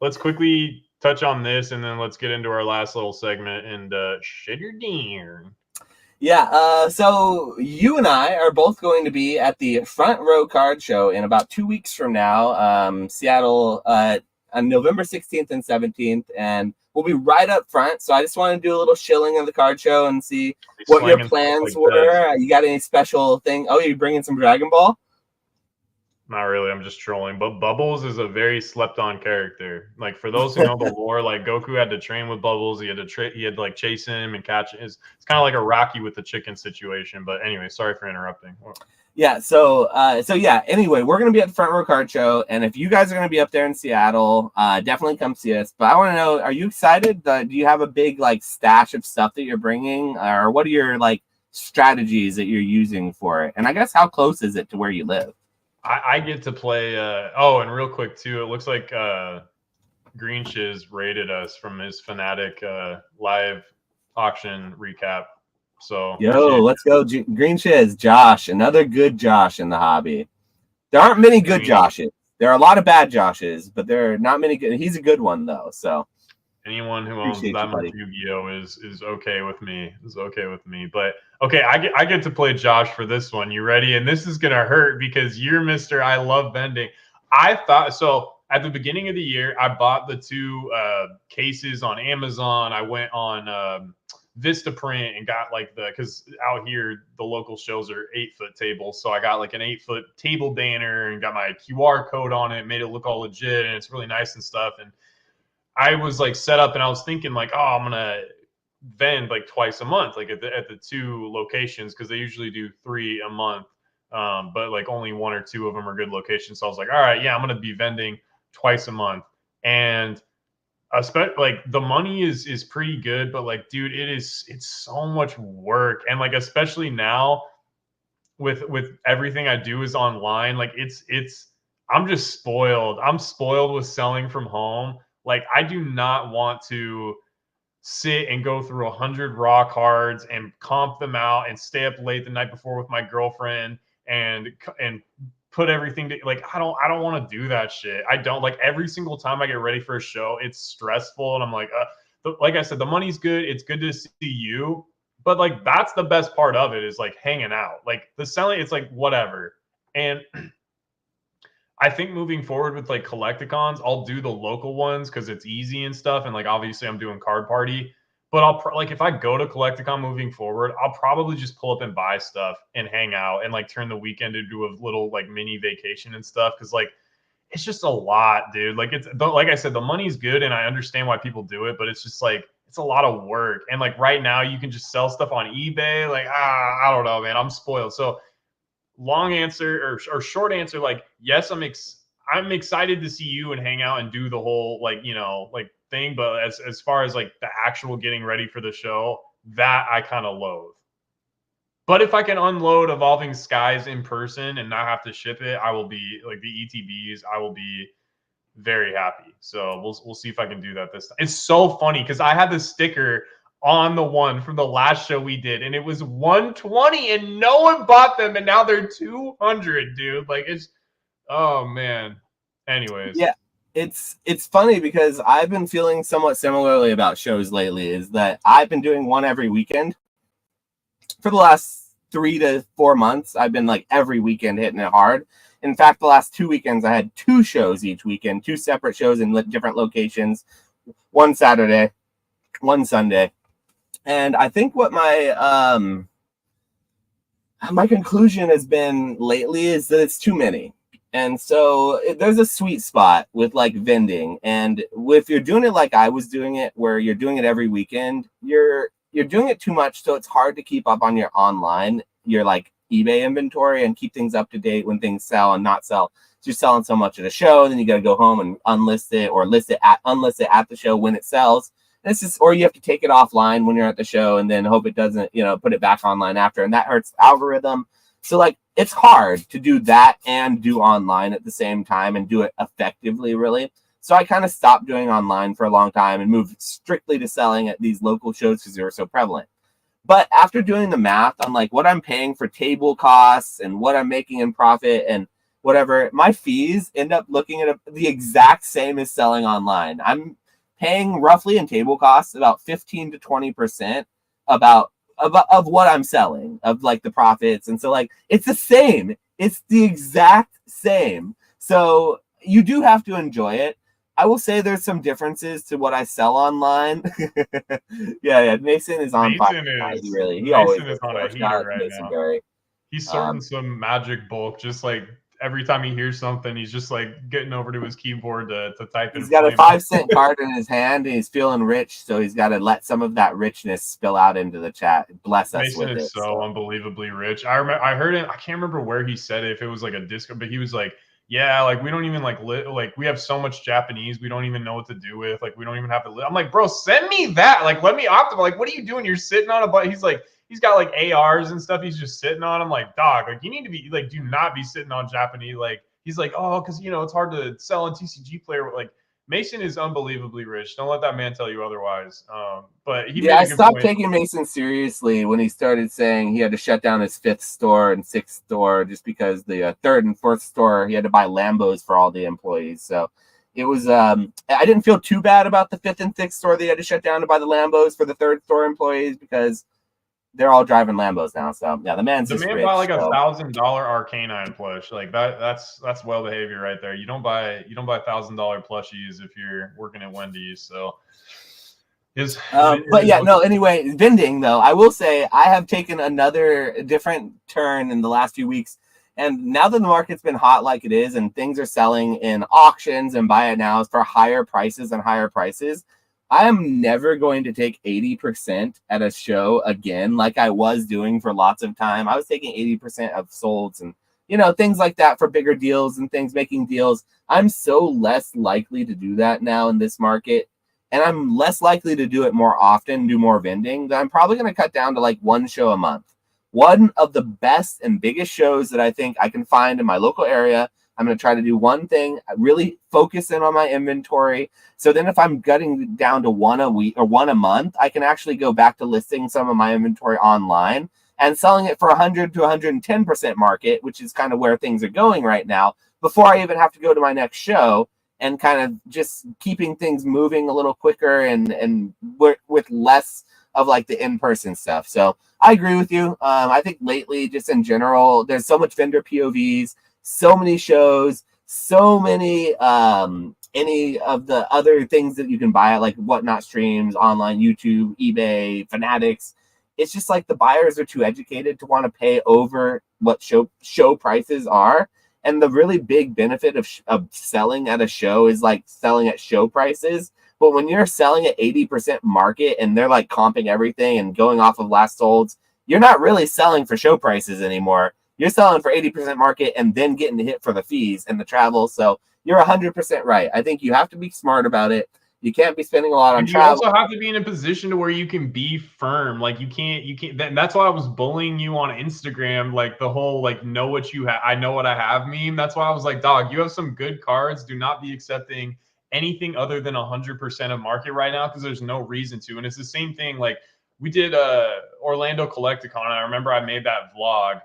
Let's quickly touch on this, and then let's get into our last little segment and shit your deer. Yeah, so you and I are both going to be at the Front Row Card Show in about 2 weeks from now, Seattle, on November 16th and 17th, and we'll be right up front. So I just want to do a little shilling of the card show and see what your plans were. You got any special thing? Oh, you bringing some Dragon Ball? Not really. I'm just trolling. But Bubbles is a very slept-on character. Like for those who know the lore, like Goku had to train with Bubbles. He had to like chase him and catch him. It's kind of like a Rocky with the chicken situation. But anyway, sorry for interrupting. Yeah, so yeah, anyway, we're going to be at the Front Row Card Show, and if you guys are going to be up there in Seattle, definitely come see us. But I want to know, are you excited? Do you have a big like stash of stuff that you're bringing, or what are your like strategies that you're using for it? And I guess how close is it to where you live? I get to play. Oh, and real quick too, it looks like Green Shiz rated us from his Fnatic live auction recap. So Yo, let's go, Green Shiz, Josh, another good Josh in the hobby. There aren't many good Joshes. There are a lot of bad Joshes, but there are not many good. He's a good one though. So anyone who owns that much Yu-Gi-Oh is okay with me. Is okay with me. But okay, I get to play Josh for this one. You ready? And this is gonna hurt because you're Mr. I love vending. I thought so. At the beginning of the year, I bought the two cases on Amazon. I went on Vistaprint and got like because out here the local shows are 8-foot tables, so I got like an 8-foot table banner and got my QR code on it, made it look all legit, and it's really nice and stuff. And I was like set up and I was thinking like, oh, I'm gonna vend like twice a month, like at the two locations, because they usually do 3 a month, but like only 1 or 2 of them are good locations. So I was like, all right, yeah, I'm gonna be vending twice a month, and like the money is pretty good, but like, dude, it's so much work, and like especially now with everything I do is online. Like it's I'm just spoiled. I'm spoiled with selling from home. Like I do not want to sit and go through 100 raw cards and comp them out and stay up late the night before with my girlfriend and put everything to like I don't want to do that shit. I don't like every single time I get ready for a show, it's stressful and I'm like like I said, the money's good. It's good to see you, but like that's the best part of it is like hanging out. Like the selling, it's like whatever. And I think moving forward with like collecticons, I'll do the local ones because it's easy and stuff. And like obviously I'm doing card party, but like if I go to collecticon moving forward, I'll probably just pull up and buy stuff and hang out and like turn the weekend into a little like mini vacation and stuff. Cause like it's just a lot, dude. Like it's like I said, the money's good and I understand why people do it, but it's just like it's a lot of work. And like right now you can just sell stuff on eBay. Like I don't know, man. I'm spoiled. So long answer or short answer, like yes, I'm excited to see you and hang out and do the whole like like thing, but as far as like the actual getting ready for the show, that I kind of loathe. But if I can unload Evolving Skies in person and not have to ship it, I will be like the ETBs. I will be very happy. So we'll see if I can do that this time. It's so funny because I had the sticker on the one from the last show we did, and it was 120, and no one bought them, and now they're 200, dude. Like it's, oh man. Anyways, Yeah, it's funny because I've been feeling somewhat similarly about shows lately. Is that I've been doing one every weekend for the last 3 to 4 months. I've been like every weekend hitting it hard. In fact, the last 2 weekends, I had 2 shows each weekend, 2 separate shows in different locations, one Saturday, one Sunday. And I think what my conclusion has been lately is that it's too many. And so there's a sweet spot with like vending. And if you're doing it like I was doing it, where you're doing it every weekend, you're doing it too much. So it's hard to keep up on your online, your like eBay inventory and keep things up to date when things sell and not sell. So you're selling so much at a show, then you got to go home and unlist it or unlist it at the show when it sells. And it's just, or you have to take it offline when you're at the show and then hope it doesn't, put it back online after. And that hurts the algorithm. So like, it's hard to do that and do online at the same time and do it effectively, really. So I kind of stopped doing online for a long time and moved strictly to selling at these local shows because they were so prevalent. But after doing the math on like what I'm paying for table costs and what I'm making in profit and whatever, my fees end up looking at the exact same as selling online. I'm paying roughly in table costs about 15 to 20% of what I'm selling, of like the profits. And so like it's the same. It's the exact same. So you do have to enjoy it. I will say there's some differences to what I sell online. yeah. Mason is on fire. He always is on a heater right now. Berry. He's sorting some magic bulk, just like every time he hears something, he's just like getting over to his keyboard to type in. He's got a 5-cent card in his hand and he's feeling rich, so he's got to let some of that richness spill out into the chat. Bless us Mason with is it. So unbelievably rich. I heard it. I can't remember where he said it, if it was like a disco, but he was like, yeah, like we don't even like we have so much Japanese we don't even know what to do with. Like we don't even have to. I'm like, bro, send me that. Like let me optimize. Like what are you doing? You're sitting on a butt. He's like, he's got like ARs and stuff. He's just sitting on. I'm like, dog, like you need to be like, do not be sitting on Japanese. Like he's like, oh, because it's hard to sell a TCG player. Like Mason is unbelievably rich. Don't let that man tell you otherwise. But he I stopped taking Mason seriously when he started saying he had to shut down his 5th store and 6th store just because the 3rd and 4th store he had to buy Lambos for all the employees. So it was I didn't feel too bad about the 5th and 6th store they had to shut down to buy the Lambos for the 3rd store employees because they're all driving Lambos now. So yeah, the man bought like $1,000 Arcanine plush. Like that's well behavior right there. You don't buy $1,000 plushies if you're working at Wendy's. So anyway, vending though, I will say I have taken another different turn in the last few weeks. And now that the market's been hot like it is and things are selling in auctions and buy it nows for higher prices and higher prices, I am never going to take 80% at a show again, like I was doing for lots of time. I was taking 80% of solds and, things like that for bigger deals and things, making deals. I'm so less likely to do that now in this market. And I'm less likely to do it more often, do more vending. That I'm probably going to cut down to like one show a month. One of the best and biggest shows that I think I can find in my local area. I'm going to try to do one thing, really focus in on my inventory. So then if I'm cutting down to one a week or one a month, I can actually go back to listing some of my inventory online and selling it for 100 to 110% market, which is kind of where things are going right now, before I even have to go to my next show. and kind of just keeping things moving a little quicker and with less of like the in-person stuff. So I agree with you. I think lately, just in general, there's so much vendor POVs, so many shows, so many any of the other things that you can buy, like Whatnot streams, online, YouTube, eBay, Fanatics. It's just like the buyers are too educated to want to pay over what show prices are. And the really big benefit of selling at a show is like selling at show prices. But when you're selling at 80% market and they're like comping everything and going off of last solds, you're not really selling for show prices anymore. You're selling for 80% market and then getting the hit for the fees and the travel. So you're 100% right. I think you have to be smart about it. You can't be spending a lot on And you travel. also have to be in a position to where you can be firm. Like you can't. That's why I was bullying you on Instagram. Like the whole like know what you have. I know what I have meme. That's why I was like, dog, you have some good cards. Do not be accepting anything other than 100% of market right now because there's no reason to. And it's the same thing. Like we did Orlando Collecticon. I remember I made that vlog,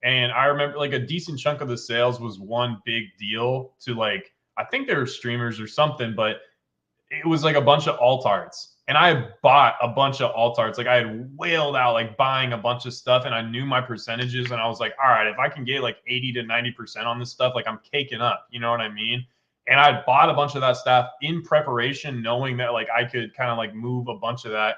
and I remember like a decent chunk of the sales was one big deal to like I think they were streamers or something, but it was like a bunch of alt arts. And I had bought a bunch of alt arts. Like I had whaled out like buying a bunch of stuff and I knew my percentages. And I was like, all right, if I can get like 80 to 90% on this stuff, like I'm caking up. You know what I mean? And I bought a bunch of that stuff in preparation, knowing that like I could kind of like move a bunch of that.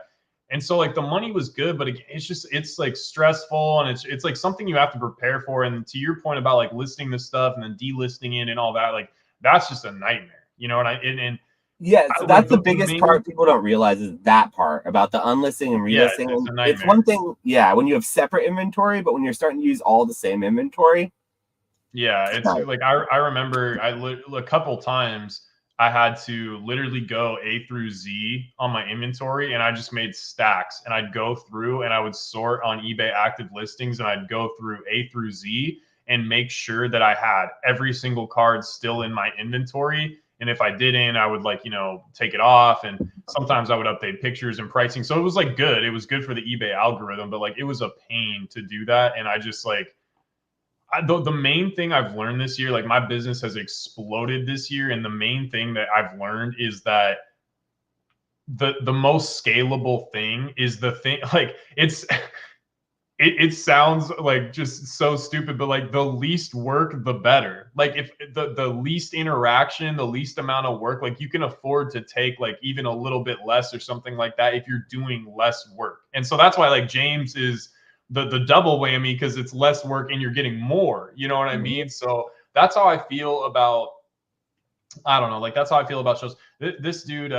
And so like the money was good, but it's like stressful and it's like something you have to prepare for. And to your point about like listing this stuff and then delisting it and all that, like that's just a nightmare, you know. And yeah, so that's like the biggest part people don't realize is that part about the unlisting and yeah, relisting. it's a It's nightmare. one thing, yeah, when you have separate inventory, but when you're starting to use all the same inventory, Yeah, it's right. like I remember a couple times I had to literally go A through Z on my inventory and I just made stacks and I'd go through and I would sort on eBay active listings and I'd go through A through Z and make sure that I had every single card still in my inventory. And if I didn't, I would like, you know, take it off. And sometimes I would update pictures and pricing. So it was like good. It was good for the eBay algorithm, but like it was a pain to do that. And I just like the main thing I've learned this year, like my business has exploded this year, and the main thing that I've learned is that the most scalable thing is the thing. Like it sounds like just so stupid, but like the least work, the better. Like if the least interaction, the least amount of work, like you can afford to take like even a little bit less or something like that if you're doing less work. And so that's why like James is the double whammy because it's less work and you're getting more. You know what I mean? So that's how I feel about. I don't know. Like that's how I feel about shows. This dude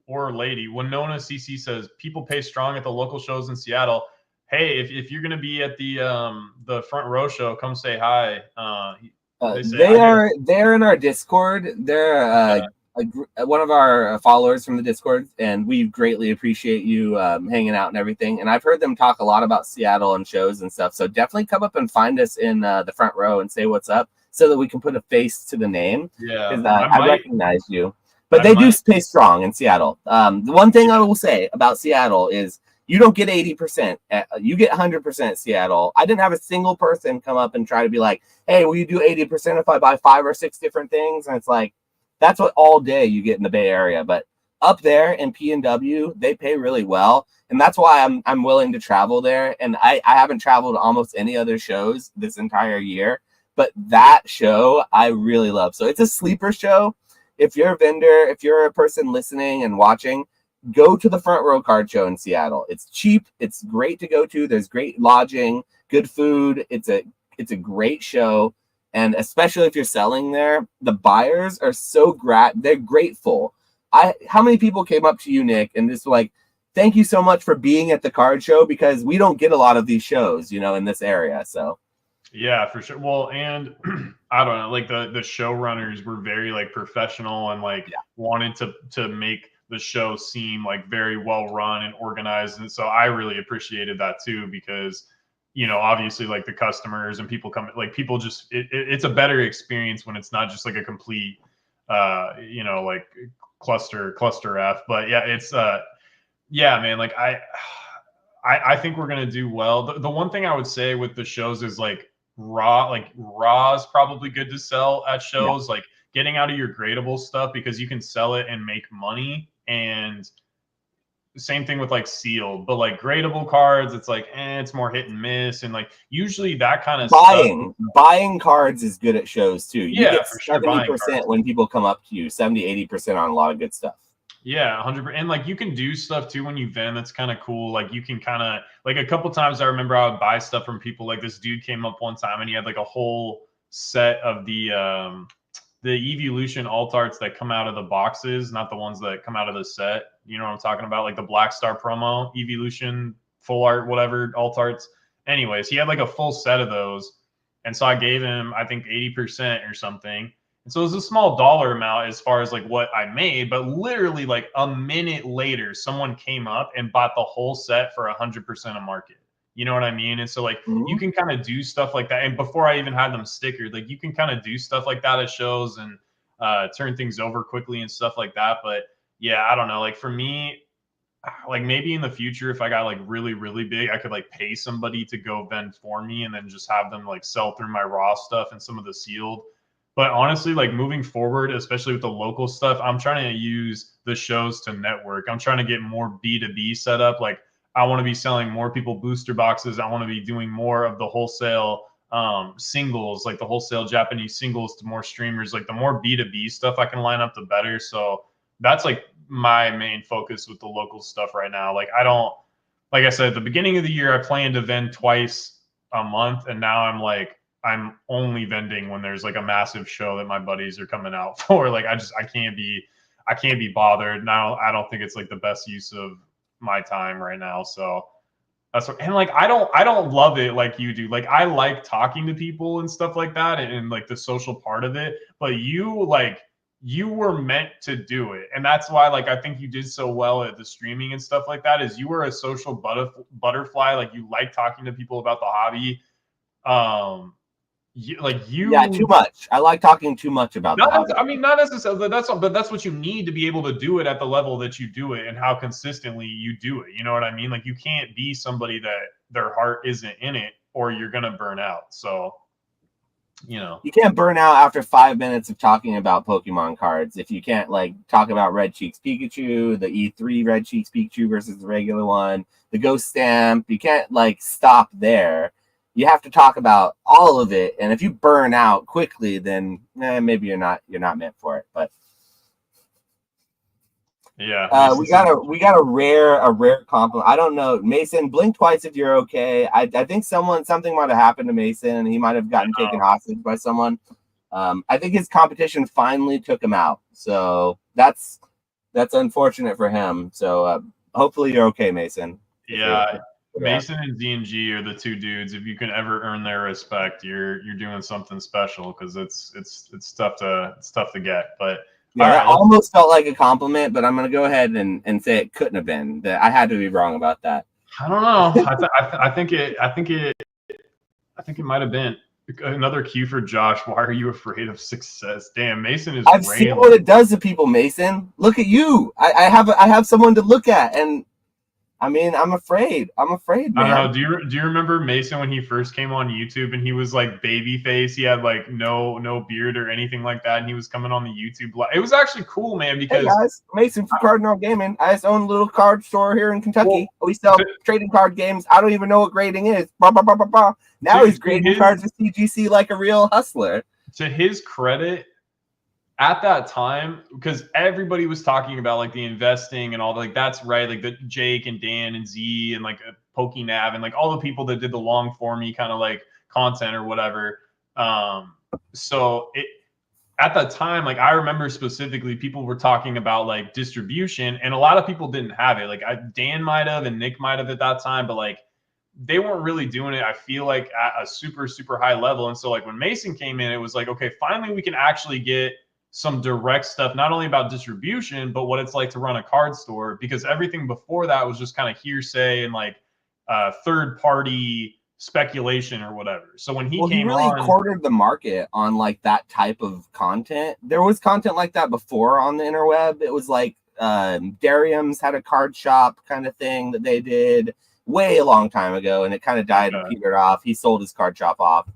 or lady, Winona CC says people pay strong at the local shows in Seattle. Hey, if you're gonna be at the front row show, come say hi. They say They're in our Discord. They're one of our followers from the Discord, and we greatly appreciate you hanging out and everything. And I've heard them talk a lot about Seattle and shows and stuff. So definitely come up and find us in the front row and say what's up, so that we can put a face to the name. Yeah, because I recognize you. But they do stay strong in Seattle. The one thing I will say about Seattle is you don't get 80%. You get 100% Seattle. I didn't have a single person come up and try to be like, hey, will you do 80% if I buy 5 or 6 different things? And it's like, that's what all day you get in the Bay Area. But up there in PNW, they pay really well. And that's why I'm willing to travel there. And I haven't traveled to almost any other shows this entire year. But that show I really love. So it's a sleeper show. If you're a vendor, if you're a person listening and watching, go to the front row card show in Seattle. It's cheap. It's great to go to. There's great lodging, good food. It's a great show. And especially if you're selling there, the buyers are they're grateful. How many people came up to you, Nick, and just like, thank you so much for being at the card show, because we don't get a lot of these shows, in this area. So yeah, for sure. Well, and I don't know, like the showrunners were very like professional and like wanted to make the show seem like very well run and organized. And so I really appreciated that too, because obviously like the customers and people come, like people just it's a better experience when it's not just like a complete like cluster F. But yeah, it's yeah, man, like I think we're gonna do well. The one thing I would say with the shows is like raw is probably good to sell at shows. Like getting out of your gradable stuff because you can sell it and make money. And same thing with like sealed, but like gradable cards, it's like it's more hit and miss, and like usually that kind of buying cards is good at shows too. You get for sure 70% when people come up to you, 70-80% on a lot of good stuff. Yeah, 100%. And like you can do stuff too when you vend. That's kind of cool. Like you can kind of like a couple times I remember I would buy stuff from people. Like this dude came up one time and he had like a whole set of the Evolution alt arts that come out of the boxes, not the ones that come out of the set. You know what I'm talking about? Like the Black Star promo, Evolution, full art, whatever, alt arts. Anyways, he had like a full set of those. And so I gave him, I think, 80% or something. And so it was a small dollar amount as far as like what I made, but literally like a minute later, someone came up and bought the whole set for 100% of market. You know what I mean? And so like you can kind of do stuff like that. And before I even had them stickered, like you can kind of do stuff like that at shows and turn things over quickly and stuff like that. But yeah, I don't know. Like for me, like maybe in the future, if I got like really, really big, I could like pay somebody to go vend for me and then just have them like sell through my raw stuff and some of the sealed. But honestly, like moving forward, especially with the local stuff, I'm trying to use the shows to network. I'm trying to get more B2B set up. Like I want to be selling more people booster boxes. I want to be doing more of the wholesale singles, like the wholesale Japanese singles to more streamers. Like the more B2B stuff I can line up, the better. So that's like my main focus with the local stuff right now. Like I don't, like I said, at the beginning of the year, I planned to vend twice a month. And now I'm only vending when there's like a massive show that my buddies are coming out for. Like I can't be bothered. Now I don't think it's like the best use of my time right now. So that's what, and like I don't love it like you do. Like I like talking to people and stuff like that and like the social part of it. But you were meant to do it. And that's why like I think you did so well at the streaming and stuff like that is you were a social butterfly. Like you like talking to people about the hobby. Yeah, too much. I like talking too much about that. I mean, not necessarily. But that's what you need to be able to do it at the level that you do it and how consistently you do it. You know what I mean? Like you can't be somebody that their heart isn't in it, or you're gonna burn out. So, you know, you can't burn out after 5 minutes of talking about Pokemon cards if you can't like talk about Red Cheeks Pikachu, the E3 Red Cheeks Pikachu versus the regular one, the Ghost Stamp. You can't like stop there. You have to talk about all of it, and if you burn out quickly, then maybe you're not meant for it. But yeah, we got a rare compliment. I don't know, Mason. Blink twice if you're okay. I think something might have happened to Mason, and he might have gotten taken hostage by someone. I think his competition finally took him out, so that's unfortunate for him. So hopefully you're okay, Mason. Yeah. Mason and Z&G are the two dudes. If you can ever earn their respect, you're doing something special because it's tough to get. But yeah, that almost felt like a compliment, but I'm gonna go ahead and say it couldn't have been. That I had to be wrong about that. I don't know. I think it might have been another cue for Josh. Why are you afraid of success? Damn, Mason is. I've seen what it does to people, Mason. Look at you. I have someone to look at, and I mean, I'm afraid, man. I don't know. Do you remember Mason when he first came on YouTube and he was like baby face? He had like no beard or anything like that, and he was coming on the YouTube. It was actually cool, man. Because hey guys, Mason from Cardinal Gaming. I just own a little card store here in Kentucky. We sell trading card games. I don't even know what grading is. Now he's grading cards with CGC like a real hustler. To his credit, at that time, because everybody was talking about like the investing and all like that's right, like the Jake and Dan and Z and like Pokenav and like all the people that did the long formy kind of like content or whatever. So it at that time, like I remember specifically, people were talking about like distribution, and a lot of people didn't have it. Like Dan might have and Nick might have at that time, but like they weren't really doing it. I feel like at a super high level. And so like when Mason came in, it was like, okay, finally we can actually get some direct stuff, not only about distribution, but what it's like to run a card store, because everything before that was just kind of hearsay and like third party speculation or whatever. So when he came really cornered the market on like that type of content. There was content like that before on the interweb. It was like Darium's had a card shop kind of thing that they did way a long time ago, and it kind of died and petered off. He sold his card shop off.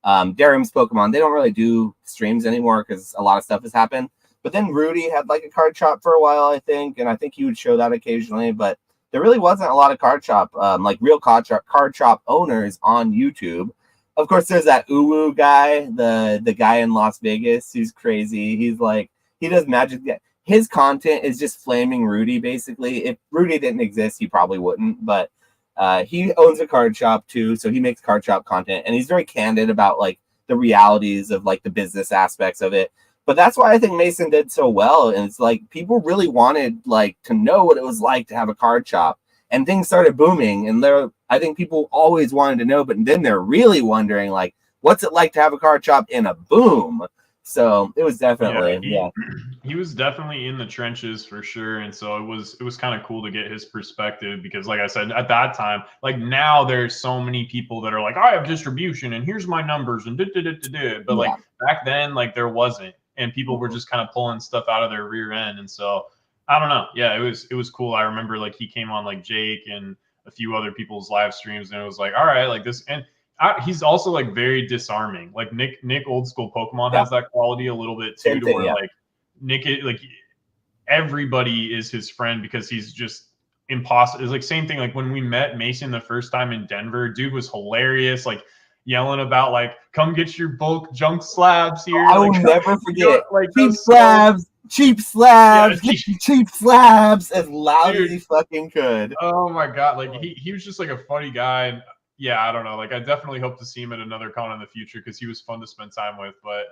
Darum's Pokemon, they don't really do streams anymore because a lot of stuff has happened. But then Rudy had like a card shop for a while, I think, and I think he would show that occasionally. But there really wasn't a lot of card shop, like real card shop owners on YouTube. Of course, there's that Uwu guy, the guy in Las Vegas who's crazy. He's like, he does magic. His content is just flaming Rudy, basically. If Rudy didn't exist, he probably wouldn't. But he owns a card shop too, so he makes card shop content, and he's very candid about like the realities of like the business aspects of it. But that's why I think Mason did so well. And it's like people really wanted like to know what it was like to have a card shop, and things started booming. And I think people always wanted to know, but then they're really wondering like, what's it like to have a card shop in a boom? So it was definitely, he was definitely in the trenches for sure. And so it was kind of cool to get his perspective, because like I said, at that time, like now there's so many people that are like, I have distribution and here's my numbers and but like back then, like there wasn't, and people were just kind of pulling stuff out of their rear end. And so I don't know. Yeah, it was cool. I remember like he came on like Jake and a few other people's live streams, and it was like, all right, like this. And he's also like very disarming. Like Nick Old School Pokemon has that quality a little bit too, to where like Nick, like everybody is his friend because he's just impossible. It's like same thing. Like when we met Mason the first time in Denver, dude was hilarious. Like yelling about like, come get your bulk junk slabs here. I will never forget. Like cheap slabs, cheap slabs, as loud as he fucking could. Oh my god! Like he was just like a funny guy. And yeah, I don't know. Like I definitely hope to see him at another con in the future because he was fun to spend time with. But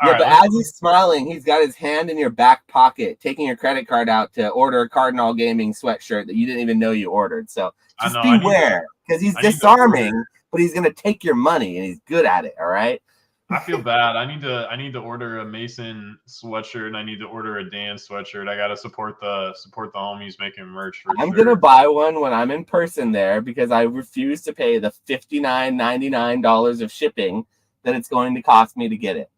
but as he's smiling, he's got his hand in your back pocket, taking your credit card out to order a Cardinal Gaming sweatshirt that you didn't even know you ordered. So just beware, because he's disarming, but he's gonna take your money and he's good at it. All right. I feel bad. I need to order a Mason sweatshirt, and I need to order a Dan sweatshirt. I gotta support the homies making merch for I'm gonna buy one when I'm in person there, because I refuse to pay the $59.99 of shipping that it's going to cost me to get it.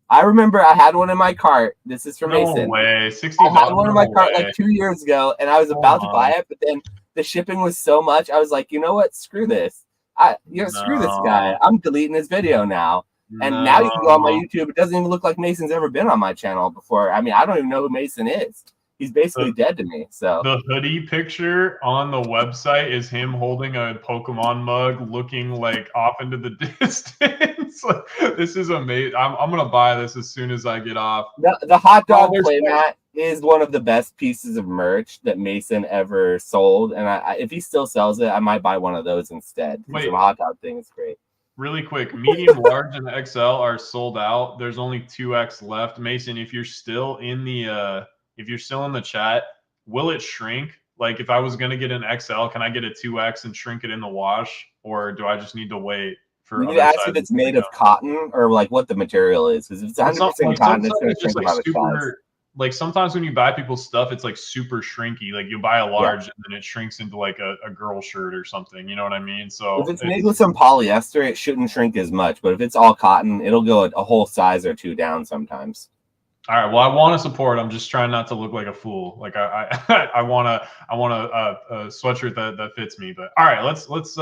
I remember I had one in my cart. This is from Mason. No way. $60. I had one in my cart like 2 years ago, and I was about to buy it, but then the shipping was so much. I was like, you know what? Screw this. Screw this guy. I'm deleting his video now. And now you can go on my YouTube. It doesn't even look like Mason's ever been on my channel before. I mean, I don't even know who Mason is. He's basically dead to me. So the hoodie picture on the website is him holding a Pokemon mug, looking like off into the distance. This is amazing. I'm gonna buy this as soon as I get off. The hot dog playmat is one of the best pieces of merch that Mason ever sold, and if he still sells it, I might buy one of those instead. The hot dog thing is great. Really quick, medium, large, and XL are sold out. There's only 2X left. Mason, if you're still in the chat, will it shrink? Like if I was gonna get an XL, can I get a 2X and shrink it in the wash, or do I just need to wait for? We need to ask if it's made of cotton or like what the material is. Because if it's 100% cotton, it's gonna shrink about its size. Like sometimes when you buy people's stuff, it's like super shrinky. Like you buy a large and then it shrinks into like a girl shirt or something. You know what I mean? So if it's made with some polyester, it shouldn't shrink as much. But if it's all cotton, it'll go a whole size or two down sometimes. All right. Well, I want to support. I'm just trying not to look like a fool. Like I want a sweatshirt that fits me. But all right, let's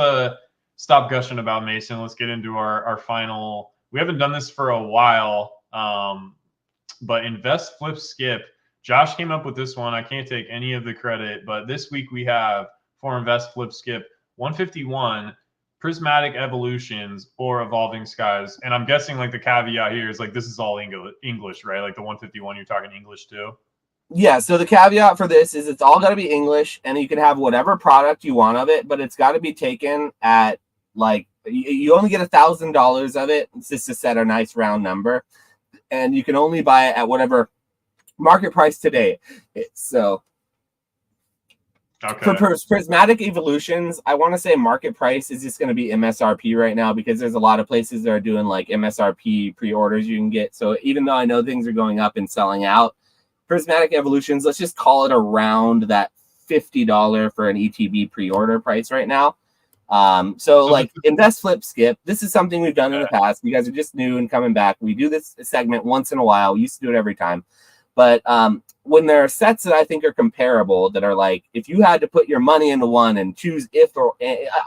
stop gushing about Mason. Let's get into our final. We haven't done this for a while. But invest, flip, skip. Josh came up with this one. I can't take any of the credit, but this week we have for invest, flip, skip 151 prismatic evolutions or evolving skies. And I'm guessing like the caveat here is like this is all English, right? Like the 151, you're talking English too. Yeah. So the caveat for this is it's all got to be English, and you can have whatever product you want of it, but it's got to be taken at like you only get $1,000 of it. It's just to set a nice round number. And you can only buy it at whatever market price today. So for prismatic evolutions, I want to say market price is just going to be MSRP right now, because there's a lot of places that are doing like MSRP pre-orders you can get. So even though I know things are going up and selling out, prismatic evolutions, let's just call it around that $50 for an ETB pre-order price right now. So like invest, flip, skip. This is something we've done in the past. You guys are just new and coming back. We do this segment once in a while. We used to do it every time. But when there are sets that I think are comparable, that are like, if you had to put your money into one and choose if or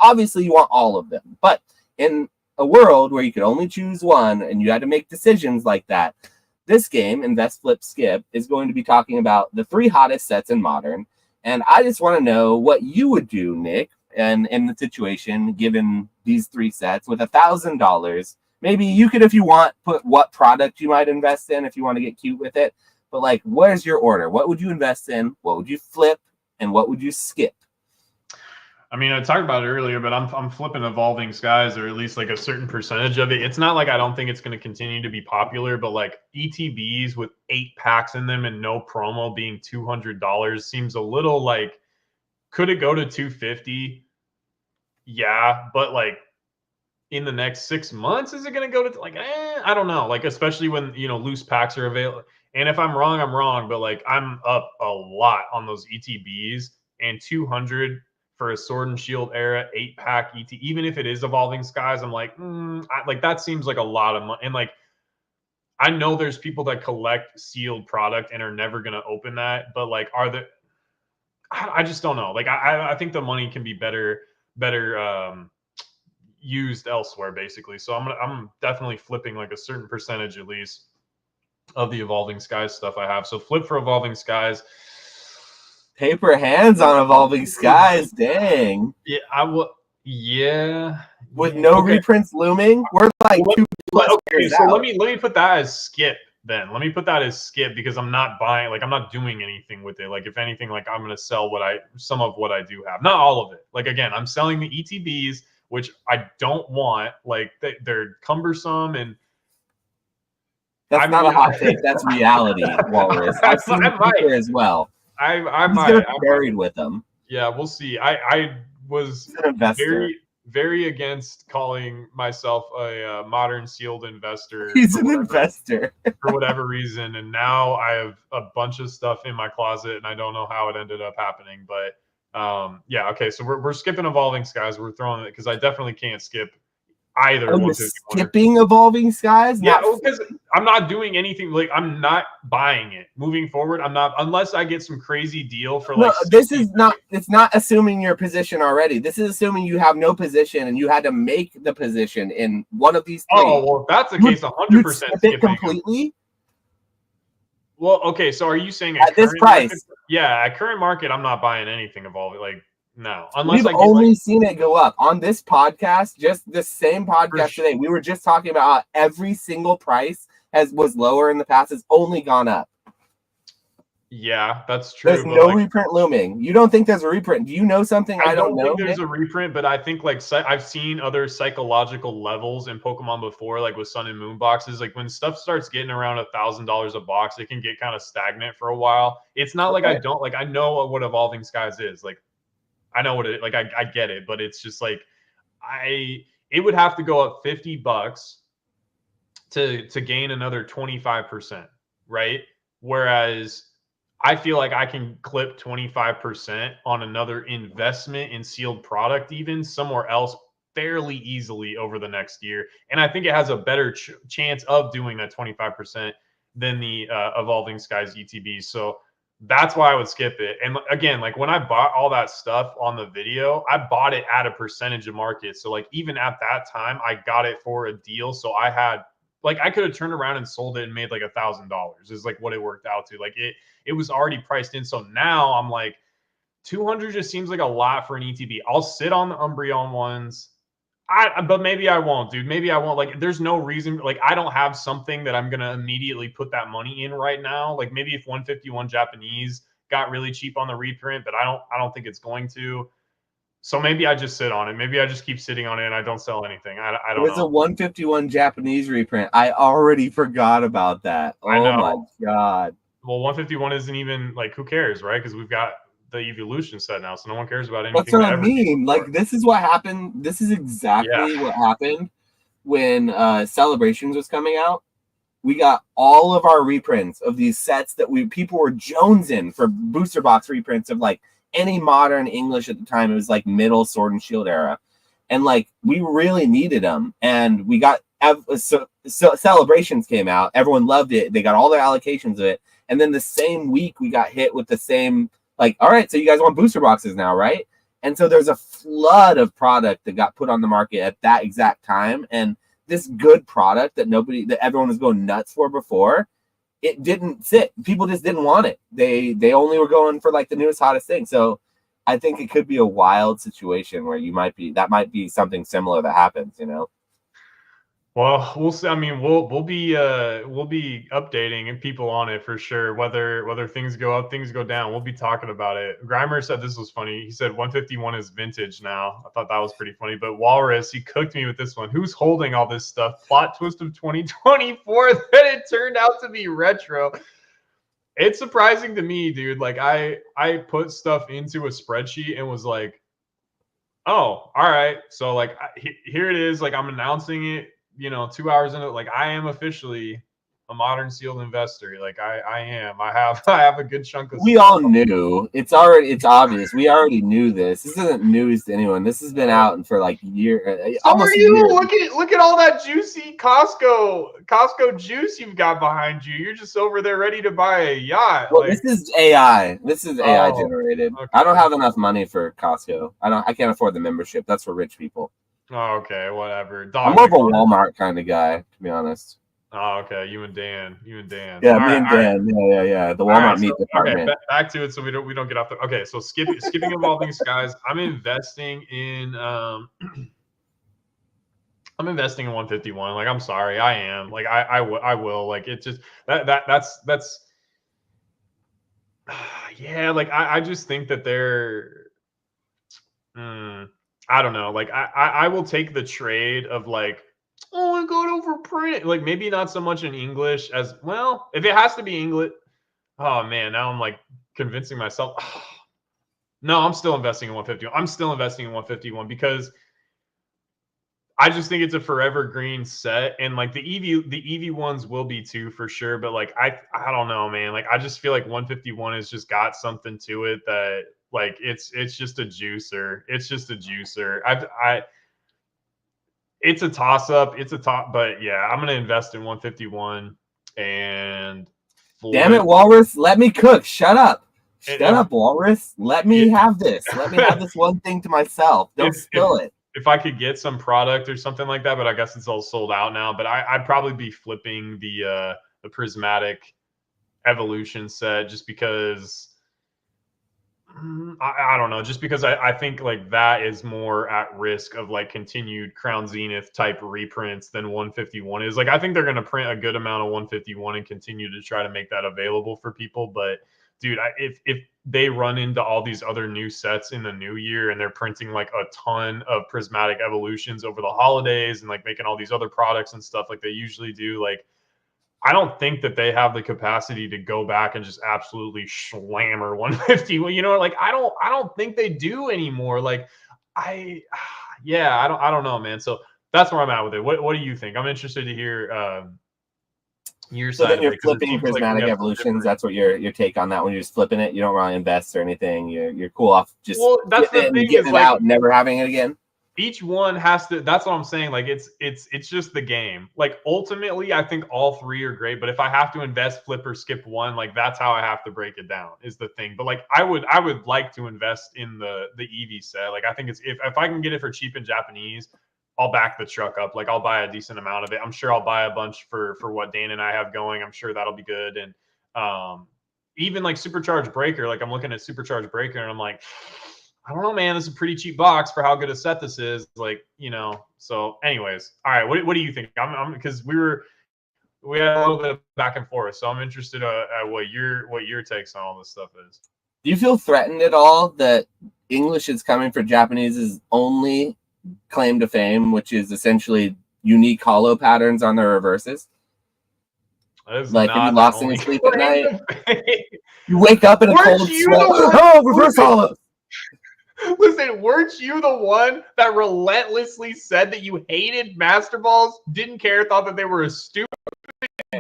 obviously you want all of them. But in a world where you could only choose one and you had to make decisions like that, this game, Invest, Flip, Skip, is going to be talking about the 3 hottest sets in Modern. And I just want to know what you would do, Nick, and in the situation, given these 3 sets with $1,000. Maybe you could, if you want, put what product you might invest in if you want to get cute with it. But like, where's your order? What would you invest in? What would you flip? And what would you skip? I mean, I talked about it earlier, but I'm flipping Evolving Skies, or at least like a certain percentage of it. It's not like I don't think it's going to continue to be popular, but like ETBs with 8 packs in them and no promo being $200 seems a little like, could it go to 250? Yeah, but like in the next 6 months, is it going to go to like, I don't know. Like, especially when, loose packs are available. And if I'm wrong, I'm wrong. But like, I'm up a lot on those ETBs, and 200 for a Sword and Shield era 8-pack ET, even if it is Evolving Skies, I'm like, like that seems like a lot of money. And like, I know there's people that collect sealed product and are never going to open that. But like, I just don't know. Like, I think the money can be better used elsewhere, basically. So I'm definitely flipping like a certain percentage at least of the Evolving Skies stuff I have. So flip for Evolving Skies. Paper hands on Evolving Skies, dang. Yeah, I will. Yeah, with no reprints looming, we're like 2+ years so out. let me put that as skip then. Let me put that as skip, because I'm not buying, like I'm not doing anything with it. Like if anything, like I'm gonna sell some of what I do have, not all of it. Like again, I'm selling the ETBs, which I don't want. Like they're cumbersome, and that's not a hot take. That's reality, Walrus. I've seen the paper as well. I He's might. I'm buried with them. Yeah, we'll see. I was very against calling myself a modern sealed investor. He's an investor for whatever reason, and now I have a bunch of stuff in my closet, and I don't know how it ended up happening. But yeah, okay. So we're skipping Evolving Skies. We're throwing it because I definitely can't skip either. You're skipping Evolving Skies? Yeah, because I'm not doing anything. Like I'm not buying it moving forward. I'm not, unless I get some crazy deal for like. No, this is not. It's not assuming your position already. This is assuming you have no position and you had to make the position in one of these 3. Oh well, if that's the case, 100% skip it completely. Well, okay. So are you saying at this price? Market, yeah, at current market, I'm not buying anything Evolving. Like. No, unless we've only seen it go up on this podcast. Just the same podcast today, we were just talking about how every single price was lower in the past. It's only gone up. Yeah, that's true. There's no reprint looming. You don't think there's a reprint? Do you know something I don't know? Think there's a reprint, but I think like I've seen other psychological levels in Pokemon before, like with Sun and Moon boxes. Like when stuff starts getting around $1,000 a box, it can get kind of stagnant for a while. It's not like I don't like. I know what Evolving Skies is like. I know what it like. I get it, but it's just like it would have to go up $50 to gain another 25%, right? Whereas I feel like I can clip 25% on another investment in sealed product, even somewhere else, fairly easily over the next year. And I think it has a better chance of doing that 25% than the Evolving Skies ETB. So that's why I would skip it. And again, like when I bought all that stuff on the video, I bought it at a percentage of market. So like even at that time, I got it for a deal. So I had like I could have turned around and sold it and made like $1,000 is like what it worked out to. Like it was already priced in. So now I'm like 200 just seems like a lot for an ETB. I'll sit on the Umbreon ones. But maybe I won't, dude. Maybe I won't. Like, there's no reason. Like, I don't have something that I'm gonna immediately put that money in right now. Like, maybe if 151 Japanese got really cheap on the reprint, but I don't think it's going to. So maybe I just sit on it. Maybe I just keep sitting on it and I don't sell anything. I don't know. It's a 151 Japanese reprint. I already forgot about that. Oh my god. Well, 151 isn't even like who cares, right? Because we've got the evolution set now, so no one cares about anything. That's what I mean. Like this is what happened. This is exactly what happened when Celebrations was coming out. We got all of our reprints of these sets that people were jonesing for booster box reprints of like any modern English at the time. It was like middle Sword and Shield era, and like we really needed them. And we got so Celebrations came out. Everyone loved it. They got all their allocations of it, and then the same week we got hit with the same. Like, all right, so you guys want booster boxes now, right? And so there's a flood of product that got put on the market at that exact time. And this good product that everyone was going nuts for before, it didn't sit. People just didn't want it. They only were going for like the newest, hottest thing. So I think it could be a wild situation where that might be something similar that happens, you know? Well, we'll see. I mean, we'll be updating people on it for sure. Whether things go up, things go down, we'll be talking about it. Grimer said this was funny. He said 151 is vintage now. I thought that was pretty funny. But Walrus, he cooked me with this one. Who's holding all this stuff? Plot twist of 2024 that it turned out to be retro. It's surprising to me, dude. Like I put stuff into a spreadsheet and was like, oh, all right. So like here it is. Like I'm announcing it. 2 hours into it, like I am officially a modern sealed investor. Like I am. I have a good chunk of we stuff. all knew. It's obvious. We already knew this. This isn't news to anyone. This has been out for like almost a year. Look at all that juicy Costco juice you've got behind you. You're just over there ready to buy a yacht. Well, this is AI. This is AI generated. Okay. I don't have enough money for Costco. I can't afford the membership. That's for rich people. Oh, okay, whatever. I'm more of a Walmart kind of guy, to be honest. Oh, okay. You and Dan. Yeah, me and Dan. Yeah. The Walmart meat department. Okay, back to it so we don't get off the. Okay, so skipping evolving skies. I'm investing in 151. Like I'm sorry, I am. Like I will. Like it just that's yeah. Like I just think that they're. I don't know. Like I will take the trade of like, oh, I got overprint. Like maybe not so much in English as well. If it has to be English, oh man, now I'm like convincing myself. No, I'm still investing in 151. I'm still investing in 151 because I just think it's a forever green set, and like the Eevee ones will be too for sure. But like I don't know, man. Like I just feel like 151 has just got something to it that. Like it's just a juicer. It's just a juicer. It's a toss up. But yeah, I'm gonna invest in 151 and. Damn it, Walrus! Let me cook. Shut up. Shut up, Walrus. Let me have this. Let me have this one thing to myself. Don't spill it. If I could get some product or something like that, but I guess it's all sold out now. But I'd probably be flipping the prismatic evolution set just because. I don't know, just because I think like that is more at risk of like continued Crown Zenith type reprints than 151 is. Like I think they're going to print a good amount of 151 and continue to try to make that available for people. But dude, if they run into all these other new sets in the new year and they're printing like a ton of prismatic evolutions over the holidays and like making all these other products and stuff like they usually do, like I don't think that they have the capacity to go back and just absolutely slammer 150. Like I don't think they do anymore. Like I don't know, man. So that's where I'm at with it. What do you think? I'm interested to hear your side. So you're flipping prismatic evolutions. That's what your take on that one. You're just flipping it. You don't want to invest or anything. You're cool off just that's the thing getting it like, out, never having it again. Each one has to. That's what I'm saying. Like it's just the game. Like ultimately, I think all three are great. But if I have to invest, flip or skip one, like that's how I have to break it down. Is the thing. But like I would like to invest in the Eevee set. Like I think it's if I can get it for cheap in Japanese, I'll back the truck up. Like I'll buy a decent amount of it. I'm sure I'll buy a bunch for what Dan and I have going. I'm sure that'll be good. And even like Supercharged Breaker. Like I'm looking at Supercharged Breaker and I'm like. I don't know, man. This is a pretty cheap box for how good a set this is. Like, So, anyways, all right. What do you think? I'm because we had a little bit of back and forth, so I'm interested at what your takes on all this stuff is. Do you feel threatened at all that English is coming for Japanese's only claim to fame, which is essentially unique hollow patterns on their reverses? Like, have you lost any sleep at night? You wake up in a cold sweat. Oh, reverse hollow. Listen, weren't you the one that relentlessly said that you hated Master Balls, didn't care, thought that they were a stupid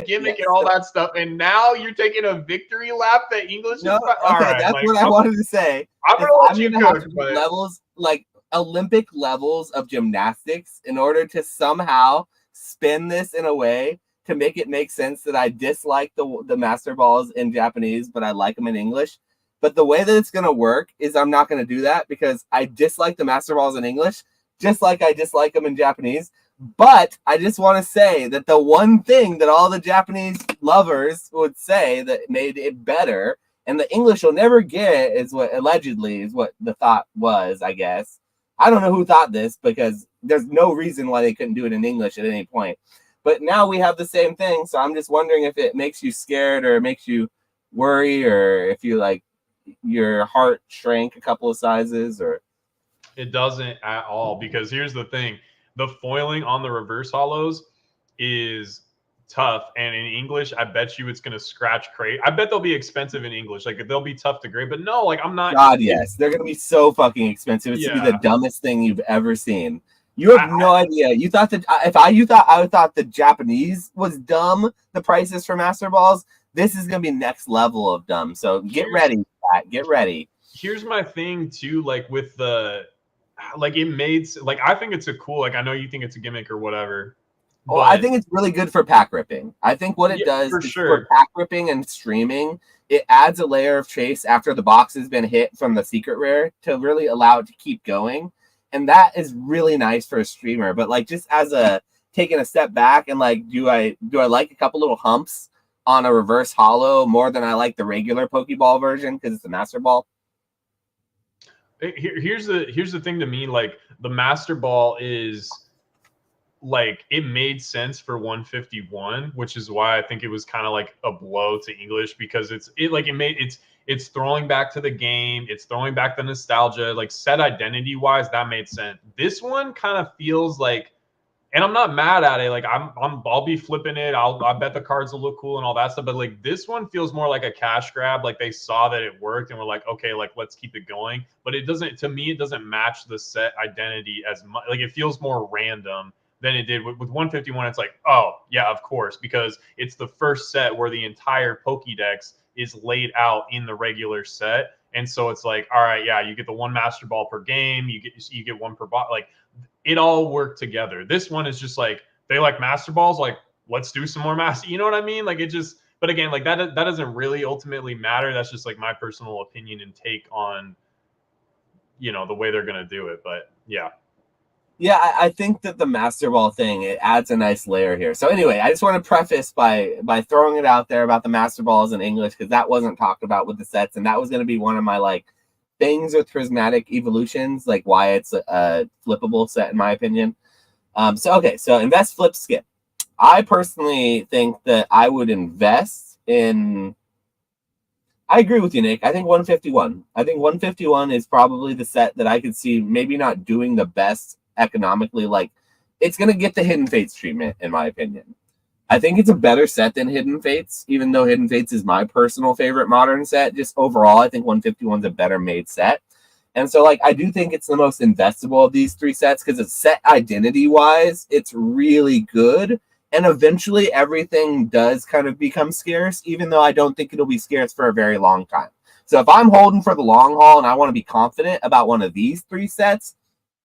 gimmick and all that stuff, and now you're taking a victory lap that English is... Okay, that's what I wanted to say. I'm going to let you cook, but... levels, like Olympic levels of gymnastics in order to somehow spin this in a way to make it make sense that I dislike the Master Balls in Japanese, but I like them in English. But the way that it's going to work is I'm not going to do that because I dislike the Master Balls in English, just like I dislike them in Japanese. But I just want to say that the one thing that all the Japanese lovers would say that made it better, and the English will never get, is what allegedly is what the thought was, I guess. I don't know who thought this because there's no reason why they couldn't do it in English at any point. But now we have the same thing, so I'm just wondering if it makes you scared or it makes you worry, or if you like your heart shrank a couple of sizes, or It doesn't at all, because here's the thing. The foiling on the reverse hollows is tough, and in English, I bet you it's going to scratch crate. I bet they'll be expensive in English. Like, they'll be tough to grade, but no, like, I'm not. God, yes, they're going to be so fucking expensive. It's going to be the dumbest thing you've ever seen. You have no idea. You thought that I thought the Japanese was dumb, the prices for Master Balls. This is going to be next level of dumb. So get ready, Pat. Get ready. Here's my thing too, like with the, like it made, like I think it's a cool, like I know you think it's a gimmick or whatever. Well, I think it's really good for pack ripping. I think what it does for is sure. for pack ripping and streaming, it adds a layer of chase after the box has been hit from the secret rare to really allow it to keep going. And that is really nice for a streamer. But like just as a taking a step back and like, do I like a couple little humps on a reverse hollow more than I like the regular Pokeball version because it's a Master Ball? Here's the thing to me, like the Master Ball is like, it made sense for 151, which is why I think it was kind of like a blow to English, because it's throwing back to the game, it's throwing back the nostalgia, like set identity wise, that made sense. This one kind of feels like, and I'm not mad at it, like I'll be flipping it, I bet the cards will look cool and all that stuff, but like this one feels more like a cash grab. Like they saw that it worked and were like, okay, like let's keep it going. But it doesn't, to me, it doesn't match the set identity as much. Like it feels more random than it did with 151. It's like, oh yeah, of course, because it's the first set where the entire Pokédex is laid out in the regular set. And so it's like, all right, yeah, you get the one Master Ball per game, you get one per bot, like it all worked together. This one is just like, they like Master Balls, like let's do some more Master, you know what I mean? Like it just, but again, like that doesn't really ultimately matter. That's just like my personal opinion and take on, you know, the way they're gonna do it. But yeah. Yeah, I think that the Master Ball thing, it adds a nice layer here. So anyway, I just want to preface by throwing it out there about the Master Balls in English, because that wasn't talked about with the sets, and that was going to be one of my like things with prismatic evolutions, like why it's a flippable set in my opinion. So invest, flip, skip. I personally think that I would invest in. I agree with you, Nick. I think 151. I think 151 is probably the set that I could see maybe not doing the best economically. Like it's going to get the Hidden Fates treatment in my opinion. I think it's a better set than Hidden Fates, even though Hidden Fates is my personal favorite modern set. Just overall, I think 151 is a better made set. And so like I do think it's the most investable of these three sets because it's set identity wise, it's really good. And eventually everything does kind of become scarce, even though I don't think it'll be scarce for a very long time. So if I'm holding for the long haul and I want to be confident about one of these three sets,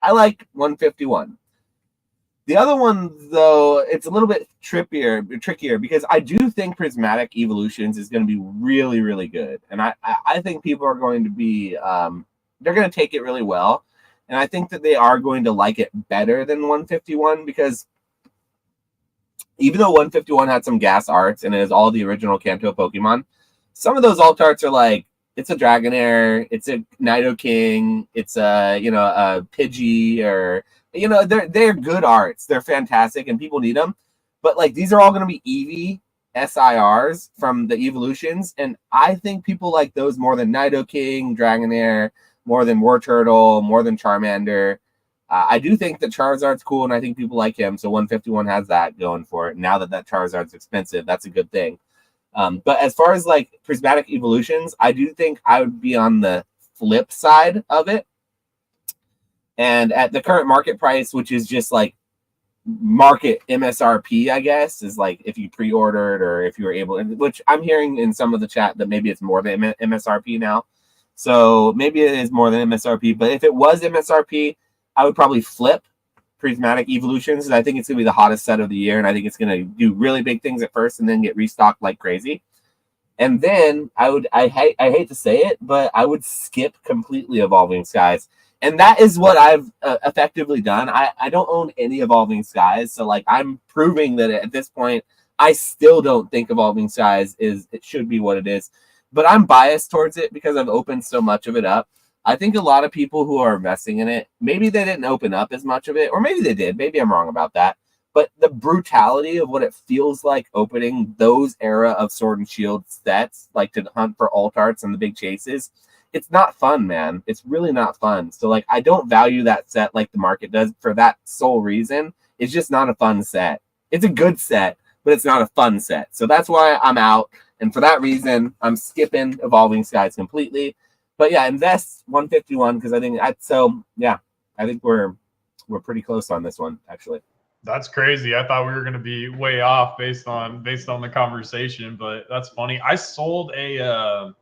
I like 151. The other one, though, it's a little bit trickier because I do think Prismatic Evolutions is going to be really, really good. And I think people are going to be, they're going to take it really well. And I think that they are going to like it better than 151 because even though 151 had some gas arts and it is all the original Kanto Pokemon, some of those alt arts are like, it's a Dragonair, it's a Nidoking, it's a Pidgey, or they're good arts. They're fantastic and people need them. But like these are all going to be Eevee SIRs from the evolutions, and I think people like those more than Nidoking, Dragonair, more than Wartortle, more than Charmander. I do think that Charizard's cool, and I think people like him. So 151 has that going for it. Now that Charizard's expensive, that's a good thing. But as far as like Prismatic Evolutions, I do think I would be on the flip side of it. And at the current market price, which is just like market MSRP, I guess, is like if you pre-ordered or if you were able, which I'm hearing in some of the chat that maybe it's more than MSRP now. So maybe it is more than MSRP. But if it was MSRP, I would probably flip Prismatic Evolutions. I think it's going to be the hottest set of the year, and I think it's going to do really big things at first and then get restocked like crazy. And then I hate to say it, but I would skip completely Evolving Skies. And that is what I've effectively done. I don't own any Evolving Skies. So like I'm proving that at this point, I still don't think Evolving Skies it should be what it is. But I'm biased towards it because I've opened so much of it up. I think a lot of people who are investing in it, maybe they didn't open up as much of it, or maybe they did. Maybe I'm wrong about that. But the brutality of what it feels like opening those era of Sword and Shield sets, like to hunt for alt arts and the big chases, it's not fun, man. It's really not fun. So like I don't value that set like the market does for that sole reason. It's just not a fun set. It's a good set, but it's not a fun set. So that's why I'm out. And for that reason, I'm skipping Evolving Skies completely. But yeah, invest 151 because I think I think we're pretty close on this one actually. That's crazy. I thought we were going to be way off based on the conversation, but that's funny. I sold a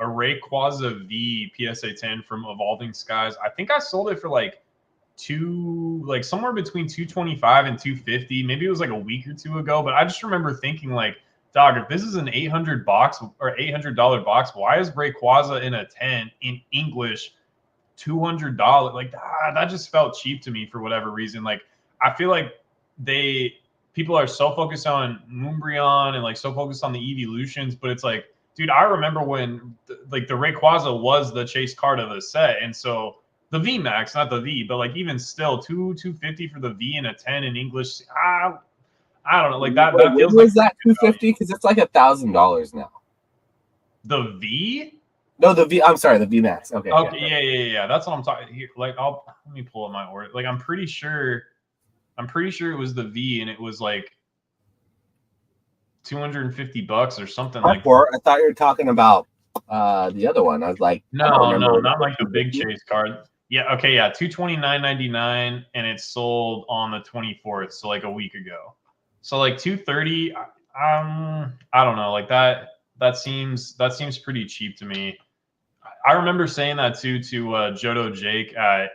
Rayquaza V PSA 10 from Evolving Skies. I think I sold it for like somewhere between 225 and 250. Maybe it was like a week or two ago, but I just remember thinking like, dog, if this is an $800 box, why is Rayquaza in a 10 in English $200? Like that just felt cheap to me for whatever reason. Like I feel like people are so focused on Umbreon and like so focused on the evolutions, but it's like, dude, I remember when the Rayquaza was the chase card of the set, and so the V Max, not the V, but like even still, 250 for the V and a 10 in English. I don't know, like that. Wait, that feels was like that 250? Because it's like $1,000 now. The V. No, the V. I'm sorry, the V Max. Okay. Yeah. That's what I'm talking here. Like, let me pull up my order. Like, I'm pretty sure it was the V, and it was like $250 or something like that. I thought you were talking about the other one. I was like, no, not like the big chase card. Yeah, okay, yeah, $229.99, and it sold on the 24th, so like a week ago. So like 230, I don't know, like that seems pretty cheap to me. I remember saying that too to Jodo Jake at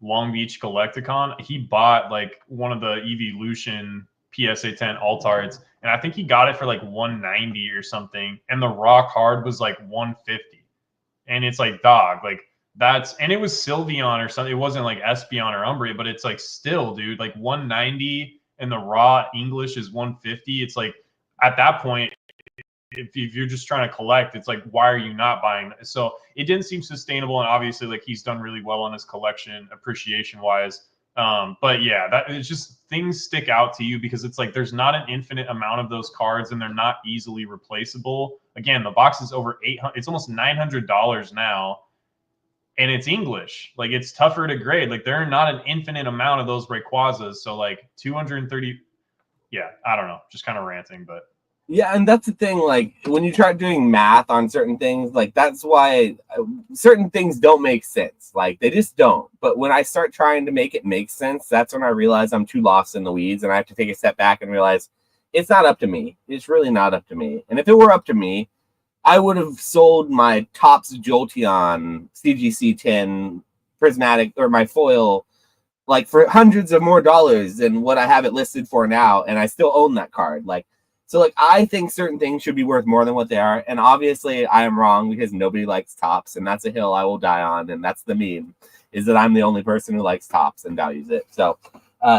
Long Beach Collecticon. He bought like one of the Evolution PSA 10 alt arts, and I think he got it for like 190 or something, and the raw card was like 150. And it's like, dog, like and it was Sylveon or something. It wasn't like Espeon or Umbreon, but it's like still, dude, like 190 and the raw English is 150. It's like at that point, if you're just trying to collect, it's like, why are you not buying that? So it didn't seem sustainable, and obviously like he's done really well on his collection appreciation wise. But yeah, that it's just things stick out to you because it's like there's not an infinite amount of those cards, and they're not easily replaceable. Again, the box is over 800, it's almost $900 now, and it's English. Like it's tougher to grade. Like there are not an infinite amount of those Rayquazas. So like 230, yeah, I don't know, just kind of ranting, but yeah, and that's the thing. Like when you try doing math on certain things, like that's why certain things don't make sense. Like they just don't. But when I start trying to make it make sense, that's when I realize I'm too lost in the weeds, and I have to take a step back and realize it's not up to me. It's really not up to me. And if it were up to me, I would have sold my Topps Jolteon CGC 10 prismatic or my foil like for hundreds of more dollars than what I have it listed for now, and I still own that card. Like. So, like, I think certain things should be worth more than what they are. And obviously, I am wrong because nobody likes Topps. And that's a hill I will die on. And that's the meme, is that I'm the only person who likes Topps and values it. So,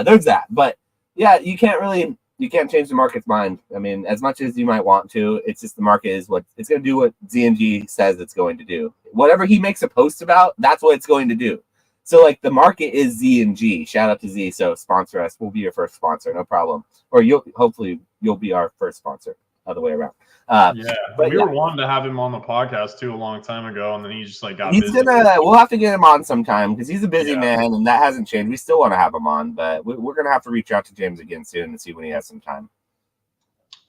there's that. But, yeah, you can't change the market's mind. I mean, as much as you might want to, it's just the market is it's going to do what ZNG says it's going to do. Whatever he makes a post about, that's what it's going to do. So, like, the market is Z and G. Shout out to Z. So, sponsor us. We'll be your first sponsor. No problem. Or hopefully you'll be our first sponsor. Other way around. Yeah, we were wanting to have him on the podcast too a long time ago, and then he just like got busy. We'll have to get him on sometime because he's a busy man, and that hasn't changed. We still want to have him on, but we're gonna have to reach out to James again soon and see when he has some time.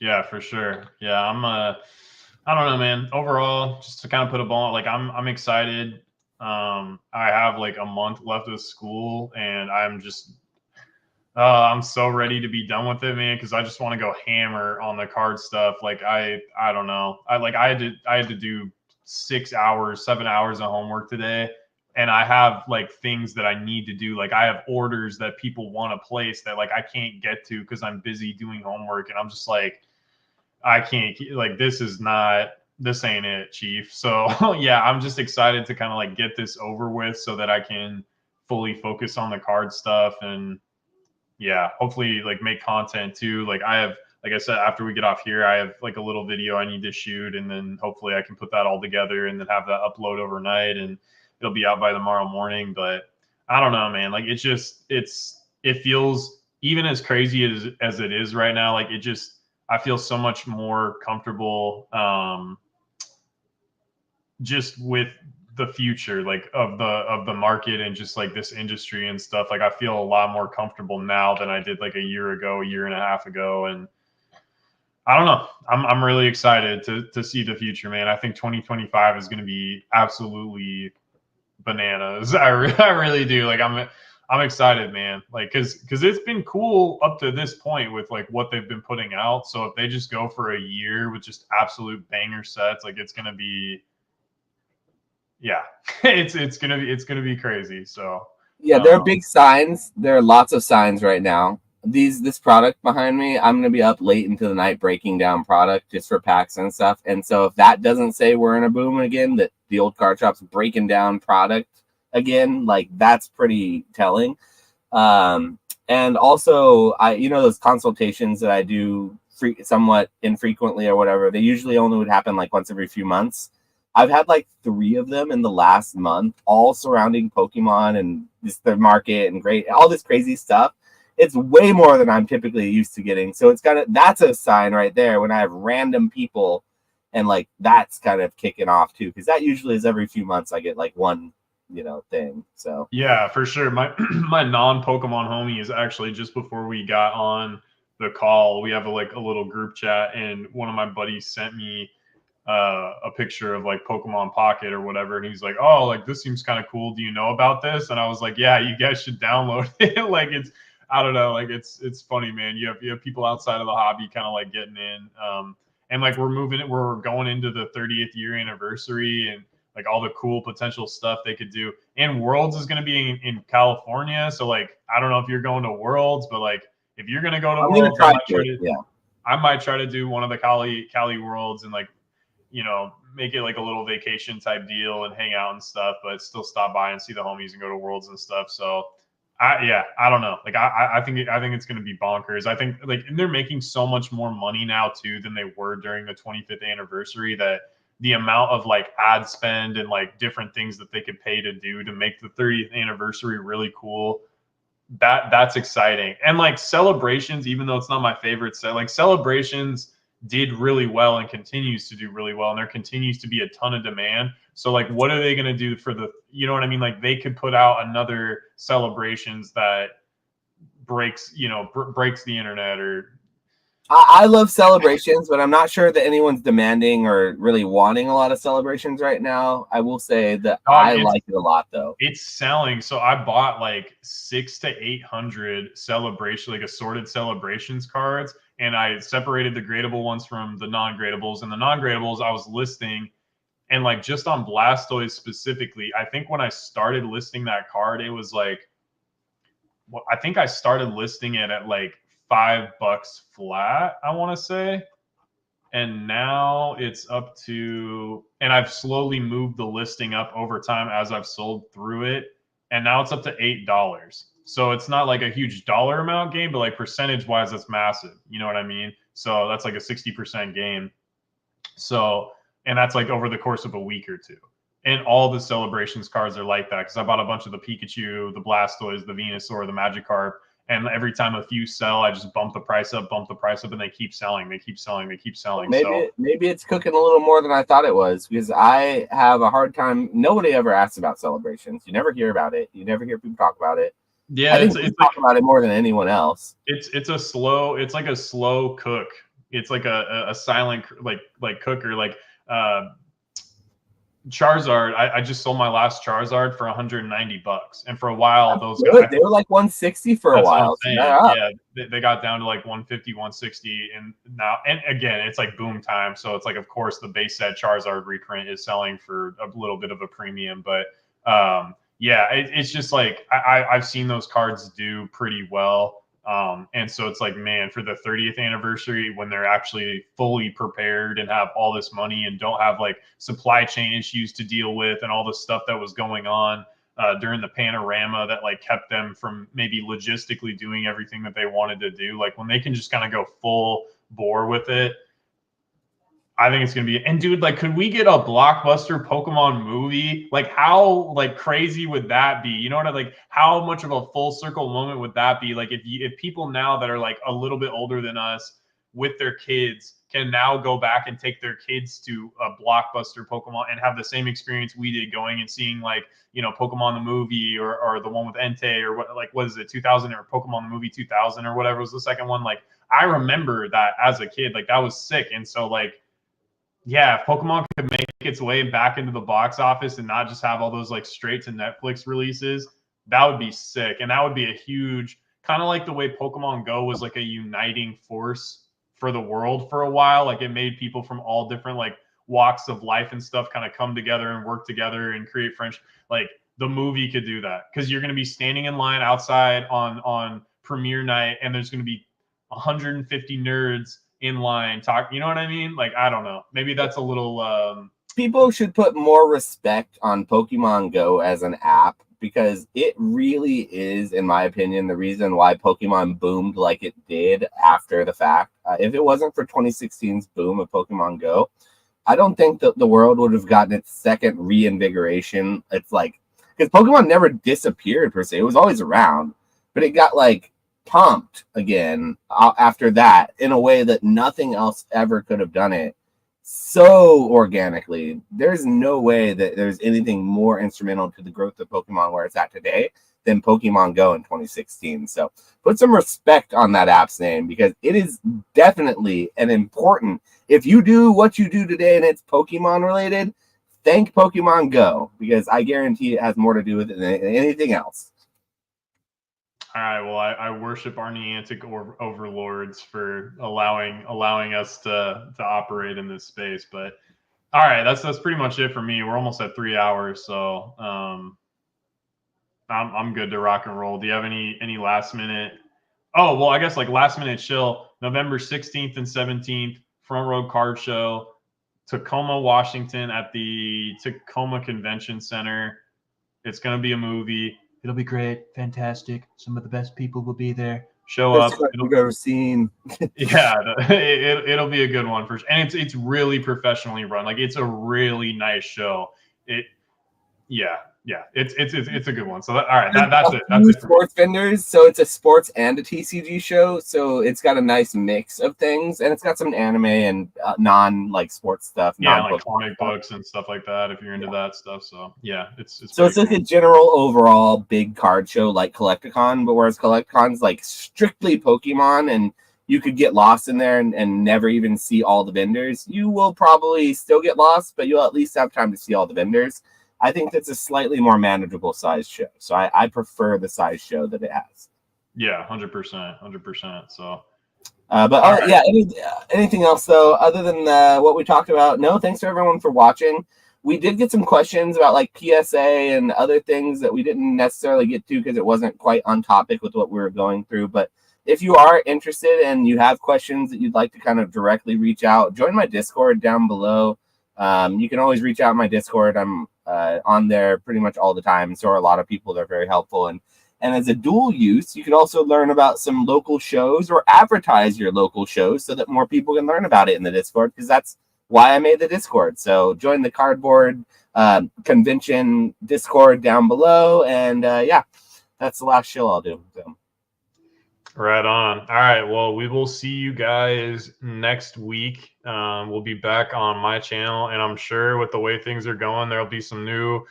Yeah, for sure. Yeah, I don't know, man. Overall, just to kind of put a ball, like I'm excited. I have like a month left of school, and I'm so ready to be done with it, man, because I just want to go hammer on the card stuff. Like I don't know. I had to do 7 hours of homework today, and I have like things that I need to do. Like I have orders that people want to place that like I can't get to because I'm busy doing homework, and I'm just like, I can't like this ain't it, Chief. So yeah, I'm just excited to kind of like get this over with so that I can fully focus on the card stuff and yeah, hopefully like make content too. Like I have, like I said, after we get off here, I have like a little video I need to shoot, and then hopefully I can put that all together and then have that upload overnight, and it'll be out by tomorrow morning. But I don't know, man. Like it feels even as crazy as it is right now. Like I feel so much more comfortable just with the future like of the market and just like this industry and stuff. Like I feel a lot more comfortable now than I did like a year ago, a year and a half ago. And I don't know, I'm really excited to see the future, man. I think 2025 is going to be absolutely bananas. I really do. Like I'm excited, man. Like because it's been cool up to this point with like what they've been putting out. So if they just go for a year with just absolute banger sets, like it's gonna be yeah, it's gonna be crazy. So Yeah, there are big signs. There are lots of signs right now. This product behind me, I'm gonna be up late into the night breaking down product just for packs and stuff. And so if that doesn't say we're in a boom again, that the old card shop's breaking down product again, like that's pretty telling. And also those consultations that I do somewhat infrequently or whatever, they usually only would happen like once every few months. I've had like 3 of them in the last month, all surrounding Pokemon and just the market and all this crazy stuff. It's way more than I'm typically used to getting. So that's a sign right there when I have random people and like that's kind of kicking off too. Because that usually is every few months I get like one, thing. So yeah, for sure. My my non-Pokemon homie is actually just before we got on the call, we have a little group chat, and one of my buddies sent me a picture of like Pokemon Pocket or whatever, and he's like, "Oh, like this seems kind of cool. Do you know about this?" And I was like, "Yeah, you guys should download it." Like I don't know, like it's funny, man. You have people outside of the hobby kind of like getting in, and like we're going into the 30th year anniversary, and like all the cool potential stuff they could do. And Worlds is going to be in California, so like I don't know if you're going to Worlds, but like if you're going to go to Worlds, I might try to do one of the Cali Worlds and like make it like a little vacation type deal and hang out and stuff, but still stop by and see the homies and go to Worlds and stuff. So I don't know. Like I think it's going to be bonkers. I think like and they're making so much more money now too than they were during the 25th anniversary, that the amount of like ad spend and like different things that they could pay to do to make the 30th anniversary really cool. That's exciting. And like Celebrations, even though it's not my favorite set, like Celebrations did really well and continues to do really well, and there continues to be a ton of demand. So like what are they going to do for you know what I mean? Like they could put out another Celebrations that breaks the internet. Or I love Celebrations, but I'm not sure that anyone's demanding or really wanting a lot of Celebrations right now. I will say that I like it a lot though. It's selling. So I bought like 600 to 800 like assorted Celebrations cards, and I separated the gradable ones from the non-gradables. And the non-gradables I was listing, and like just on Blastoise specifically, I think when I started listing that card, it was like, well, I think I started listing it at like $5 flat, I want to say. And now it's up to, and I've slowly moved the listing up over time as I've sold through it. And now it's up to $8. So it's not like a huge dollar amount game, but like percentage wise, that's massive. You know what I mean? So that's like a 60% gain. So, and that's like over the course of a week or two. And all the Celebrations cards are like that, because I bought a bunch of the Pikachu, the Blastoise, the Venusaur, the Magikarp. And every time a few sell, I just bump the price up, and they keep selling. Maybe it's cooking a little more than I thought it was, because I have a hard time. Nobody ever asks about Celebrations. You never hear about it. You never hear people talk about it. Yeah, I think we talk about it more than anyone else. It's like a slow cook. It's like a silent like cooker. Like Charizard, I just sold my last Charizard for $190, and for a while they were like 160 for a while. Yeah, they got down to like 150, 160, and now, and again, it's like boom time. So it's like, of course, the base set Charizard reprint is selling for a little bit of a premium, but yeah, it's just like I've seen those cards do pretty well. And so it's like, man, for the 30th anniversary, when they're actually fully prepared and have all this money and don't have like supply chain issues to deal with and all the stuff that was going on during the panorama that like kept them from maybe logistically doing everything that they wanted to do. Like when they can just kind of go full bore with it, I think it's gonna be. And dude, like, could we get a blockbuster Pokemon movie? Like, how like crazy would that be? You know what I like? How much of a full circle moment would that be? Like, if people now that are like a little bit older than us with their kids can now go back and take their kids to a blockbuster Pokemon and have the same experience we did going and seeing like, you know, Pokemon the movie or the one with Entei or what is it, 2000 or Pokemon the movie 2000 or whatever was the second one. Like, I remember that as a kid, like that was sick. And so like, yeah, if Pokemon could make its way back into the box office and not just have all those like straight to Netflix releases, that would be sick. And that would be a huge, kind of like the way Pokemon Go was like a uniting force for the world for a while. Like it made people from all different like walks of life and stuff kind of come together and work together and create friendship. Like the movie could do that because you're going to be standing in line outside on premiere night and there's going to be 150 nerds in line talk, you know what I mean? Like, I don't know. Maybe that's a little people should put more respect on Pokemon Go as an app because it really is, in my opinion, the reason why Pokemon boomed like it did after the fact. If it wasn't for 2016's boom of Pokemon Go, I don't think that the world would have gotten its second reinvigoration. It's like, because Pokemon never disappeared per se. It was always around, but it got like pumped again after that in a way that nothing else ever could have done it so organically. There's no way that there's anything more instrumental to the growth of Pokemon where it's at today than Pokemon Go in 2016. So put some respect on that app's name because it is definitely an important, if you do what you do today and it's Pokemon related, thank Pokemon Go because I guarantee it has more to do with it than anything else. All right. Well, I worship our Niantic overlords for allowing us to operate in this space. But all right, that's pretty much it for me. We're almost at 3 hours, so I'm good to rock and roll. Do you have any last minute? Oh well, I guess like last minute chill. November 16th and 17th, Front Row Card Show, Tacoma, Washington, at the Tacoma Convention Center. It's gonna be a movie. It'll be great, fantastic. Some of the best people will be there. Show up. We've ever seen. Yeah, it'll be a good one for sure. And it's really professionally run. Like it's a really nice show. It's a good one. So all right, that's it. That's it. Sports vendors, so it's a sports and a TCG show. So it's got a nice mix of things, and it's got some anime and non like sports stuff. Yeah, like comic books and stuff like that. If you're into that stuff, so yeah, it's so it's like a general overall big card show like Collecticon, but whereas Collecticon's like strictly Pokemon, and you could get lost in there and never even see all the vendors. You will probably still get lost, but you'll at least have time to see all the vendors. I think that's a slightly more manageable size show. So I prefer the size show that it has. Yeah, 100%. So, yeah, anything else though, other than what we talked about? No, thanks to everyone for watching. We did get some questions about like PSA and other things that we didn't necessarily get to because it wasn't quite on topic with what we were going through. But if you are interested and you have questions that you'd like to kind of directly reach out, join my Discord down below. You can always reach out in my Discord. I'm on there pretty much all the time. So are a lot of people that are very helpful. And as a dual use, you can also learn about some local shows or advertise your local shows so that more people can learn about it in the Discord, because that's why I made the Discord. So join the Cardboard Convention Discord down below. And yeah, that's the last show I'll do. So. Right on. All right. Well, we will see you guys next week. We'll be back on my channel, and I'm sure with the way things are going, there'll be some new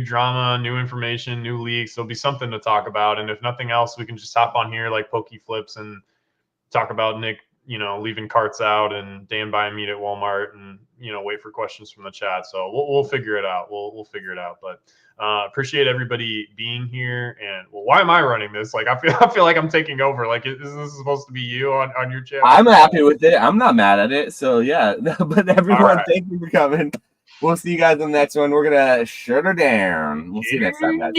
drama, new information, new leaks. There'll be something to talk about. And if nothing else, we can just hop on here like Poke Flips and talk about Nick, leaving carts out and Dan buying meat at Walmart and, wait for questions from the chat. So we'll figure it out. We'll figure it out. But appreciate everybody being here. And well, why am I running this? Like, I feel like I'm taking over. Like, is this supposed to be you on your channel? I'm happy with it. I'm not mad at it. So yeah, but everyone, Thank you for coming. We'll see you guys in the next one. We're going to shut her down. We'll see you next time, guys.